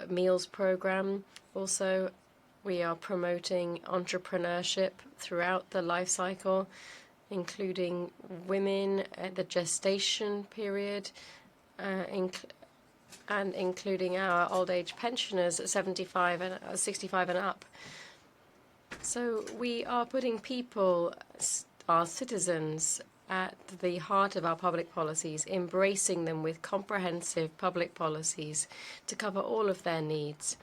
meals program. Also, we are promoting entrepreneurship throughout the life cycle, including women at the gestation period, and including our old age pensioners at 65 and up. So we are putting people, our citizens, at the heart of our public policies, embracing them with comprehensive public policies to cover all of their needs.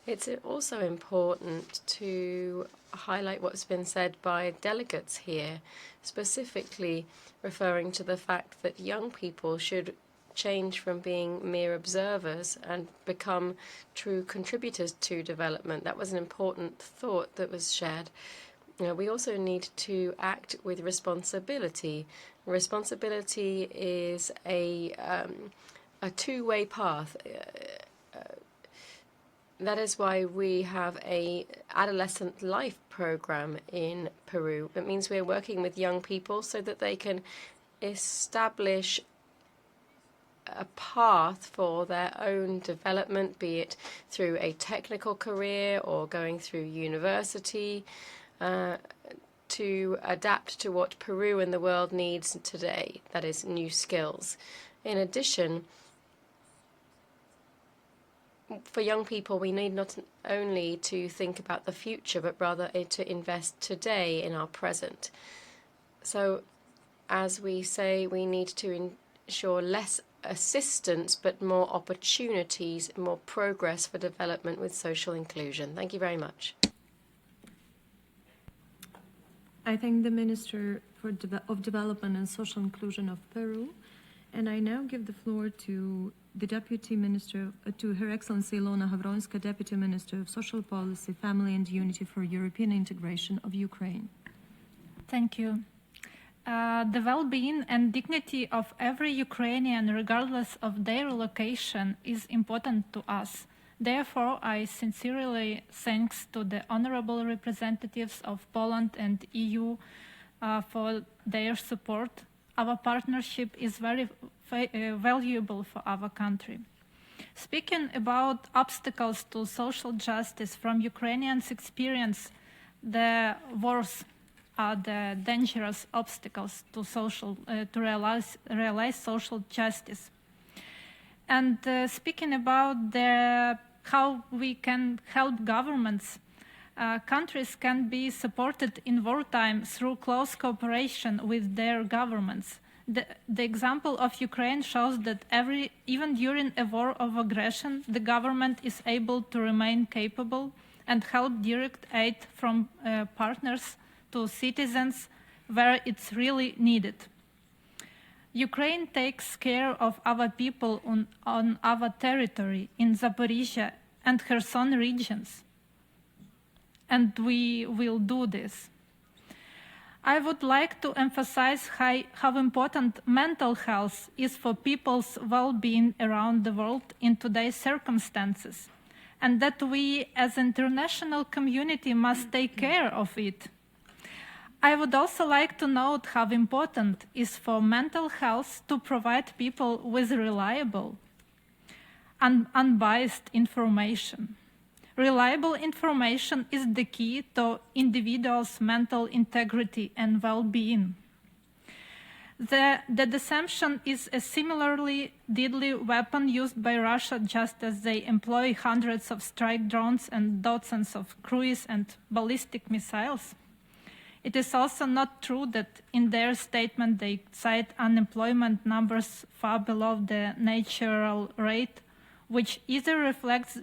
It's also important to highlight what's been said by delegates here, specifically referring to the fact that young people should change from being mere observers and become true contributors to development. That was an important thought that was shared. We also need to act with responsibility. Responsibility is a two-way path. That is why we have a adolescent life program in Peru. It means we're working with young people so that they can establish a path for their own development, be it through a technical career or going through university, to adapt to what Peru and the world needs today, that is, new skills. In addition, for young people, we need not only to think about the future, but rather to invest today in our present. So, as we say, we need to ensure less assistance, but more opportunities, more progress for development with social inclusion. Thank you very much. I thank the Minister of Development and Social Inclusion of Peru. And I now give the floor to the Deputy Minister, to Her Excellency Ilona Havronska, Deputy Minister of Social Policy, Family and Unity for European Integration of Ukraine. Thank you. The well-being and dignity of every Ukrainian, regardless of their location, is important to us. Therefore, I sincerely thanks to the honorable representatives of Poland and EU for their support. Our partnership is very valuable for our country. Speaking about obstacles to social justice from Ukrainians' experience, the worst are the dangerous obstacles to realize social justice. And speaking about how we can help governments, countries can be supported in wartime through close cooperation with their governments. The example of Ukraine shows that even during a war of aggression, the government is able to remain capable and help direct aid from partners to citizens where it's really needed. Ukraine takes care of our people on our territory in Zaporizhia and Kherson regions, and we will do this. I would like to emphasize how important mental health is for people's well-being around the world in today's circumstances, and that we as an international community must take care of it. I would also like to note how important it is for mental health to provide people with reliable and unbiased information. Reliable information is the key to individuals' mental integrity and well-being. The deception is a similarly deadly weapon used by Russia, just as they employ hundreds of strike drones and dozens of cruise and ballistic missiles. It is also not true that in their statement they cite unemployment numbers far below the natural rate, which either reflects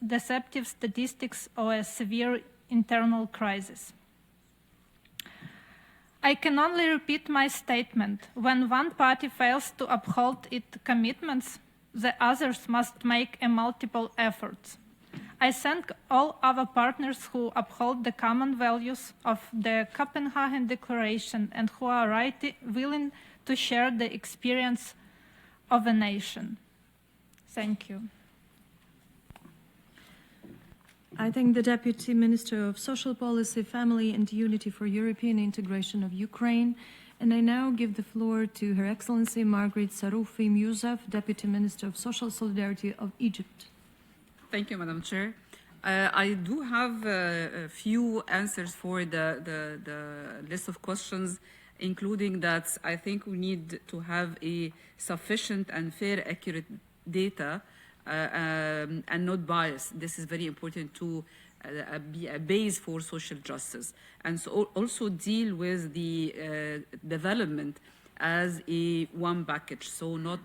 deceptive statistics or a severe internal crisis. I can only repeat my statement. When one party fails to uphold its commitments, the others must make multiple efforts. I thank all our partners who uphold the common values of the Copenhagen Declaration and who are willing to share the experience of a nation. Thank you. I thank the Deputy Minister of Social Policy, Family and Unity for European Integration of Ukraine, and I now give the floor to Her Excellency Margaret Saroufi Yousaf, Deputy Minister of Social Solidarity of Egypt. Thank you, Madam Chair. I do have a few answers for the list of questions, including that I think we need to have a sufficient and fair, accurate data and not biased. This is very important to be a base for social justice. And so also deal with the development as a one package, so not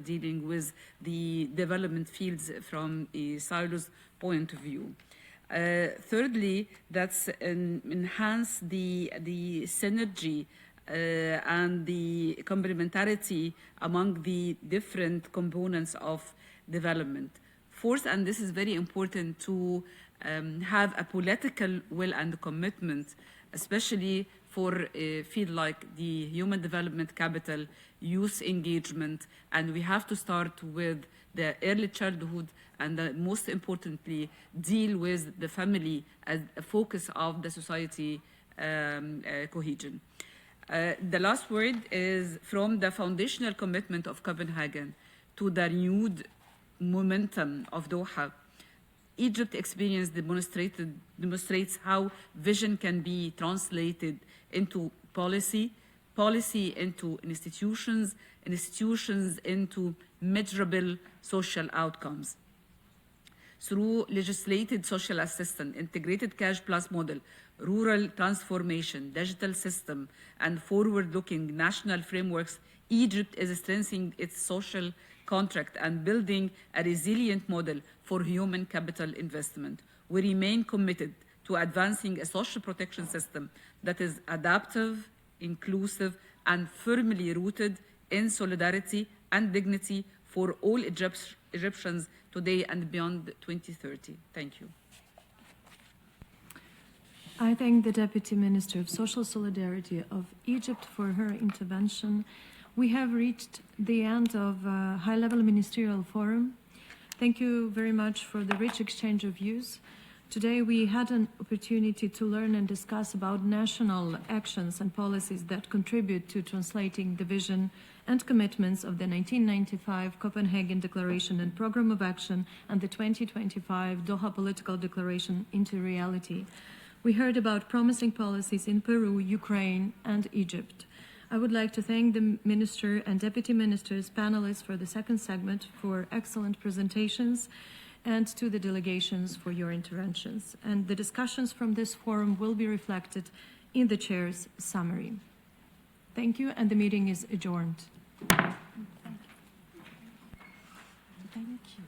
dealing with the development fields from a silos point of view. Thirdly, that's enhance the synergy and the complementarity among the different components of development. Fourth, and this is very important, to have a political will and commitment, especially for a field like the human development capital, youth engagement, and we have to start with the early childhood and most importantly, deal with the family as a focus of the society cohesion. The last word is from the foundational commitment of Copenhagen to the renewed momentum of Doha. Egypt experience demonstrates how vision can be translated into policy, policy into institutions, institutions into measurable social outcomes. Through legislated social assistance, integrated cash plus model, rural transformation, digital system, and forward-looking national frameworks, Egypt is strengthening its social contract and building a resilient model for human capital investment. We remain committed to advancing a social protection system that is adaptive, inclusive, and firmly rooted in solidarity and dignity for all Egyptians today and beyond 2030. Thank you. I thank the Deputy Minister of Social Solidarity of Egypt for her intervention. We have reached the end of a high-level ministerial forum. Thank you very much for the rich exchange of views. Today we had an opportunity to learn and discuss about national actions and policies that contribute to translating the vision and commitments of the 1995 Copenhagen Declaration and Programme of Action and the 2025 Doha Political Declaration into reality. We heard about promising policies in Peru, Ukraine, and Egypt. I would like to thank the Minister and Deputy Ministers, panelists for the second segment for excellent presentations, and to the delegations for your interventions. And the discussions from this forum will be reflected in the Chair's summary. Thank you, and the meeting is adjourned. Thank you.